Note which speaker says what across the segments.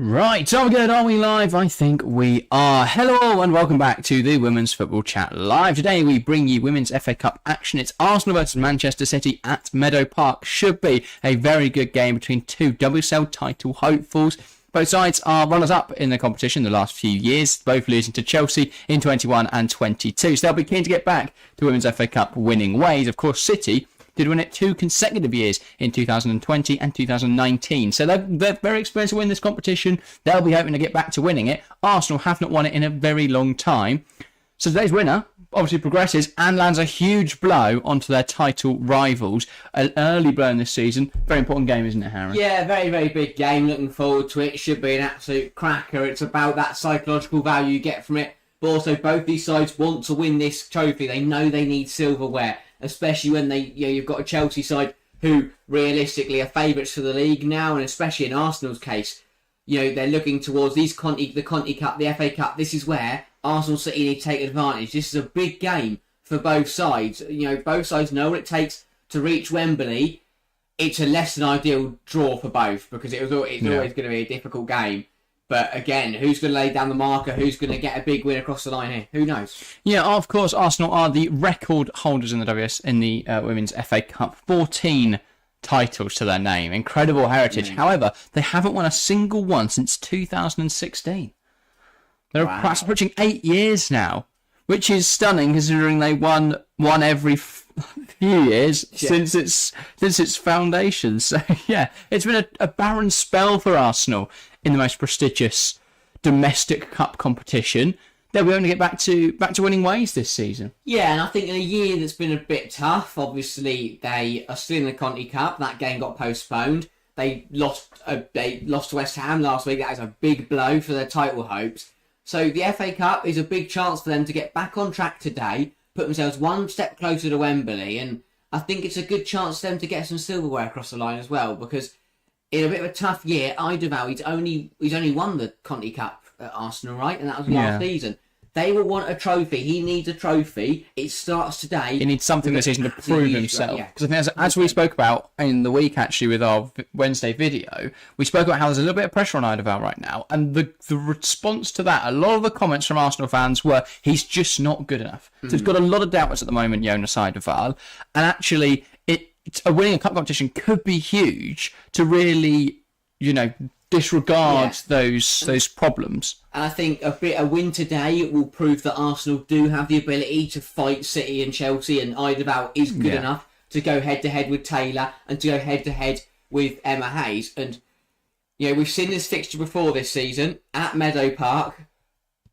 Speaker 1: Right, are we good? Are we live? I think we are. Hello and welcome back to the Women's Football Chat Live. Today we bring you Women's FA Cup action. It's Arsenal versus Manchester City at Meadow Park. Should be a very good game between two WSL title hopefuls. Both sides are runners-up in the competition the last few years, both losing to Chelsea in 21 and 22. So they'll be keen to get back to Women's FA Cup winning ways. Of course, City did win it 2 consecutive years in 2020 and 2019. So they're very experienced to win this competition. They'll be hoping to get back to winning it. Arsenal have not won it in a very long time. So today's winner obviously progresses and lands a huge blow onto their title rivals. An early blow in this season. Very important game, isn't it, Harry?
Speaker 2: Yeah, very, very big game. Looking forward to it. Should be an absolute cracker. It's about that psychological value you get from it. But also, both these sides want to win this trophy. They know they need silverware, especially when you've got a Chelsea side who realistically are favourites for the league now, and especially in Arsenal's case, they're looking towards the Conti Cup, the FA Cup. This is where Arsenal City need to take advantage. This is a big game for both sides. Both sides know what it takes to reach Wembley. It's a less than ideal draw for both because it's always going to be a difficult game. But again, who's going to lay down the marker? Who's going to get a big win across the line here? Who knows? Yeah,
Speaker 1: of course, Arsenal are the record holders in the Women's FA Cup. 14 titles to their name. Incredible heritage. However, they haven't won a single one since 2016. They're perhaps approaching 8 years now, which is stunning considering they won one every few years since its foundation. So yeah, it's been a barren spell for Arsenal in the most prestigious domestic cup competition. They'll be able to get back to winning ways this season.
Speaker 2: Yeah, and I think in a year that's been a bit tough, obviously they are still in the Conti Cup. That game got postponed. They lost to West Ham last week. That is a big blow for their title hopes. So the FA Cup is a big chance for them to get back on track today, put themselves one step closer to Wembley, and I think it's a good chance for them to get some silverware across the line as well, because in a bit of a tough year, Idaval, he's only won the Conti Cup at Arsenal, right? And that was last season. They will want a trophy. He needs a trophy. It starts today.
Speaker 1: He needs something this season to prove himself. Because I think as we spoke about in the week, actually, with our Wednesday video, we spoke about how there's a little bit of pressure on Idaval right now. And the response to that, a lot of the comments from Arsenal fans were, he's just not good enough. So he's got a lot of doubters at the moment, Jonas Idaval. And actually, winning a cup competition could be huge to really, disregard those problems.
Speaker 2: And I think a win today will prove that Arsenal do have the ability to fight City and Chelsea, and Idaval is good enough to go head-to-head with Taylor and to go head-to-head with Emma Hayes. And, we've seen this fixture before this season at Meadow Park,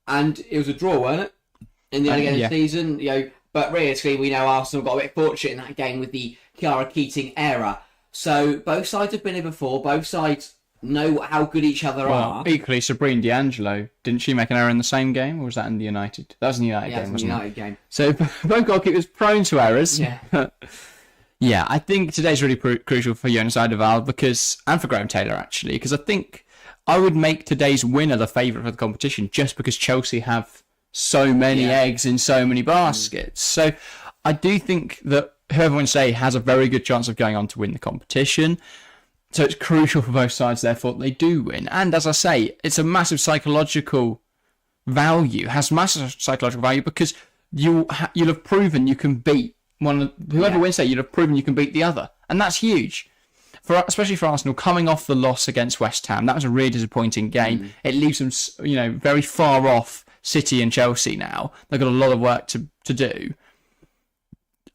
Speaker 2: and it was a draw, wasn't it? In the early game of the season, but realistically, we know Arsenal got a bit fortunate in that game with the Kiara Keating era. So both sides have been here before. Both sides know how good each other are.
Speaker 1: Equally, Sabrina D'Angelo, didn't she make an error in the same game, or was that in the United? That was in the United game, wasn't it?
Speaker 2: United game.
Speaker 1: So both goalkeepers prone to errors.
Speaker 2: Yeah.
Speaker 1: I think today's really crucial for Jonas Idaval and for Graham Taylor, actually, because I think I would make today's winner the favourite for the competition just because Chelsea have so many eggs in so many baskets. So I do think that whoever wins today has a very good chance of going on to win the competition. So it's crucial for both sides, therefore, that they do win. And as I say, it's a massive psychological value. It has massive psychological value because you'll have proven you can beat whoever wins today. You'll have proven you can beat the other, and that's huge. Especially for Arsenal, coming off the loss against West Ham, that was a really disappointing game. It leaves them, very far off City and Chelsea now. They've got a lot of work to do.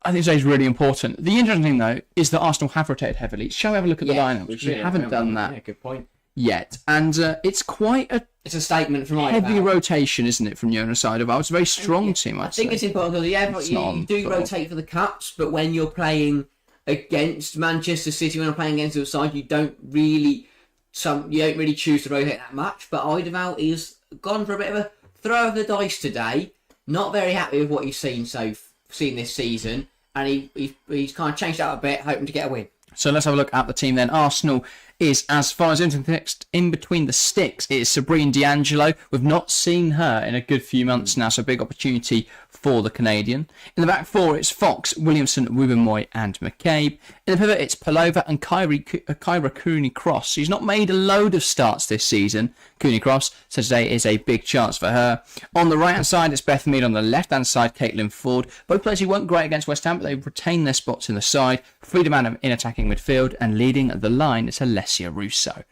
Speaker 1: I think today's really important. The interesting thing, though, is that Arsenal have rotated heavily. Shall we have a look at the lineup? Because we haven't done that.
Speaker 2: Yeah, good point.
Speaker 1: Yet. And it's quite
Speaker 2: it's a statement from
Speaker 1: heavy rotation, isn't it, from Jonas Idaval? It's a very strong team, I'd say.
Speaker 2: I think it's important because you do rotate for the cups, but when you're playing against Manchester City, when you're playing against the side, you don't really choose to rotate that much. But Idaval is gone for a bit of a throw of the dice today. Not very happy with what he's seen this season, and he's kind of changed out a bit, hoping to get a win.
Speaker 1: So let's have a look at the team then. Arsenal is, as far as in between the sticks, it is Sabrine D'Angelo. We've not seen her in a good few months now, so big opportunity for the Canadian. In the back four, it's Fox, Williamson, Wubbenmoy and McCabe. In the pivot, it's Palova and Kyra Cooney-Cross. She's not made a load of starts this season, Cooney-Cross, so today is a big chance for her. On the right-hand side, it's Beth Mead. On the left-hand side, Caitlin Ford. Both players who weren't great against West Ham, but they've retained their spots in the side. Freedom Adam in attacking midfield, and leading the line, it's Alessia Russo.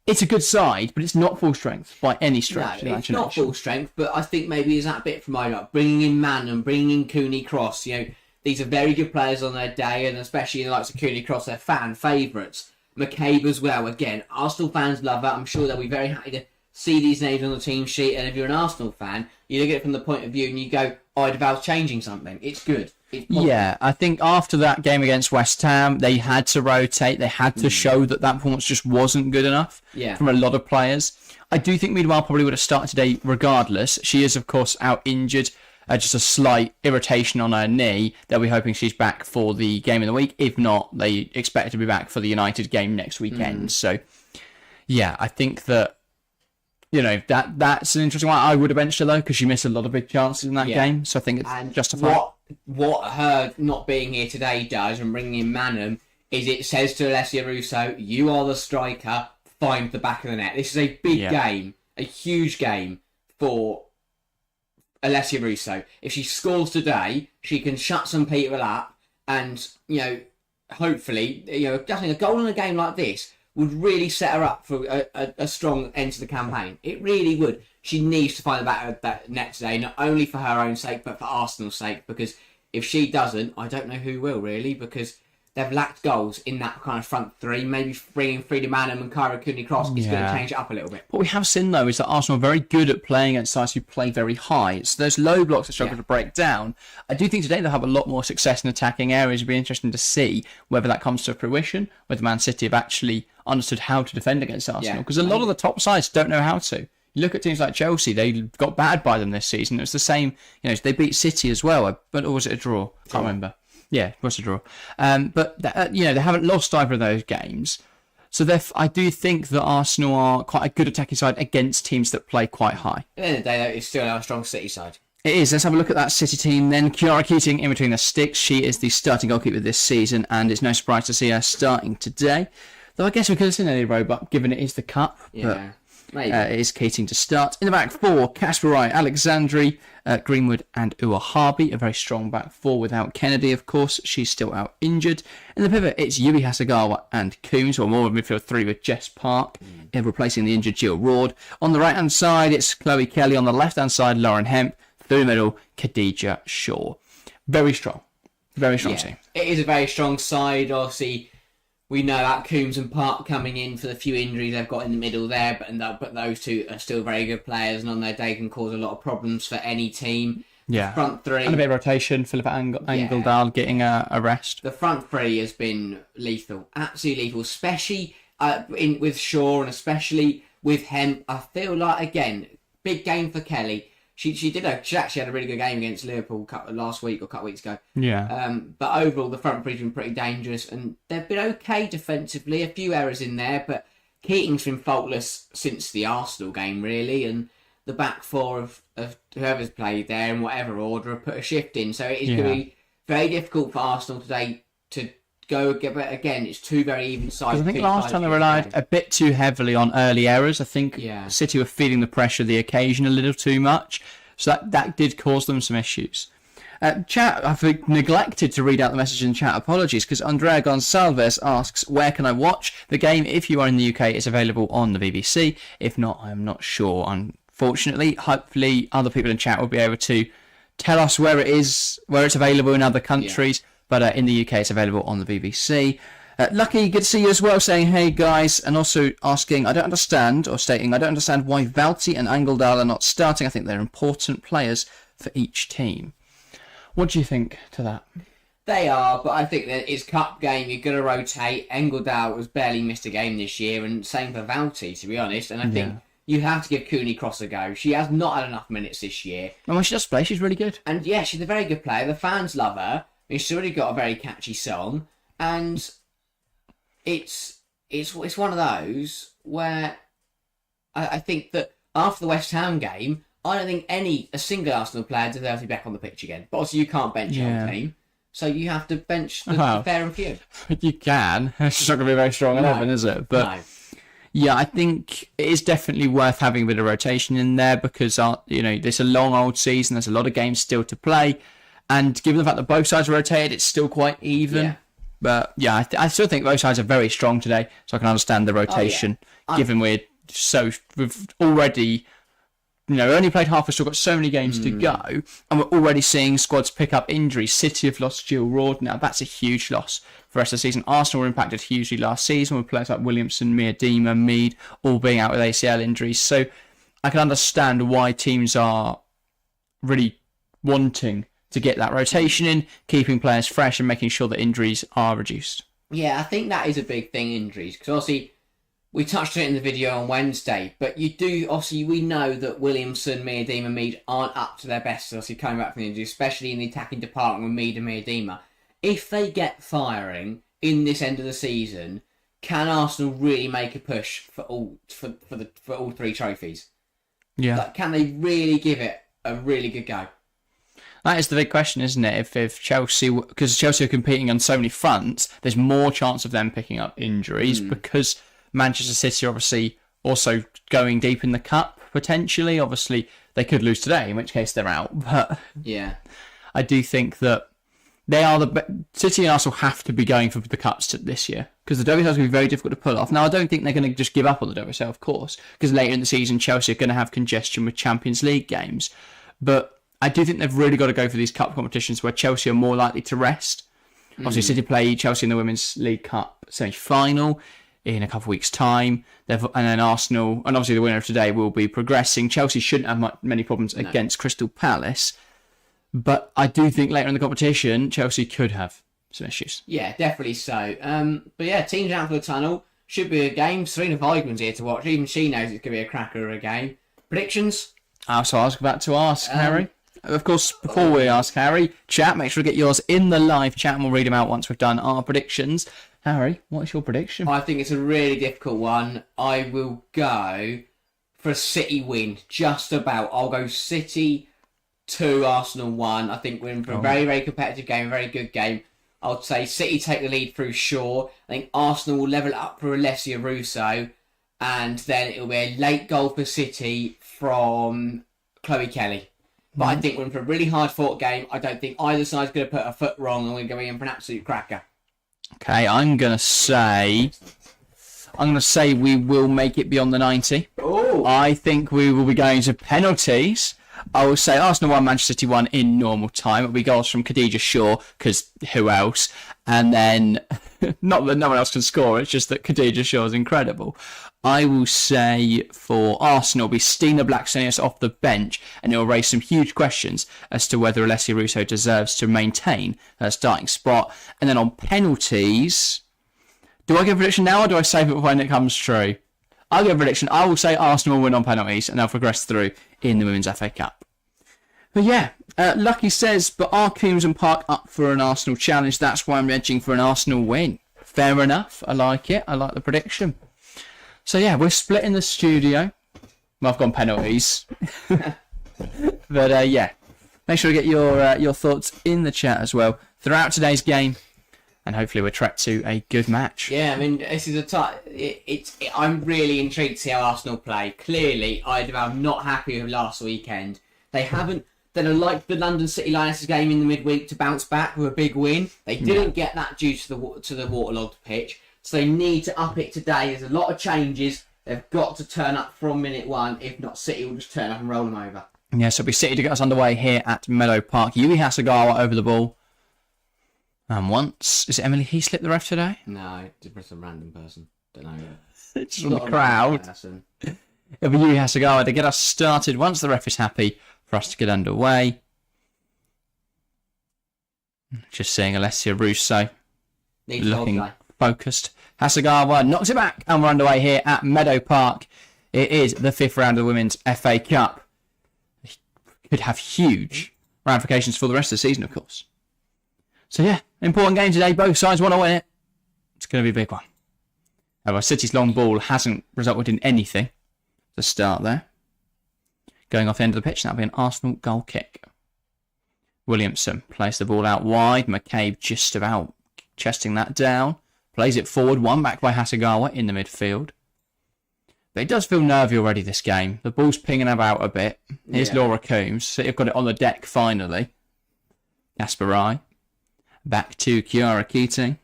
Speaker 1: It's a good side, but it's not full strength by any stretch.
Speaker 2: No, it's not full strength, but I think maybe is that bit from like bringing in Manham, bringing in Cooney-Cross. These are very good players on their day, and especially in the likes of Cooney-Cross, they're fan favourites. McCabe as well. Again, Arsenal fans love her. I'm sure they'll be very happy to see these names on the team sheet, and if you're an Arsenal fan, you look at it from the point of view and you go, Val's changing something. It's good.
Speaker 1: Yeah, I think after that game against West Ham, they had to rotate. They had to show that performance just wasn't good enough from a lot of players. I do think Meadow Park probably would have started today regardless. She is, of course, out injured. Just a slight irritation on her knee. They'll be hoping she's back for the game of the week. If not, they expect her to be back for the United game next weekend. So, yeah, I think that that's an interesting one. I would have benched her though because she missed a lot of big chances in that game. So I think it's justified.
Speaker 2: What her not being here today does and bringing in Manham is it says to Alessia Russo, you are the striker, find the back of the net. This is a big game, a huge game for Alessia Russo. If she scores today, she can shut some people up and, hopefully, getting a goal in a game like this would really set her up for a strong end to the campaign. It really would. She needs to find the back of that net today, not only for her own sake, but for Arsenal's sake, because if she doesn't, I don't know who will, really, because they've lacked goals in that kind of front three. Maybe bringing Freedom Manham and Kyra Cooney-Cross is going to change it up a little bit.
Speaker 1: What we have seen, though, is that Arsenal are very good at playing against sides who play very high. So those low blocks that struggle to break down. I do think today they'll have a lot more success in attacking areas. It'll be interesting to see whether that comes to fruition, whether Man City have actually understood how to defend against Arsenal. Because a lot of the top sides don't know how to. You look at teams like Chelsea, they got battered by them this season. It was the same, they beat City as well, or was it a draw? I can't remember. Yeah, it was a draw. But they haven't lost either of those games. So I do think that Arsenal are quite a good attacking side against teams that play quite high.
Speaker 2: At the end of the day, though, it's still a strong City side.
Speaker 1: It is. Let's have a look at that City team then. Kiara Keating in between the sticks. She is the starting goalkeeper this season, and it's no surprise to see her starting today. Though I guess we could have seen Ellie Roebuck, given it is the Cup.
Speaker 2: Yeah.
Speaker 1: Maybe. It is Keating to start. In the back four, Casper Wright, Alexandri, Greenwood and Ua Harby. A very strong back four without Kennedy, of course. She's still out injured. In the pivot, it's Yui Hasegawa and Coombs, or more of midfield three with Jess Park, replacing the injured Jill Ward. On the right-hand side, it's Chloe Kelly. On the left-hand side, Lauren Hemp. Through the middle, Khadija Shaw. Very strong. Very strong team.
Speaker 2: It is a very strong side, obviously. We know that Coombs and Park coming in for the few injuries they've got in the middle there, but those two are still very good players and on their day can cause a lot of problems for any team.
Speaker 1: Yeah.
Speaker 2: Front three.
Speaker 1: And a bit of rotation. Philippa Angeldal getting a rest.
Speaker 2: The front three has been lethal. Absolutely lethal. Especially with Shaw and especially with Hemp. I feel like, again, big game for Kelly. She actually had a really good game against Liverpool last week or a couple of weeks ago.
Speaker 1: Yeah.
Speaker 2: But overall, the front three's been pretty dangerous, and they've been okay defensively. A few errors in there, but Keating's been faultless since the Arsenal game, really, and the back four of whoever's played there in whatever order have put a shift in. So it is going to be very difficult for Arsenal today to go again. It's two very even sides.
Speaker 1: I think last time they relied a bit too heavily on early errors. I think City were feeling the pressure of the occasion a little too much, so that did cause them some issues. Chat, I've neglected to read out the message in chat. Apologies, because Andrea Gonçalves asks, where can I watch the game? If you are in the UK, it's available on the BBC. If not, I'm not sure. Unfortunately, hopefully other people in chat will be able to tell us where it's available in other countries. But in the UK, it's available on the BBC. Lucky, good to see you as well, saying, hey guys, and also asking, I don't understand why Valti and Angeldal are not starting. I think they're important players for each team. What do you think to that?
Speaker 2: They are, but I think that it's cup game, you're going to rotate. Angeldal has barely missed a game this year, and same for Valti, to be honest. And I think you have to give Cooney-Cross a go. She has not had enough minutes this year.
Speaker 1: And when she does play, she's really good.
Speaker 2: And yeah, she's a very good player. The fans love her. She's already got a very catchy song, and it's it's one of those where I think that after the West Ham game, I don't think a single Arsenal player deserves to be back on the pitch again. But obviously you can't bench your whole team, so you have to bench the fair and few.
Speaker 1: You can. It's just not going to be a very strong 11, is it? But yeah, I think it is definitely worth having a bit of rotation in there because, there's a long old season. There's a lot of games still to play. And given the fact that both sides rotated, it's still quite even. Yeah. But yeah, I still think both sides are very strong today. So I can understand the rotation, given we've already... only played half, we've still got so many games to go, and we're already seeing squads pick up injuries. City have lost Jill Rord now. That's a huge loss for the rest of the season. Arsenal were impacted hugely last season with players like Williamson, Miedema, Mead all being out with ACL injuries. So I can understand why teams are really wanting to get that rotation in, keeping players fresh and making sure that injuries are reduced.
Speaker 2: Yeah, I think that is a big thing, injuries, because obviously we touched on it in the video on Wednesday, but we know that Williamson, Miedema, Mead aren't up to their best, obviously coming back from the injury, especially in the attacking department with Mead and Miedema. If they get firing in this end of the season, can Arsenal really make a push for all three trophies?
Speaker 1: Yeah.
Speaker 2: Can they really give it a really good go?
Speaker 1: That is the big question, isn't it? If Chelsea, because Chelsea are competing on so many fronts, there's more chance of them picking up injuries because Manchester City are obviously also going deep in the cup, potentially. Obviously, they could lose today, in which case they're out. But
Speaker 2: yeah,
Speaker 1: I do think that they are City and Arsenal have to be going for the cups this year because the WSL is going to be very difficult to pull off. Now, I don't think they're going to just give up on the WSL, of course, because later in the season, Chelsea are going to have congestion with Champions League games. But I do think they've really got to go for these cup competitions where Chelsea are more likely to rest. Obviously, City play Chelsea in the Women's League Cup semi-final in a couple of weeks' time. And then Arsenal, and obviously the winner of today, will be progressing. Chelsea shouldn't have many problems against Crystal Palace. But I do think later in the competition, Chelsea could have some issues.
Speaker 2: Yeah, definitely so. But yeah, teams out for the tunnel. Should be a game. Serena Weigman's here to watch. Even she knows it's going to be a cracker of a game. Predictions?
Speaker 1: So I was about to ask, Harry. Of course, before we ask Harry, chat, make sure to get yours in the live chat and we'll read them out once we've done our predictions. Harry, what's your prediction?
Speaker 2: I think it's a really difficult one. I will go for a City win, just about. I'll go City 2, Arsenal 1. I think we're in for a very, very competitive game, a very good game. I'd say City take the lead through Shaw. I think Arsenal will level it up for Alessia Russo. And then it'll be a late goal for City from Chloe Kelly. But I think we're in for a really hard-fought game. I don't think either side's going to put a foot wrong and we're going in for an absolute cracker.
Speaker 1: Okay, I'm going to say we will make it beyond the 90.
Speaker 2: Oh.
Speaker 1: I think we will be going to penalties. I will say Arsenal 1, Manchester City 1 in normal time. It'll be goals from Khadija Shaw, because who else? And then, not that no one else can score, it's just that Khadija Shaw is incredible. I will say for Arsenal, it'll be Stina Blackstenius off the bench, and it will raise some huge questions as to whether Alessia Russo deserves to maintain her starting spot. And then on penalties, do I give a prediction now or do I save it when it comes true? I'll give a prediction. I will say Arsenal will win on penalties and they'll progress through in the Women's FA Cup. But yeah, Lucky says, but are Coombs and Park up for an Arsenal challenge? That's why I'm edging for an Arsenal win. Fair enough. I like it. I like the prediction. So yeah, we're split in the studio. Well, I've gone penalties. But yeah, make sure to get your thoughts in the chat as well throughout today's game. And hopefully we're tracked to a good match.
Speaker 2: Yeah, I mean, this is I'm really intrigued to see how Arsenal play. Clearly, I'm not happy with last weekend. They haven't. They're like the London City Lionesses game in the midweek to bounce back with a big win. They didn't get that due to the waterlogged pitch, so they need to up it today. There's a lot of changes. They've got to turn up from minute one. If not, City will just turn up and roll them over.
Speaker 1: Yeah, so it'll be City to get us underway here at Meadow Park. Yui Hasegawa over the ball. And once, is it Emily Heaslip the ref today?
Speaker 2: No, just some random person. Don't know.
Speaker 1: It's from the crowd. It'll be Yui Hasegawa to get us started once the ref is happy for us to get underway. Just seeing Alessia Russo looking focused. Hasegawa knocks it back and we're underway here at Meadow Park. It is the 5th round of the Women's FA Cup. It could have huge ramifications for the rest of the season, of course. So yeah, important game today. Both sides want to win it. It's going to be a big one. However, City's long ball hasn't resulted in anything to start there. Going off the end of the pitch, that'll be an Arsenal goal kick. Williamson plays the ball out wide. McCabe just about chesting that down. Plays it forward, one back by Hasegawa in the midfield. But it does feel nervy already, this game. The ball's pinging about a bit. Here's Laura Coombs. City have got it on the deck finally. Kasparai. Back to Kiara Keating.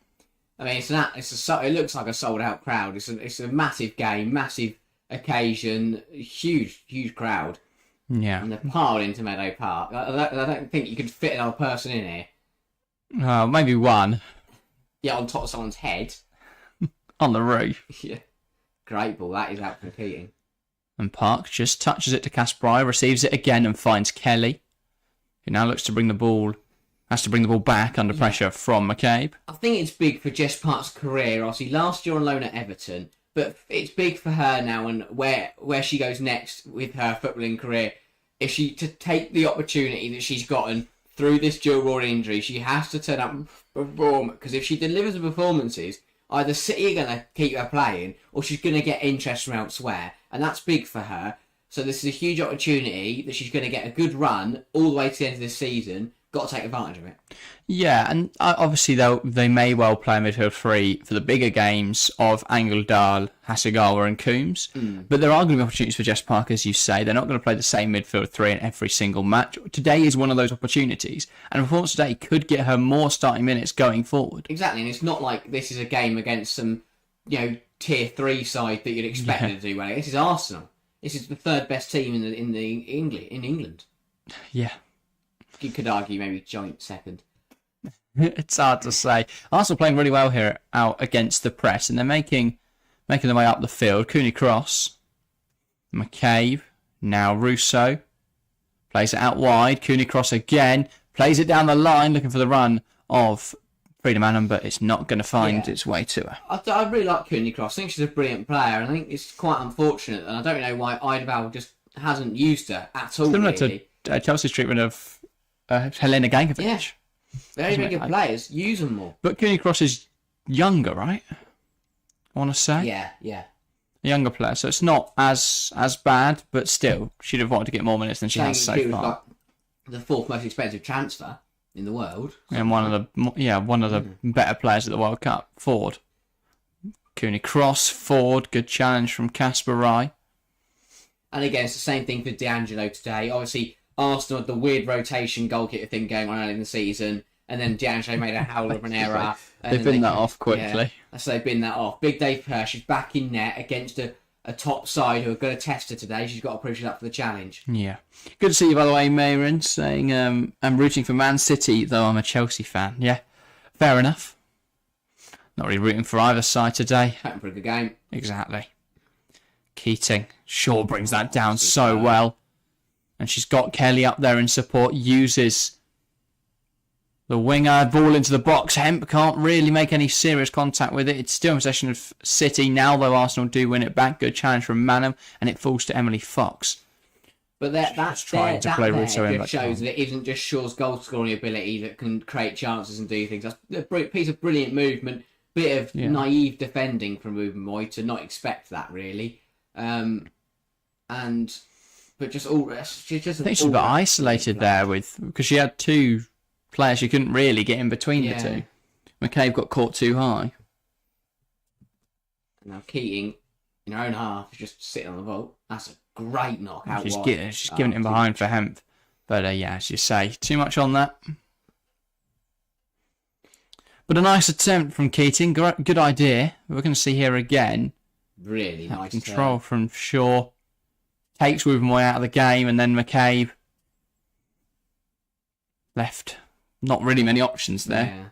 Speaker 2: I mean, it looks like a sold-out crowd. It's a massive game, massive occasion, huge crowd.
Speaker 1: Yeah.
Speaker 2: And they're piled into Meadow Park. I don't think you could fit another person in here.
Speaker 1: Maybe one.
Speaker 2: Yeah, on top of someone's head.
Speaker 1: On the roof.
Speaker 2: Yeah. Great ball. That is out from Keating.
Speaker 1: And Park just touches it to Kasparai, receives it again and finds Kelly, who now looks to bring the ball, has to bring the ball back under pressure from McCabe.
Speaker 2: I think it's big for Jess Park's career. Obviously, last year on loan at Everton, but it's big for her now and where she goes next with her footballing career. If she to take the opportunity that she's gotten through this dual role injury, she has to turn up and perform. Because if she delivers the performances, either City are going to keep her playing or she's going to get interest from elsewhere. And that's big for her. So this is a huge opportunity that she's going to get a good run all the way to the end of this season. Got to take advantage of it.
Speaker 1: Yeah, and obviously they may well play midfield three for the bigger games of Angeldal, Hasegawa and Coombs. But there are going to be opportunities for Jess Park, as you say. They're not going to play the same midfield three in every single match. Today is one of those opportunities. And performance today could get her more starting minutes going forward.
Speaker 2: Exactly, and it's not like this is a game against some, tier 3 side that you'd expect her to do well. This is Arsenal. This is the third best team in England.
Speaker 1: Yeah.
Speaker 2: You could argue maybe joint second.
Speaker 1: It's hard to say. Arsenal playing really well here out against the press, and they're making their way up the field. Cooney Cross, McCabe, now Russo plays it out wide. Cooney Cross again plays it down the line, looking for the run of Freedom Annam, but it's not going to find its way to her.
Speaker 2: I really like Cooney Cross. I think she's a brilliant player, and I think it's quite unfortunate, and I don't know why Idabal just hasn't used her at all.
Speaker 1: Similar
Speaker 2: really.
Speaker 1: to Chelsea's treatment of Helena Gankovic.
Speaker 2: Yeah. Very good players. Use them more.
Speaker 1: But Cooney Cross is younger, right? I want to say.
Speaker 2: Yeah.
Speaker 1: A younger player, so it's not as bad, but still, she'd have wanted to get more minutes than she has so
Speaker 2: she was
Speaker 1: far.
Speaker 2: like the fourth most expensive transfer in the world.
Speaker 1: And one of the better players at the World Cup, Ford. Cooney Cross, Ford, good challenge from Kasparai.
Speaker 2: And again, it's the same thing for D'Angelo today. Obviously, Arsenal had the weird rotation goalkeeper thing going on early in the season, and then D'Angelo made a howler of an error.
Speaker 1: They've been that off quickly.
Speaker 2: Yeah, so they've been that off. Big day for her. She's back in net against a top side who are going to test her today. She's got to prove she's up for the challenge.
Speaker 1: Yeah. Good to see you, by the way, Mayron, saying I'm rooting for Man City, though I'm a Chelsea fan. Yeah, fair enough. Not really rooting for either side today.
Speaker 2: Hoping for a good game.
Speaker 1: Exactly. Keating. Shaw brings that down so well. And she's got Kelly up there in support, uses the winger, ball into the box. Hemp can't really make any serious contact with it. It's still in possession of City now, though Arsenal do win it back. Good challenge from Manham, and it falls to Emily Fox.
Speaker 2: But that's
Speaker 1: trying to play Russo in.
Speaker 2: Just shows that it isn't just Shaw's goal scoring ability that can create chances and do things. That's a piece of brilliant movement, bit of naive defending from Ruben Moy to not expect that really, But just all she's just.
Speaker 1: I think she got isolated there because she had two players she couldn't really get in between the two. McCabe got caught too high.
Speaker 2: Now Keating, in her own half, is just sitting on the vault. That's a great knock out.
Speaker 1: She's giving it in behind for Hemp, but as you say, too much on that. But a nice attempt from Keating. Good idea. We're going to see here again.
Speaker 2: Really nice
Speaker 1: control from Shaw. Takes Rubenmoy out of the game, and then McCabe left. Not really many options there.
Speaker 2: Yeah.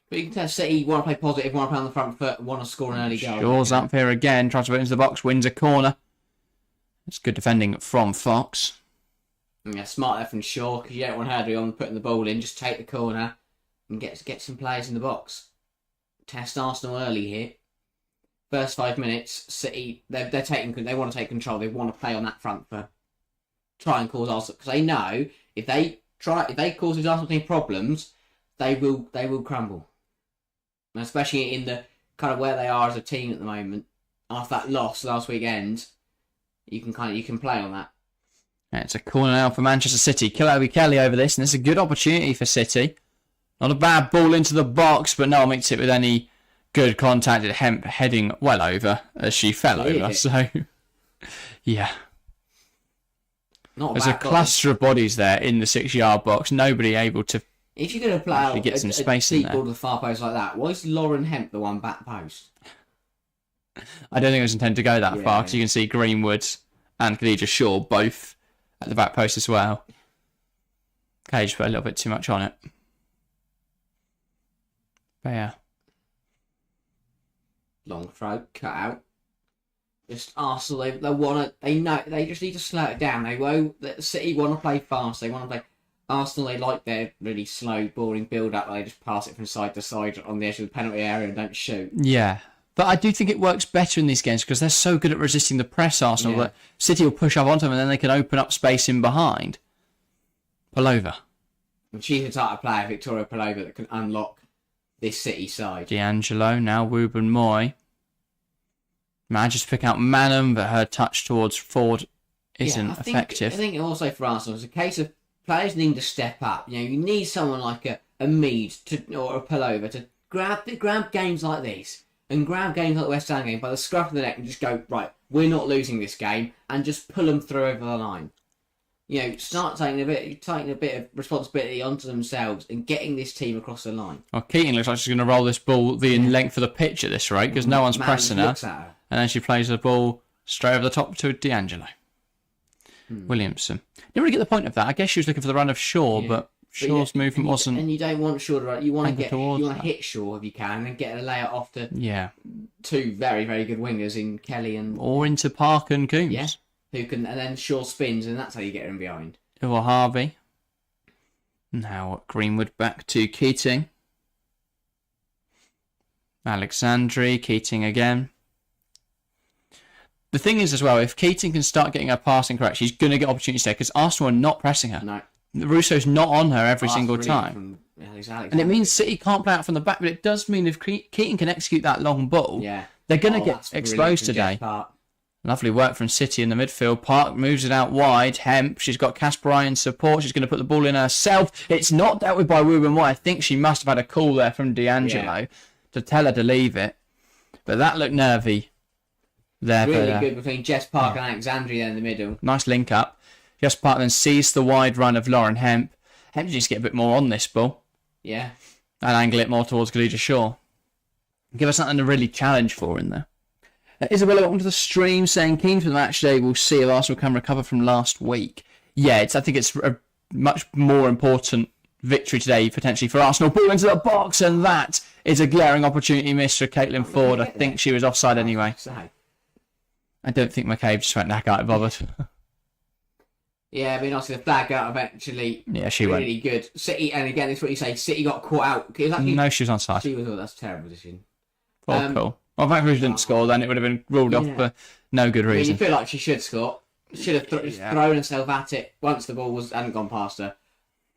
Speaker 2: But you can tell City want to play positive, want to play on the front foot, want to score an early goal.
Speaker 1: Shaw's up here again, tries to put it into the box, wins a corner. It's good defending from Fox.
Speaker 2: Yeah, smart there from Shaw, because you don't want her to be on putting the ball in. Just take the corner and get some players in the box. Test Arsenal early here. First 5 minutes, City they want to take control. They want to play on that front foot, try and cause Arsenal, because they know if they cause Arsenal team problems, they will crumble. And especially in the kind of where they are as a team at the moment after that loss last weekend, you can play on that.
Speaker 1: It's a corner now for Manchester City. Kilby Kelly over this, and it's a good opportunity for City. Not a bad ball into the box, but no one makes it with any good contact. Hemp heading well over as she fell over. So, yeah. There's a cluster of bodies there in the 6-yard box. Nobody able to.
Speaker 2: If you're going to play out
Speaker 1: get some space in
Speaker 2: deep
Speaker 1: there.
Speaker 2: ball to the far post like that, why is Lauren Hemp the one back post?
Speaker 1: I don't think it was intended to go that far, because you can see Greenwood and Khadija Shaw both at the back post as well. Cage put a little bit too much on it. But yeah.
Speaker 2: Long throw, cut out. Just Arsenal, they just need to slow it down. City want to play fast. They want to play. Arsenal, they like their really slow, boring build-up. They just pass it from side to side on the edge of the penalty area and don't shoot.
Speaker 1: Yeah. But I do think it works better in these games because they're so good at resisting the press, Arsenal, that City will push up onto them and then they can open up space in behind. Pullover.
Speaker 2: And she's the type of player, Victoria Pullover, that can unlock this City side.
Speaker 1: D'Angelo, now Ruben Moy. Manages to pick out Manham, but her touch towards Ford isn't effective.
Speaker 2: I think also for Arsenal, it's a case of players needing to step up. You need someone like a Mead or a Pullover to grab games like this and grab games like the West Ham game by the scruff of the neck and just go, right, we're not losing this game, and just pull them through over the line. Start taking a bit of responsibility onto themselves and getting this team across the line.
Speaker 1: Well, Keating looks like she's going to roll this ball the length of the pitch at this rate because no one's pressing her. And then she plays the ball straight over the top to D'Angelo. Williamson. Didn't really get the point of that. I guess she was looking for the run of Shaw, but Shaw's movement wasn't.
Speaker 2: And you don't want Shaw to run. You want to hit Shaw if you can and get a layout off to two very, very good wingers in Kelly and.
Speaker 1: Or into Park and Coombs.
Speaker 2: Yeah. Who can, and then Shaw spins, and that's how you get him behind.
Speaker 1: Or Harvey. Now Greenwood back to Keating. Alexandri, Keating again. The thing is as well, if Keating can start getting her passing correct, she's going to get opportunities there because Arsenal are not pressing her.
Speaker 2: No.
Speaker 1: Russo's not on her every single time. And it means City can't play out from the back, but it does mean if Keating can execute that long ball, they're going to get exposed today. Lovely work from City in the midfield. Park moves it out wide. Hemp, she's got Kasparaian's support. She's going to put the ball in herself. It's not dealt with by Ruben White. I think she must have had a call there from D'Angelo to tell her to leave it. But that looked nervy there.
Speaker 2: Really good between Jess Park and Alexandria there in the middle.
Speaker 1: Nice link up. Jess Park then sees the wide run of Lauren Hemp. Hemp needs to get a bit more on this ball.
Speaker 2: Yeah.
Speaker 1: And angle it more towards Khadija Shaw. Give her something to really challenge for in there. Isabella got onto the stream saying keen for the match day. We'll see if Arsenal can recover from last week. Yeah, I think it's a much more important victory today potentially for Arsenal. Ball into the box, and that is a glaring opportunity missed for Caitlin Ford. I think she was offside anyway. I don't think McCabe just went that out bothered.
Speaker 2: Yeah, I mean, obviously the flag out eventually.
Speaker 1: Yeah, she
Speaker 2: really good. City, and again, it's what you say. City got caught out.
Speaker 1: No, she was on side.
Speaker 2: She was. Oh, that's a terrible decision.
Speaker 1: Cool. Well, if she didn't score, then it would have been ruled off for no good reason.
Speaker 2: You feel like she should score. Should have thrown herself at it once the ball hadn't gone past her.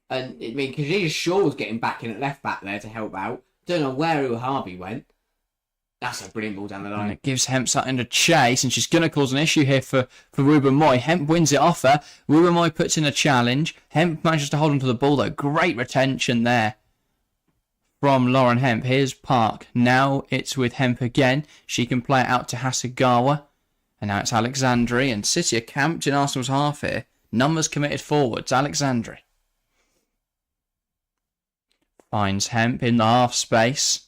Speaker 2: And I mean, because Shaw was getting back in at left back there to help out. Don't know where Harvey went. That's a brilliant ball down the line.
Speaker 1: And it gives Hemp something to chase, and she's going to cause an issue here for Ruben Moy. Hemp wins it off her. Ruben Moy puts in a challenge. Hemp manages to hold on to the ball, though. Great retention there from Lauren Hemp. Here's Park. Now it's with Hemp again. She can play it out to Hasegawa. And now it's Alexandri. And City are camped in Arsenal's half here. Numbers committed forwards. Alexandri finds Hemp in the half space.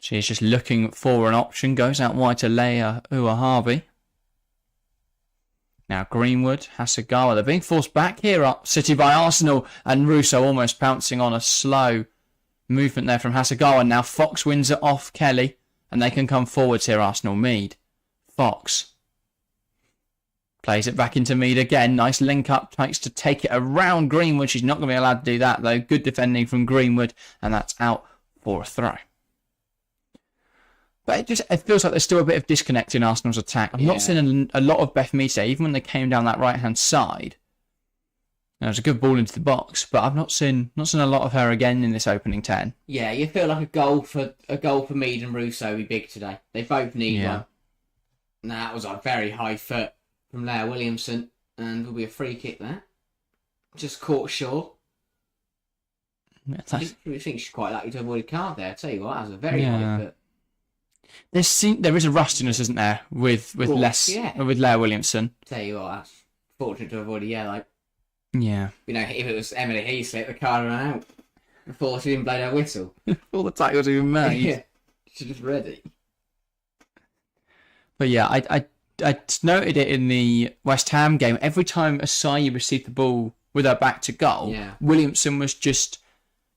Speaker 1: She's just looking for an option. Goes out wide to Leia Uahabi. Now Greenwood, Hasegawa. They're being forced back here up City by Arsenal. And Russo almost pouncing on a slow movement there from Hasegawa. Now Fox wins it off Kelly. And they can come forwards here, Arsenal. Mead. Fox. Plays it back into Mead again. Nice link up. Takes to take it around Greenwood. She's not going to be allowed to do that though. Good defending from Greenwood. And that's out for a throw. But it feels like there's still a bit of disconnect in Arsenal's attack. I'm not seeing a lot of Beth Mead today, even when they came down that right-hand side. There's a good ball into the box, but I've not seen a lot of her again in this opening 10.
Speaker 2: Yeah, you feel like a goal for Mead and Russo would be big today. They both need one. Now, that was a very high foot from Leah Williamson, and will be a free kick there. Just caught short.
Speaker 1: Yeah,
Speaker 2: I think she's quite likely to avoid a card there. I tell you what, that was a very high foot.
Speaker 1: There is a rustiness, isn't there, with Leah Williamson.
Speaker 2: Tell you what, that's fortunate to avoid a yellow.
Speaker 1: Yeah.
Speaker 2: You know, if it was Emily Heaslip, the card ran out before she didn't blow her whistle.
Speaker 1: All the tackles even made.
Speaker 2: Yeah, she's just ready.
Speaker 1: But yeah, I noted it in the West Ham game. Every time Asayi received the ball with her back to goal, Williamson was just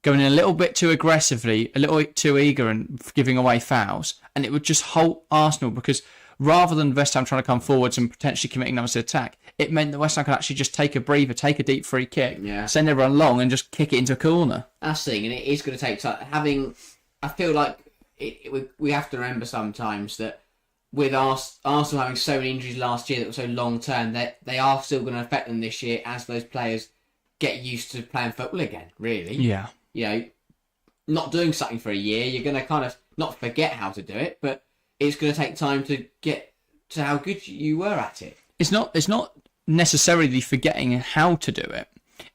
Speaker 1: going in a little bit too aggressively, a little bit too eager and giving away fouls. And it would just halt Arsenal because rather than West Ham trying to come forwards and potentially committing numbers to attack, it meant that West Ham could actually just take a breather, take a deep free kick, send everyone long and just kick it into a corner.
Speaker 2: That's the thing, and it is going to take time. I feel like we have to remember sometimes that with Arsenal having so many injuries last year that were so long term, that they are still going to affect them this year as those players get used to playing football again, really.
Speaker 1: Yeah.
Speaker 2: You know, not doing something for a year, you're going to kind of not forget how to do it, but it's going to take time to get to how good you were at it.
Speaker 1: It's not necessarily forgetting how to do it.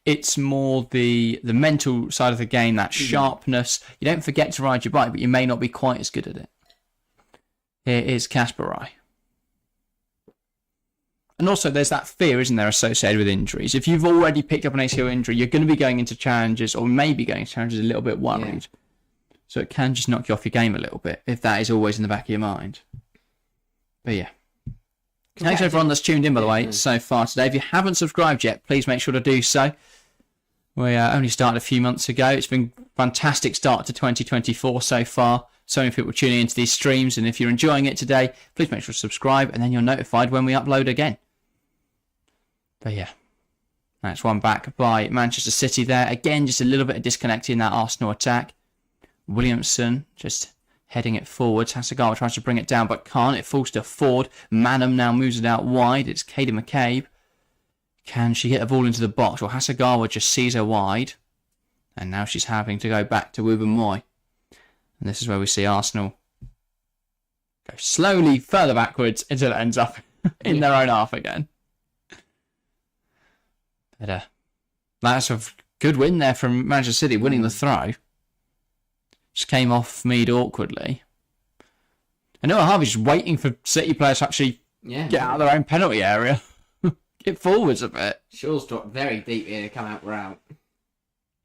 Speaker 1: It's more the mental side of the game, that sharpness. You don't forget to ride your bike, but you may not be quite as good at it. Here is Kasparai. And also there's that fear, isn't there, associated with injuries. If you've already picked up an ACL injury, you're going to be going into challenges, or maybe going into challenges a little bit worried. Yeah. So it can just knock you off your game a little bit, if that is always in the back of your mind. But yeah. Thanks everyone that's tuned in, by the way, so far today. If you haven't subscribed yet, please make sure to do so. We only started a few months ago. It's been a fantastic start to 2024 so far. So many people tuning into these streams, and if you're enjoying it today, please make sure to subscribe, and then you're notified when we upload again. But yeah, that's one back by Manchester City there. Again, just a little bit of disconnect in that Arsenal attack. Williamson just heading it forwards. Hasegawa tries to bring it down, but can't. It falls to Ford. Manham now moves it out wide. It's Katie McCabe. Can she get a ball into the box? Well, Hasegawa just sees her wide. And now she's having to go back to Wubben-Moy. And this is where we see Arsenal go slowly further backwards until it ends up in their own half again. But that's a good win there from Manchester City, winning the throw. Just came off Mead awkwardly. And Noah Harvey's just waiting for City players to actually get out of their own penalty area. Get forwards a bit.
Speaker 2: Shaw's dropped very deep here to come out round.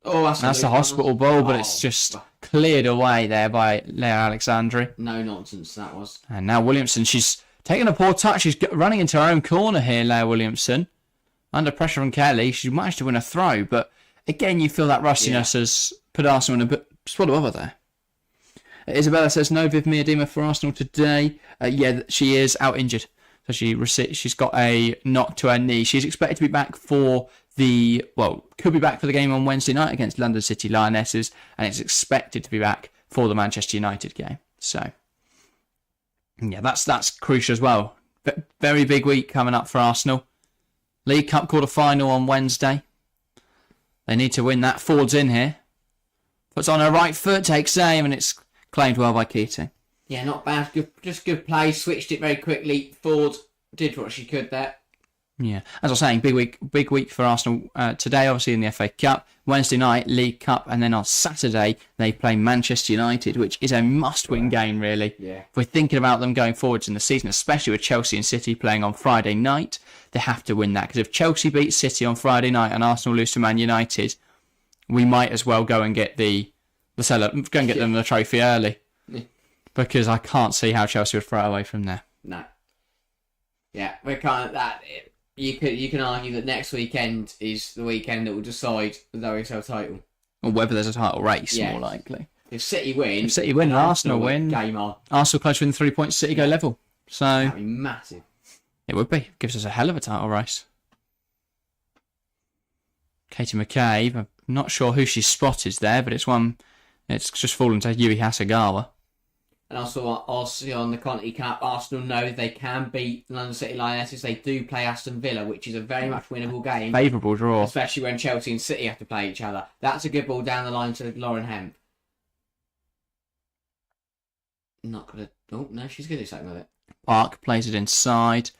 Speaker 2: Oh, that's
Speaker 1: the hospital ball, but it's just cleared away there by Leah Alexandri.
Speaker 2: No nonsense, that was.
Speaker 1: And now Williamson, she's taking a poor touch. She's running into her own corner here, Leah Williamson. Under pressure from Kelly, she managed to win a throw, but again, you feel that rustiness has put Arsenal in a bit spot above her there. Isabella says no Viv Miedema for Arsenal today. Yeah, she is out injured. So she's got a knock to her knee. She's expected to be back could be back for the game on Wednesday night against London City Lionesses, and it's expected to be back for the Manchester United game. So, yeah, that's crucial as well. Very big week coming up for Arsenal. League Cup quarter-final on Wednesday. They need to win that. Ford's in here. Puts on her right foot, takes aim, and it's claimed well by Keating.
Speaker 2: Yeah, not bad. Good play. Switched it very quickly. Ford did what she could there.
Speaker 1: Yeah, as I was saying, big week for Arsenal today, obviously in the FA Cup. Wednesday night, League Cup, and then on Saturday, they play Manchester United, which is a must-win game, really.
Speaker 2: Yeah.
Speaker 1: If we're thinking about them going forwards in the season, especially with Chelsea and City playing on Friday night, they have to win that. Because if Chelsea beat City on Friday night and Arsenal lose to Man United, we might as well go and get them the trophy early. Yeah. Because I can't see how Chelsea would throw it away from there.
Speaker 2: No. Yeah, we can't. You can argue that next weekend is the weekend that will decide the WSL title.
Speaker 1: Or whether there's a title race, more likely.
Speaker 2: If City win
Speaker 1: and Arsenal win,
Speaker 2: game on.
Speaker 1: Arsenal close within 3 points, City go level. So
Speaker 2: that'd be massive.
Speaker 1: It would be. Gives us a hell of a title race. Katie McCabe, I'm not sure who she's spotted there, but it's just fallen to Yui Hasegawa.
Speaker 2: And also on the Conti Cup, Arsenal know they can beat London City Lionesses. They do play Aston Villa, which is a very much winnable game.
Speaker 1: Favourable draw.
Speaker 2: Especially when Chelsea and City have to play each other. That's a good ball down the line to Lauren Hemp. Not gonna. Oh no, she's gonna do something with it.
Speaker 1: Park plays it inside.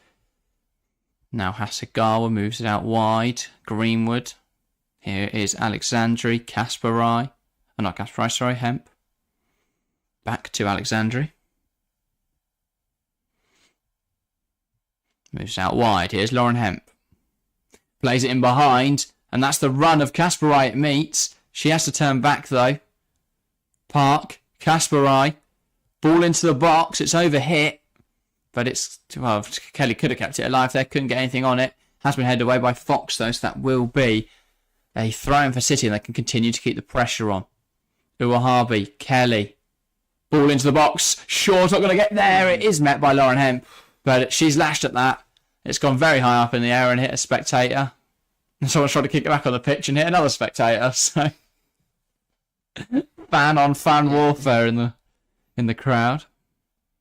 Speaker 1: Now Hasegawa moves it out wide. Greenwood. Here is Alexandri. Kasparai. Oh, not Kasparai, sorry, Hemp. Back to Alexandri. Moves out wide. Here's Lauren Hemp. Plays it in behind. And that's the run of Kasparai it meets. She has to turn back though. Park. Kasparai. Ball into the box. It's overhit. But it's... Well, Kelly could have kept it alive there. Couldn't get anything on it. Has been headed away by Fox though. So that will be a throw-in for City. And they can continue to keep the pressure on. Uwahabi. Kelly. Ball into the box. Shaw's not going to get there. It is met by Lauren Hemp. But she's lashed at that. It's gone very high up in the air and hit a spectator. And someone's trying to kick it back on the pitch and hit another spectator. So fan on fan warfare in the crowd.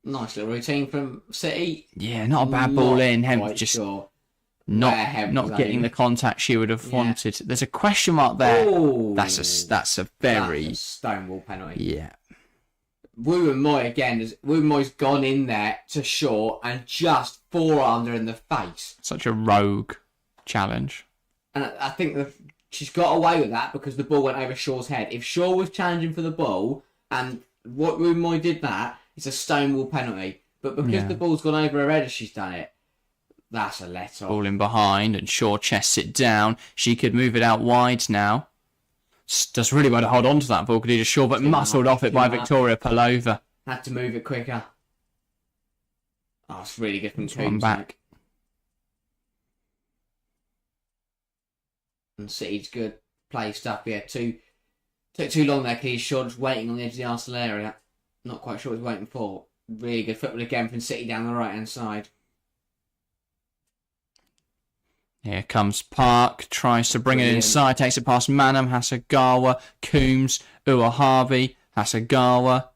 Speaker 2: Nice little routine from City.
Speaker 1: Yeah, not a bad ball in. Hemp just
Speaker 2: Hemp
Speaker 1: not getting the contact she would have wanted. There's a question mark there.
Speaker 2: Ooh,
Speaker 1: That's a very...
Speaker 2: That's a stonewall penalty.
Speaker 1: Yeah.
Speaker 2: Wu and Moy again. Wu and Moy's gone in there to Shaw and just forearmed her in the face.
Speaker 1: Such a rogue challenge.
Speaker 2: And I think she's got away with that because the ball went over Shaw's head. If Shaw was challenging for the ball and what Wu and Moy did that, it's a stonewall penalty. But because the ball's gone over her head as she's done it, that's a let-off.
Speaker 1: Ball in behind and Shaw chests it down. She could move it out wide now. Does really well to hold on to that ball, Khadija Shaw, but muscled off it by Victoria Palova.
Speaker 2: Had to move it quicker. Oh, it's really good from
Speaker 1: One back.
Speaker 2: And City's good placed up here. Took too long there, Khadija Shaw just waiting on the edge of the Arsenal area. Not quite sure what he's waiting for. Really good football again from City down the right-hand side.
Speaker 1: Here comes Park, tries to bring it inside, takes it past Manham, Hasegawa, Coombs, Uwahabi, Hasegawa.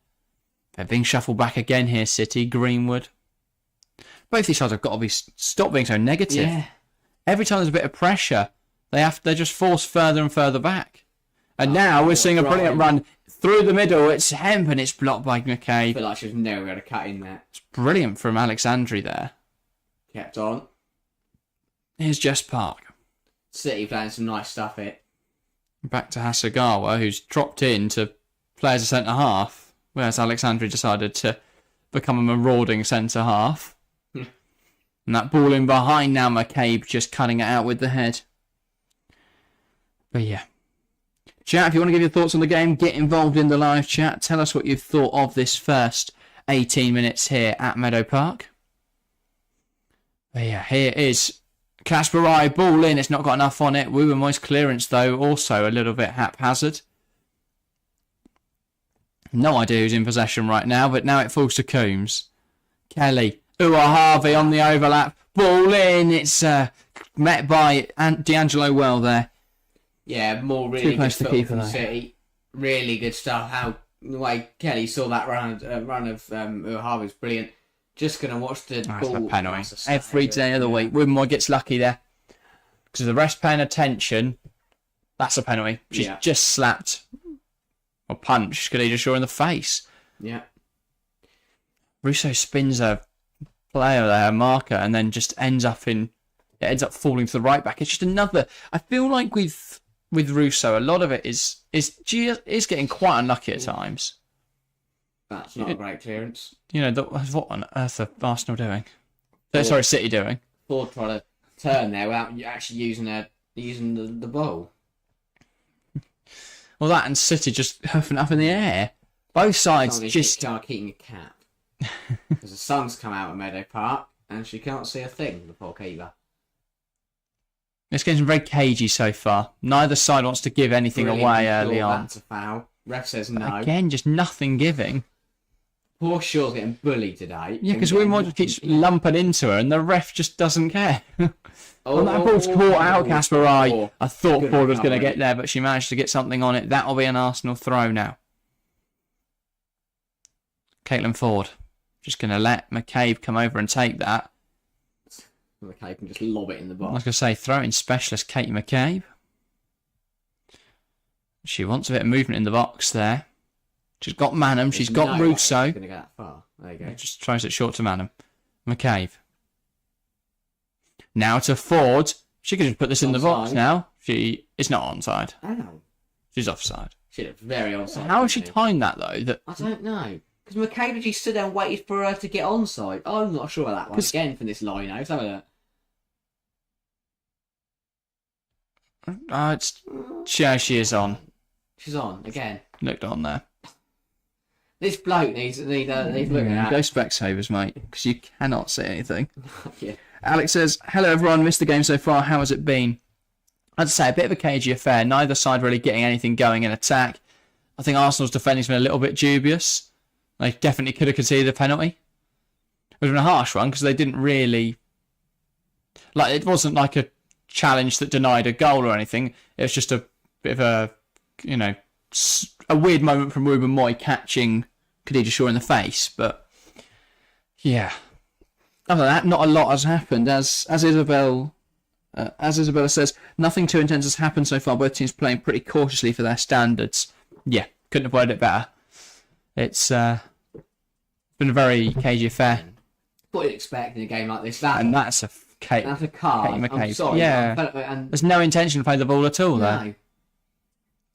Speaker 1: They're being shuffled back again here, City, Greenwood. Both these sides have got to be stop being so negative.
Speaker 2: Yeah.
Speaker 1: Every time there's a bit of pressure, they're just forced further and further back. And now we're seeing a brilliant run through the middle. It's Hemp and it's blocked by McCabe.
Speaker 2: I feel like she was never going to cut in there.
Speaker 1: It's brilliant from Alexandri there.
Speaker 2: Kept on.
Speaker 1: Here's Jess Park.
Speaker 2: City playing some nice stuff here.
Speaker 1: Back to Hasegawa, who's dropped in to play as a centre-half, whereas Alexandri decided to become a marauding centre-half. And that ball in behind now, McCabe just cutting it out with the head. But yeah. Chat, if you want to give your thoughts on the game, get involved in the live chat. Tell us what you thought of this first 18 minutes here at Meadow Park. But yeah, here is Kasparai, ball in, it's not got enough on it. Wu and Moy's clearance, though, also a little bit haphazard. No idea who's in possession right now, but now it falls to Coombs. Kelly, Uwahabi on the overlap. Ball in, it's met by D'Angelo well there.
Speaker 2: Yeah, more really good football from City. Really good stuff. How the way Kelly saw that run of Uwahabi was brilliant. Just going to watch the ball.
Speaker 1: A penalty. Every day of the week. Moy gets lucky there. Because the rest paying attention, that's a penalty. She's just slapped or punched Khadija Shaw in the face.
Speaker 2: Yeah.
Speaker 1: Russo spins a player there, a marker, and then just ends up falling to the right back. It's just another... I feel like with Russo, a lot of it is getting quite unlucky at times.
Speaker 2: That's not a great clearance.
Speaker 1: You know, what on earth are Arsenal doing? Sorry, City doing?
Speaker 2: Ford trying to turn there without actually using the ball.
Speaker 1: Well, that and City just huffing up in the air. Both sides just...
Speaker 2: Can't keep a cap. Because the sun's come out at Meadow Park and she can't see a thing, the poor keeper.
Speaker 1: It's getting very cagey so far. Neither side wants to give anything away early on.
Speaker 2: That's a foul. Ref says no.
Speaker 1: Again, just nothing giving.
Speaker 2: Poor Shaw's getting bullied today.
Speaker 1: Yeah, because Wimmer just keeps lumping into her and the ref just doesn't care. That ball's caught out, Kasparai. I thought Ford was going to get there, but she managed to get something on it. That'll be an Arsenal throw now. Caitlin Ford. Just going to let McCabe come over and take that.
Speaker 2: McCabe can just lob it in the
Speaker 1: I
Speaker 2: box.
Speaker 1: was going to say, throwing specialist Katie McCabe. She wants a bit of movement in the box there. She's got Manham. She's got
Speaker 2: no way
Speaker 1: Russo.
Speaker 2: she's going to go that far. There you go.
Speaker 1: Just tries it short to Manham. McCabe. Now to Ford. She could just put this in the box
Speaker 2: Onside.
Speaker 1: now. She is not onside.
Speaker 2: Ow.
Speaker 1: She's offside.
Speaker 2: She looked very onside.
Speaker 1: How has she
Speaker 2: didn't
Speaker 1: timed that though? That
Speaker 2: I don't know. Because McCabe actually stood there and waited for her to get onside. I'm not sure about that one.
Speaker 1: 'Cause-
Speaker 2: Again, from this line out. Some of that.
Speaker 1: she is on.
Speaker 2: She's on again.
Speaker 1: Looked on there.
Speaker 2: This bloke needs looking at.
Speaker 1: Go Specsavers, mate, because you cannot see anything.
Speaker 2: Yeah.
Speaker 1: Alex says, hello everyone, missed the game so far, how has it been? I'd say a bit of a cagey affair, neither side really getting anything going in attack. I think Arsenal's defending's been a little bit dubious. They definitely could have conceded a penalty. It would have been a harsh one because they didn't really... Like, it wasn't like a challenge that denied a goal or anything. It was just a bit of a, you know, a weird moment from Ruben Moy catching Khadija Shaw in the face, but yeah. Other than that, not a lot has happened. As Isabella says, nothing too intense has happened so far. Both teams playing pretty cautiously for their standards. Yeah, couldn't have worded it better. It's been a very cagey affair,
Speaker 2: What you'd expect in a game like this.
Speaker 1: and that's a
Speaker 2: That's a card.
Speaker 1: Katie McCabe.
Speaker 2: I'm sorry.
Speaker 1: Yeah.
Speaker 2: And
Speaker 1: There's no intention to play the ball at all there.
Speaker 2: no.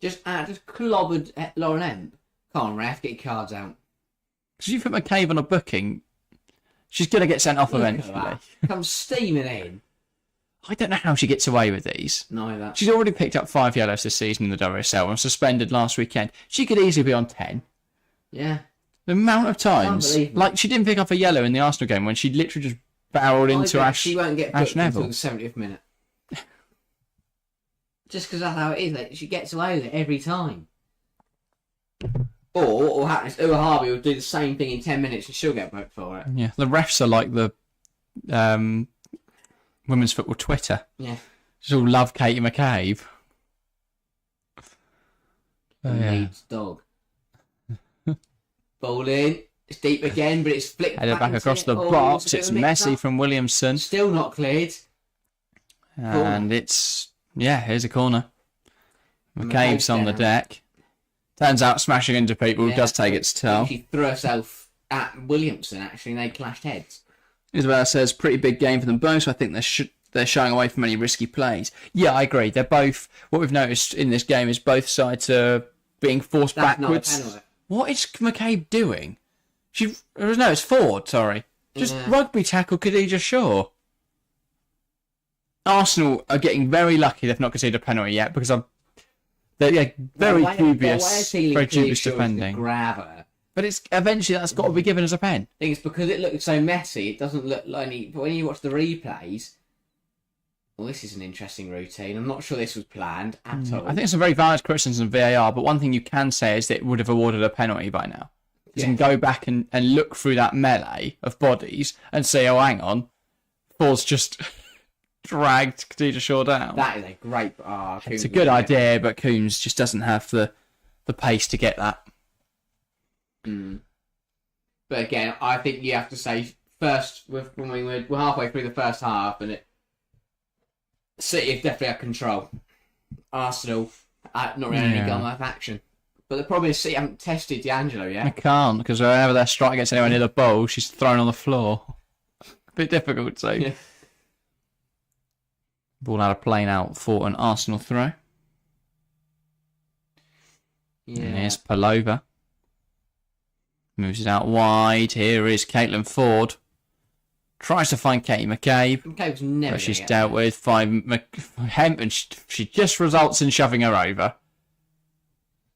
Speaker 2: Just clobbered Lauren Emp. Come on, ref, get your cards out.
Speaker 1: Because you put McCabe on a booking, she's going to get sent off
Speaker 2: Look at
Speaker 1: eventually.
Speaker 2: that. Comes steaming in.
Speaker 1: I don't know how she gets away with these.
Speaker 2: Neither.
Speaker 1: She's already picked up 5 yellows this season in the WSL and suspended last weekend. She could easily be on 10.
Speaker 2: Yeah.
Speaker 1: The amount of times,
Speaker 2: Unbelievable.
Speaker 1: like she didn't pick up a yellow in the Arsenal game when she literally just barreled into
Speaker 2: bet
Speaker 1: Ash.
Speaker 2: She won't get
Speaker 1: Ash
Speaker 2: booked until
Speaker 1: Neville.
Speaker 2: the 70th minute. Just because that's how it is. Like, she gets away with it every time. Or what will happen is Ua Harvey will do the same thing in 10 minutes and she'll get booked for it.
Speaker 1: Yeah, the refs are like the women's football Twitter.
Speaker 2: Yeah.
Speaker 1: Just all love Katie McCabe. Yeah.
Speaker 2: Leeds dog. Ball in. It's deep again, but it's flicked
Speaker 1: Headed back
Speaker 2: into
Speaker 1: across
Speaker 2: it.
Speaker 1: the
Speaker 2: Oh,
Speaker 1: box.
Speaker 2: a bit
Speaker 1: It's
Speaker 2: of a mix-up.
Speaker 1: messy from Williamson.
Speaker 2: Still not cleared.
Speaker 1: And it's, yeah, here's a corner.
Speaker 2: McCabe's
Speaker 1: McCabe's on the
Speaker 2: down.
Speaker 1: deck. Turns out smashing into people
Speaker 2: Yeah,
Speaker 1: does take its toll.
Speaker 2: She threw herself at Williamson, actually, and they clashed heads.
Speaker 1: Isabella says, pretty big game for them both, so I think they're shying away from any risky plays. Yeah, I agree. They're both, what we've noticed in this game is both sides are being forced
Speaker 2: That's not a
Speaker 1: backwards.
Speaker 2: penalty.
Speaker 1: What is McCabe doing? No, it's Ford, sorry. Just
Speaker 2: Yeah.
Speaker 1: rugby tackle Khadija Shaw. Arsenal are getting very lucky they've not conceded a penalty yet because they're very dubious, very dubious defending.
Speaker 2: Grab her.
Speaker 1: But it's eventually that's got to be given as a pen.
Speaker 2: I think it's because it looked so messy, it doesn't look like any... But when you watch the replays... Well, this is an interesting routine. I'm not sure this was planned at all.
Speaker 1: I think it's a very valid criticism of VAR, but one thing you can say is that it would have awarded a penalty by now. You can go back and look through that melee of bodies and say, oh, hang on, Ford's just dragged Khadija Shaw down.
Speaker 2: That is a great...
Speaker 1: It's a good idea, but Coombs just doesn't have the pace to get that.
Speaker 2: Mm. But again, I think you have to say, first, we're halfway through the first half, and City have definitely had control. Arsenal, not really any gun life action. But the problem is City haven't tested D'Angelo yet.
Speaker 1: I can't, because whenever their strike gets anywhere near the ball, she's thrown on the floor. A bit difficult, so.
Speaker 2: Yeah.
Speaker 1: Ball out of play now for an Arsenal throw.
Speaker 2: Yeah.
Speaker 1: And here's Palova. Moves it out wide. Here is Caitlin Ford. Tries to find Katie McCabe.
Speaker 2: McCabe's never
Speaker 1: But she's
Speaker 2: gonna get
Speaker 1: dealt
Speaker 2: there.
Speaker 1: with by Hemp, and she just results in shoving her over.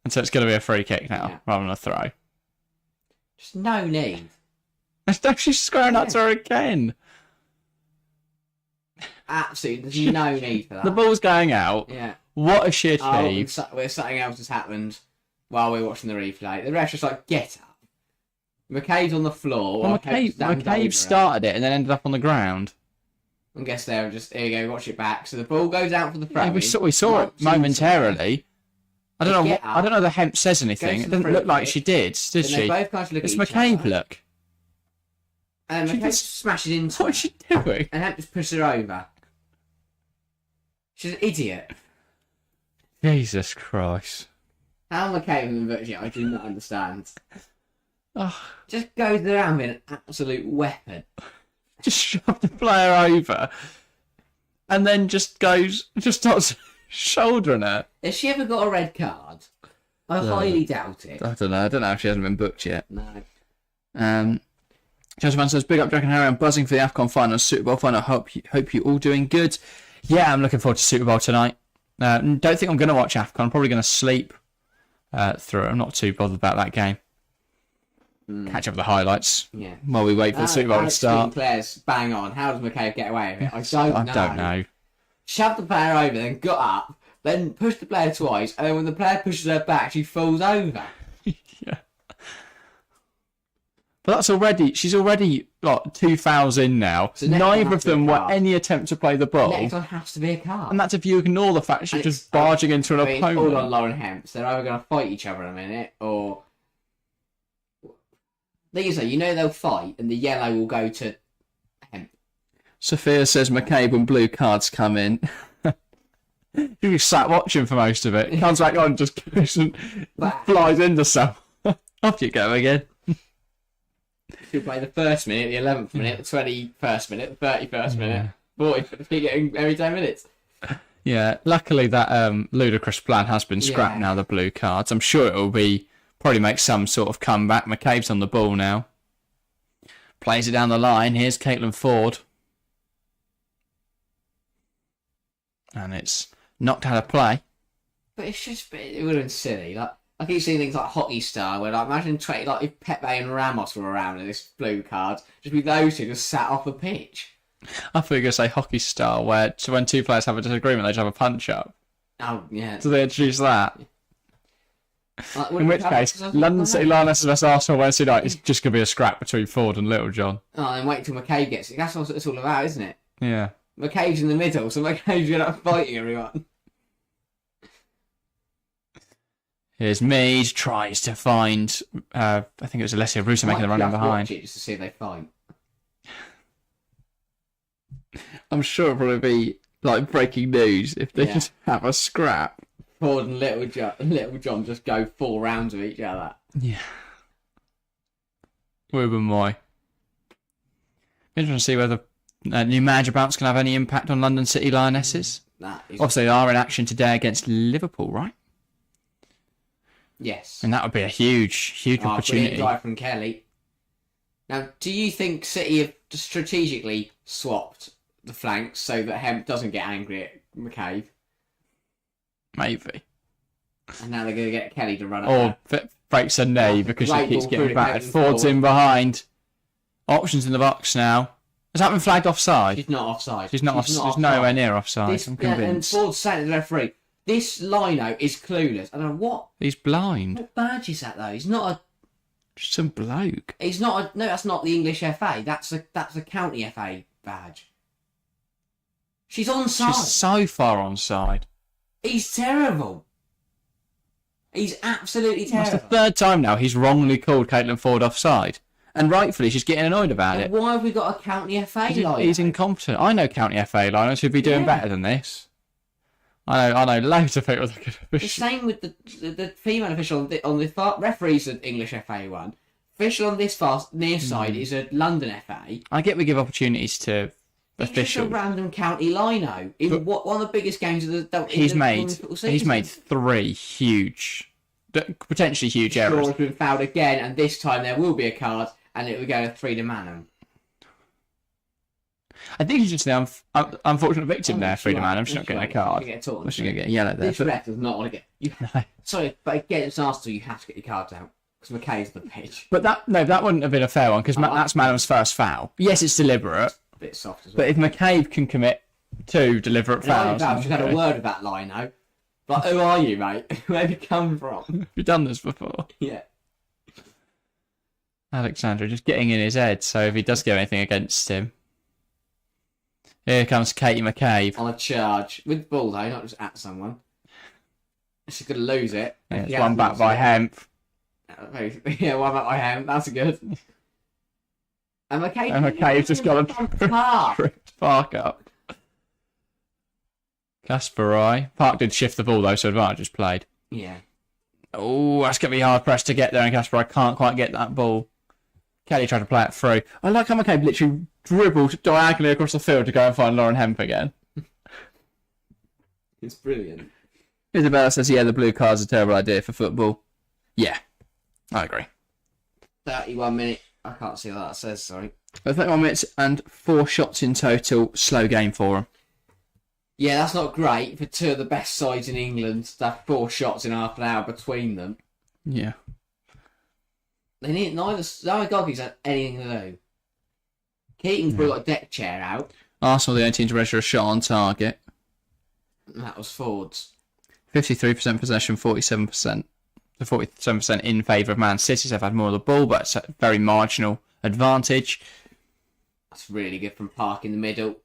Speaker 1: And so it's going to be a free kick now, rather than a throw.
Speaker 2: Just no need.
Speaker 1: She's squaring up to her again.
Speaker 2: Absolutely, there's no need for that.
Speaker 1: The ball's going out.
Speaker 2: Yeah.
Speaker 1: What a shit
Speaker 2: Oh,
Speaker 1: heave.
Speaker 2: something else has happened while we're watching the replay. The ref's just like, get up. McCabe's on the floor.
Speaker 1: Well,
Speaker 2: while Hope's standing over her.
Speaker 1: McCabe started it and then ended up on the ground.
Speaker 2: I guess they're just, here you go, watch it back. So the ball goes out for the throw.
Speaker 1: Yeah, we saw it momentarily. I don't know.
Speaker 2: Get
Speaker 1: I don't know. The hemp says anything.
Speaker 2: to
Speaker 1: It
Speaker 2: the
Speaker 1: doesn't look
Speaker 2: fruit
Speaker 1: like
Speaker 2: pit,
Speaker 1: she did
Speaker 2: Then
Speaker 1: she?
Speaker 2: they both kind of look
Speaker 1: It's
Speaker 2: at each
Speaker 1: McCabe.
Speaker 2: other.
Speaker 1: Look.
Speaker 2: And
Speaker 1: She
Speaker 2: McCabe
Speaker 1: just-
Speaker 2: smashes into her.
Speaker 1: What's she doing?
Speaker 2: And Hemp just pushes her over. She's an idiot.
Speaker 1: Jesus Christ.
Speaker 2: How McCabe in the virtue, I do not understand.
Speaker 1: Oh,
Speaker 2: Just goes around with an absolute weapon.
Speaker 1: just shoved the player over, and then just starts shouldering her.
Speaker 2: Has she ever got a red card? I highly doubt it.
Speaker 1: I don't know. I don't know if she hasn't been booked yet.
Speaker 2: No.
Speaker 1: Chelsea fan says, big up Jack and Harry. I'm buzzing for the AFCON final, Super Bowl final. Hope you all doing good. Yeah, I'm looking forward to Super Bowl tonight. Don't think I'm going to watch AFCON. I'm probably going to sleep through it. I'm not too bothered about that game. Catch up with the highlights while we wait for the Super Bowl to start.
Speaker 2: Claire's bang on. How does McCabe get away with it?
Speaker 1: I don't know.
Speaker 2: Shoved the player over, then got up, then pushed the player twice, and then when the player pushes her back, she falls over.
Speaker 1: Yeah. But she's already like 2 fouls in now.
Speaker 2: So next
Speaker 1: Neither
Speaker 2: one
Speaker 1: of
Speaker 2: has to be
Speaker 1: them
Speaker 2: a
Speaker 1: were
Speaker 2: card.
Speaker 1: any attempt to play the ball.
Speaker 2: Next one has to be a card.
Speaker 1: And that's if you ignore the fact she's
Speaker 2: And
Speaker 1: just
Speaker 2: it's-
Speaker 1: barging into an
Speaker 2: It's all
Speaker 1: opponent.
Speaker 2: on Lauren Hemp. So they're either going to fight each other in a minute, or... Thing is, though, you know they'll fight, and the yellow will go to Hemp.
Speaker 1: Sophia says McCabe when blue cards come in. You sat watching for most of it. Comes back on, just goes and flies into someone. Off you go again.
Speaker 2: She'll play the first minute, the 11th minute, the 21st minute, the 31st minute, 40th, keep getting every 10 minutes.
Speaker 1: Yeah, luckily that ludicrous plan has been scrapped
Speaker 2: Yeah.
Speaker 1: now, the blue cards. I'm sure it will probably make some sort of comeback. McCabe's on the ball now. Plays it down the line. Here's Caitlin Ford. And it's knocked out of play.
Speaker 2: But it's just, it would have been silly. Like, I keep seeing things like Hockey Star, where, like, imagine if Pepe and Ramos were around in this blue card, just be those two just sat off the pitch.
Speaker 1: I thought you were going to say hockey style, where when two players have a disagreement, they just have a punch up.
Speaker 2: Oh, yeah.
Speaker 1: So they introduce that.
Speaker 2: Like,
Speaker 1: In which case, London City Lionesses vs Arsenal Wednesday night is just going to be a scrap between Ford and Littlejohn.
Speaker 2: Oh, and wait till McCabe gets it. That's what it's all about, isn't it?
Speaker 1: Yeah.
Speaker 2: McCabe's in the middle, so McCabe's going to be fighting everyone.
Speaker 1: Here's Mead, tries to find, I think it was Alessia Russo making the run in behind.
Speaker 2: Watch it just to see if they fight.
Speaker 1: I'm sure it'll probably be like breaking news if they just have a scrap.
Speaker 2: Ford and Little John just go 4 rounds with each other.
Speaker 1: Yeah. Ruben Moy. Interesting to see whether new manager bounce can have any impact on London City Lionesses.
Speaker 2: That is...
Speaker 1: Obviously, they are in action today against Liverpool, right?
Speaker 2: Yes.
Speaker 1: And that would be a huge opportunity.
Speaker 2: Brilliant drive from Kelly. Now, do you think City have strategically swapped the flanks so that Hemp doesn't get angry at McCabe?
Speaker 1: Maybe.
Speaker 2: And now they're going to get Kelly to run
Speaker 1: Or
Speaker 2: up.
Speaker 1: breaks a knee because she
Speaker 2: Great
Speaker 1: keeps
Speaker 2: ball
Speaker 1: getting
Speaker 2: through to
Speaker 1: battered.
Speaker 2: Caitlin
Speaker 1: Ford's
Speaker 2: Ford.
Speaker 1: in behind. Options in the box now. Has that been flagged offside?
Speaker 2: She's not offside.
Speaker 1: She's not. She's nowhere near offside.
Speaker 2: This,
Speaker 1: I'm
Speaker 2: and
Speaker 1: convinced.
Speaker 2: Ford's saying to the referee, this lino is clueless. I don't know what
Speaker 1: He's blind.
Speaker 2: badge is that though? He's not a.
Speaker 1: Just some bloke.
Speaker 2: He's not a. No, that's not the English FA. That's a county FA badge. She's onside.
Speaker 1: She's so far onside.
Speaker 2: He's terrible. He's absolutely
Speaker 1: That's
Speaker 2: terrible.
Speaker 1: the third time now he's wrongly called Caitlin Ford offside. And rightfully, she's getting annoyed about it.
Speaker 2: Why have we got a county FA lino?
Speaker 1: He's incompetent. I know county FA liners who'd be doing better than this. I know loads of people that could
Speaker 2: The
Speaker 1: official.
Speaker 2: same with the female official on the far referee's an English FA one. Official on this far near side is a London FA.
Speaker 1: I get we give opportunities to
Speaker 2: It's just a
Speaker 1: officials.
Speaker 2: random county lino in one of the biggest games of the.
Speaker 1: He's made
Speaker 2: season.
Speaker 1: he's made 3 huge, potentially huge
Speaker 2: Shaw
Speaker 1: errors.
Speaker 2: has been fouled again, and this time there will be a card, and it will go to 3 to Manham.
Speaker 1: I think he's just the unfortunate victim there, Frida Man. I'm just not getting a card.
Speaker 2: She's
Speaker 1: I'm just going to get a yellow there.
Speaker 2: This ref does not want to get.
Speaker 1: No.
Speaker 2: Sorry, but against Arsenal, you have to get your cards out because McKay's the pitch.
Speaker 1: But that wouldn't have been a fair one because that's Madam's first foul. Yes, it's deliberate,
Speaker 2: A bit soft as well.
Speaker 1: but if McCabe can commit 2 deliberate fouls,
Speaker 2: I've just had a word with that lino. But who are you, mate? Where have you come from?
Speaker 1: We've done this before.
Speaker 2: Yeah.
Speaker 1: Alexandra just getting in his head, so if he does get anything against him. Here comes Katie McCabe.
Speaker 2: On a charge. With the ball, though, not just at someone. She's going to lose it.
Speaker 1: Yeah, it's one back by Hemp.
Speaker 2: Yeah, one back by Hemp. That's good. And
Speaker 1: McCabe's just got a tripped Park up. Kasparai. Park did shift the ball though, so advantage is played.
Speaker 2: Yeah.
Speaker 1: Oh, that's going to be hard pressed to get there, and Kasparai can't quite get that ball. Kelly tried to play it through. I like how McCabe literally dribbled diagonally across the field to go and find Lauren Hemp again.
Speaker 2: It's brilliant.
Speaker 1: Isabella says, yeah, the blue card's a terrible idea for football. Yeah, I agree.
Speaker 2: 31 minutes. I can't see what that says, sorry.
Speaker 1: 31 minutes and 4 shots in total. Slow game for them.
Speaker 2: Yeah, that's not great for two of the best sides in England to have 4 shots in half an hour between them.
Speaker 1: Yeah.
Speaker 2: They need neither Goggies had anything to do. Keating's brought a deck chair out.
Speaker 1: Arsenal, the only team to register a shot on target.
Speaker 2: And that was Ford's.
Speaker 1: 53% possession, 47%. The 47% in favour of Man City. They've had more of the ball, but it's a very marginal advantage.
Speaker 2: That's really good from Park in the middle.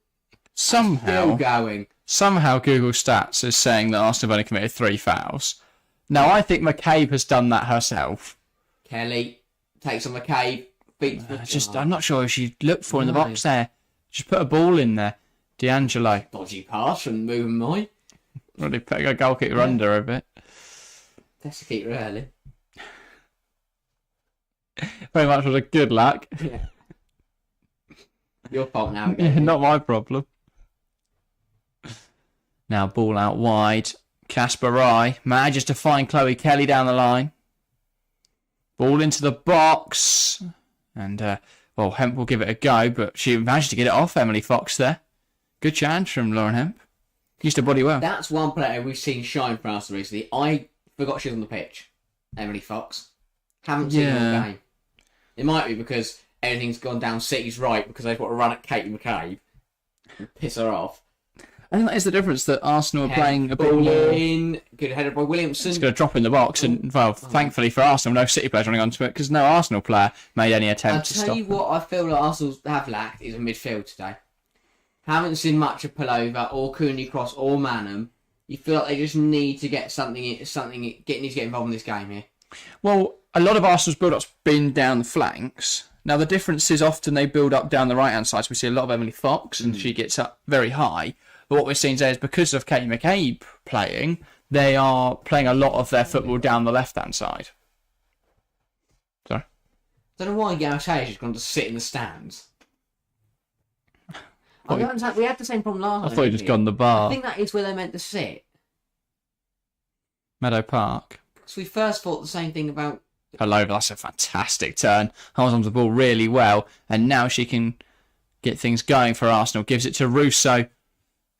Speaker 1: Somehow Google Stats is saying that Arsenal have only committed 3 fouls. Now, I think McCabe has done that herself.
Speaker 2: Kelly takes on McCabe.
Speaker 1: I'm not sure if she looked for in the box there. Just put a ball in there. D'Angelo.
Speaker 2: Dodgy pass from Moving Moy.
Speaker 1: Really put a goalkeeper under a bit.
Speaker 2: Desiccate really.
Speaker 1: Very much was a good luck.
Speaker 2: Yeah. Your fault now again.
Speaker 1: Not my problem. Now ball out wide. Kasparai manages to find Chloe Kelly down the line. Ball into the box. And, Hemp will give it a go, but she managed to get it off Emily Fox there. Good chance from Lauren Hemp. Used to body well.
Speaker 2: That's one player we've seen shine for us recently. I forgot she was on the pitch. Emily Fox. Haven't seen her all game. It might be because everything's gone down City's right because they've got to run at Katie McCabe and piss her off.
Speaker 1: I think that is the difference, that Arsenal are playing a bit
Speaker 2: ball
Speaker 1: more...
Speaker 2: in. Good header by Williamson.
Speaker 1: It's going to drop in the box, and thankfully for Arsenal, no City players running onto it because no Arsenal player made any attempt to stop.
Speaker 2: I'll tell you what I feel like Arsenal have lacked is a midfield today. Haven't seen much of Pullover or Cooney Cross or Manham. You feel like they just need to get need to get involved in this game here.
Speaker 1: Well, a lot of Arsenal's build-up's been down the flanks. Now, the difference is often they build up down the right-hand side, so we see a lot of Emily Fox, and she gets up very high. But what we're seeing today is because of Katie McCabe playing, they are playing a lot of their football down the left-hand side. Sorry?
Speaker 2: I don't know why Gareth Hayes has gone to sit in the stands. We had the same problem last time.
Speaker 1: I thought he'd just gone the bar.
Speaker 2: I think that is where they're meant to sit.
Speaker 1: Meadow Park.
Speaker 2: Because we first thought the same thing about...
Speaker 1: Pullover, that's a fantastic turn. Holds onto the ball really well, and now she can get things going for Arsenal. Gives it to Russo.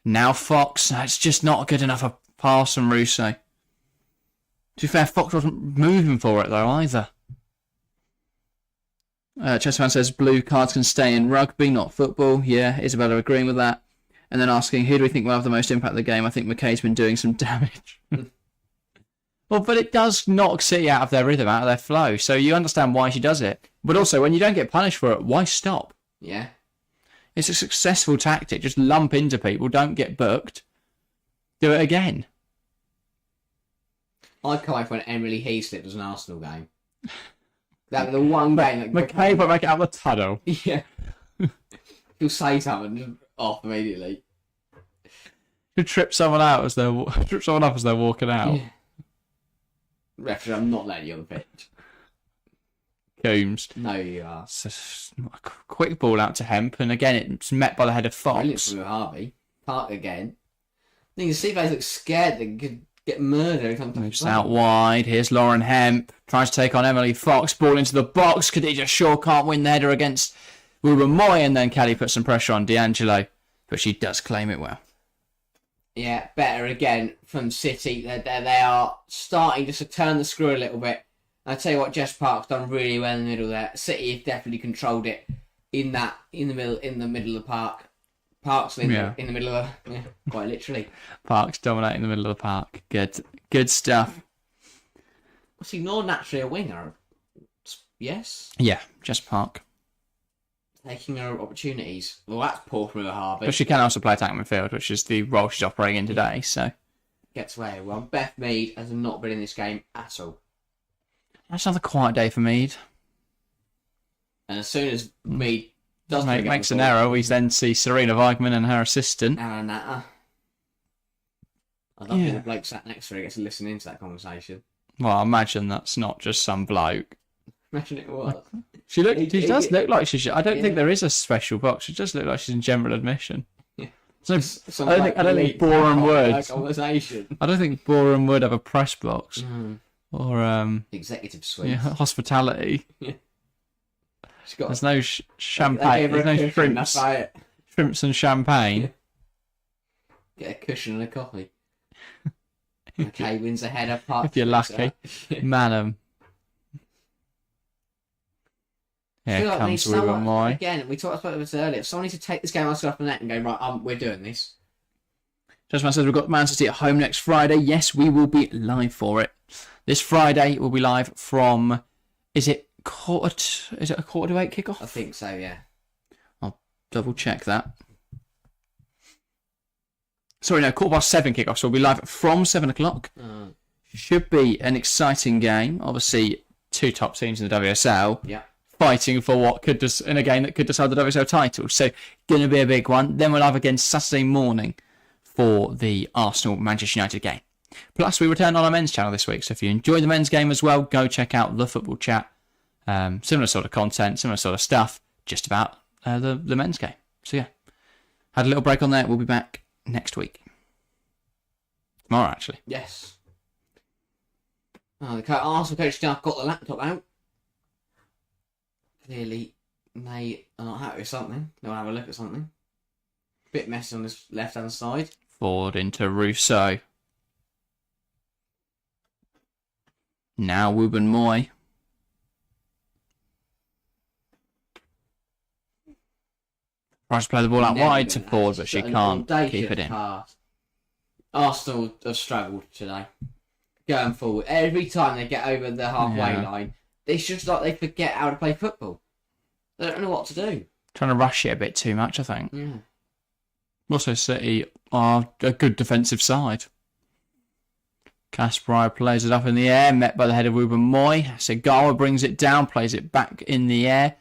Speaker 1: Now Fox. It's just not good enough a pass from Russo. To be fair, Fox wasn't moving for it though either. Chesterman says blue cards can stay in rugby, not football. Yeah, Isabella agreeing with that. And then asking, who do we think will have the most impact of the game? I think McKay's been doing some damage. Well, but it does knock City out of their rhythm, out of their flow. So you understand why she does it. But also, when you don't get punished for it, why stop?
Speaker 2: Yeah.
Speaker 1: It's a successful tactic. Just lump into people, don't get booked. Do it again.
Speaker 2: I can't wait for when Emily Heaslip was an Arsenal game. That was the one game that...
Speaker 1: McCabe will make it out of the tunnel.
Speaker 2: Yeah. He'll say something and just off immediately.
Speaker 1: He'll trip someone up as they're walking out.
Speaker 2: Yeah. Referee, I'm not letting you on the pitch.
Speaker 1: Coombs.
Speaker 2: No, you are.
Speaker 1: A quick ball out to Hemp, and again it's met by the head of Fox.
Speaker 2: Brilliant from Harvey. Park again. I think the Seaface looks scared they could get murdered if something.
Speaker 1: Moves out wide. Here's Lauren Hemp. Tries to take on Emily Fox. Ball into the box. Khadija Shaw can't win the header against Ruben Moy, and then Kelly puts some pressure on D'Angelo, but she does claim it well.
Speaker 2: Yeah, better again from City. They are starting just to turn the screw a little bit. I tell you what, Jess Park's done really well in the middle there. City have definitely controlled it in the middle of the park. Park's in the middle of quite literally.
Speaker 1: Park's dominating the middle of the park. Good stuff.
Speaker 2: Was he not naturally a winger? Yes.
Speaker 1: Yeah, Jess Park.
Speaker 2: Taking her opportunities. Well, that's poor from Harvey.
Speaker 1: But she can also play attack midfield, which is the role she's operating in today. So
Speaker 2: gets away with one. Beth Mead has not been in this game at all.
Speaker 1: That's another quiet day for Mead.
Speaker 2: And as soon as Mead does
Speaker 1: makes an error, we then see Serena Weigman and her assistant.
Speaker 2: Aaron Natter. I don't think the bloke sat next to her gets to listen into that conversation.
Speaker 1: Well, I imagine that's not just some bloke.
Speaker 2: Imagine it was.
Speaker 1: She does look like she should. I don't think there is a special box. She does look like she's in general admission.
Speaker 2: Yeah.
Speaker 1: So, I don't think Boreham would.
Speaker 2: Conversation.
Speaker 1: I don't think Boreham would have a press box or
Speaker 2: executive suite.
Speaker 1: Yeah, hospitality.
Speaker 2: Yeah.
Speaker 1: There's no champagne. There's no shrimps. Shrimps and champagne.
Speaker 2: Yeah. Get a cushion and a coffee. Okay, wins a header.
Speaker 1: If you're lucky, Madam. Here comes Ruben Moy.
Speaker 2: Again, we talked about this earlier. Someone needs to take this game off the net and go, right, we're doing this.
Speaker 1: Just says we've got Man City at home next Friday. Yes, we will be live for it. This Friday we'll be live from, is it a quarter to 8 kickoff?
Speaker 2: I think so, yeah.
Speaker 1: I'll double check that. Sorry, no, 7:15 kickoff. So we'll be live from 7 o'clock. Should be an exciting game. Obviously, two top teams in the WSL.
Speaker 2: Yeah.
Speaker 1: Fighting for what could in a game that could decide the WSL title. So, going to be a big one. Then we'll have again Saturday morning for the Arsenal-Manchester United game. Plus, we return on our men's channel this week. So if you enjoy the men's game as well, go check out The Football Chat. Similar sort of content, similar sort of stuff, just about the men's game. So yeah, had a little break on there. We'll be back next week. Tomorrow, actually.
Speaker 2: Yes. The Arsenal coach staff got the laptop out. Clearly, they are not happy with something. They'll have a look at something. Bit messy on this left-hand side.
Speaker 1: Forward into Rousseau. Now Ruben Moy. Tries to play the ball out wide to forward, but she can't keep it in.
Speaker 2: Arsenal have struggled today. Going forward. Every time they get over the halfway line, it's just like they forget how to play football. They don't know what to do.
Speaker 1: Trying to rush it a bit too much, I think.
Speaker 2: Yeah.
Speaker 1: Also, City are a good defensive side. Kasparov plays it up in the air, met by the head of Ruben Moy. Segawa brings it down, plays it back in the air.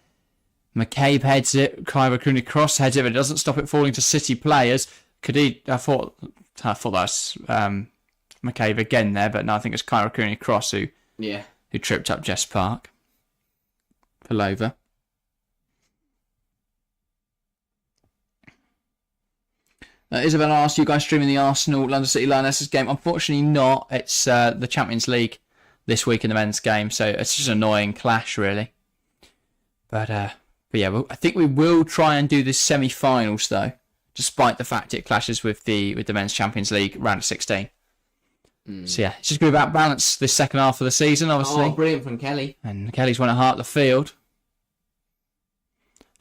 Speaker 1: McCabe heads it, Kyra Cooney cross heads it, but it doesn't stop it falling to City players. I thought that was McCabe again there, but no, I think it's Kyra Cooney cross who tripped up Jess Park. Palova. Isabel asked, you guys streaming the Arsenal London City Lionesses game? Unfortunately not. It's the Champions League this week in the men's game, so it's just an annoying clash, really. But yeah, I think we will try and do the semi-finals, though, despite the fact it clashes with the men's Champions League round of 16. So yeah, it's just going to be about balance this second half of the season, obviously.
Speaker 2: Oh, brilliant from Kelly.
Speaker 1: And Kelly's won at heart of the field.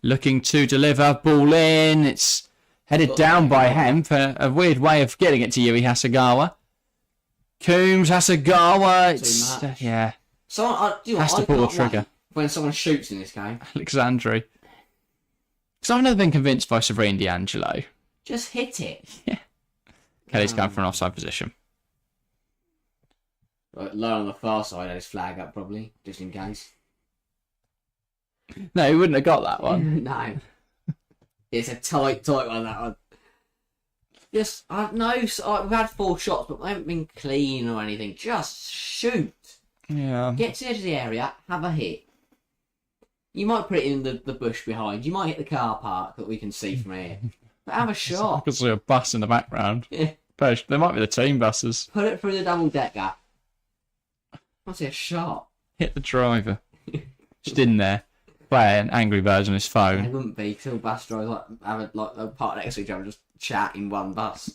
Speaker 1: Looking to deliver, ball in, it's headed down by Hemp, a weird way of getting it to Yui Hasegawa. Coombs, Hasegawa, it's yeah.
Speaker 2: So
Speaker 1: has to pull the trigger
Speaker 2: when someone shoots in this game.
Speaker 1: Alexandri. Because I've never been convinced by Sabrina D'Angelo.
Speaker 2: Just hit it.
Speaker 1: Yeah. Kelly's going for an offside position.
Speaker 2: Right, low on the far side, had his flag up probably, just in case.
Speaker 1: No, he wouldn't have got that one.
Speaker 2: No. It's a tight one, that one. Just, we've had 4 shots, but they haven't been clean or anything. Just shoot.
Speaker 1: Yeah.
Speaker 2: Get to the edge of the area, have a hit. You might put it in the bush behind. You might hit the car park that we can see from here. But have a shot.
Speaker 1: I can see a bus in the background.
Speaker 2: Yeah.
Speaker 1: They might be the team buses.
Speaker 2: Put it through the double decker. I see a shot.
Speaker 1: Hit the driver. Just in there. Playing Angry Birds on his phone.
Speaker 2: It wouldn't be, because all bus drivers have a part next to each other, just chat in one bus.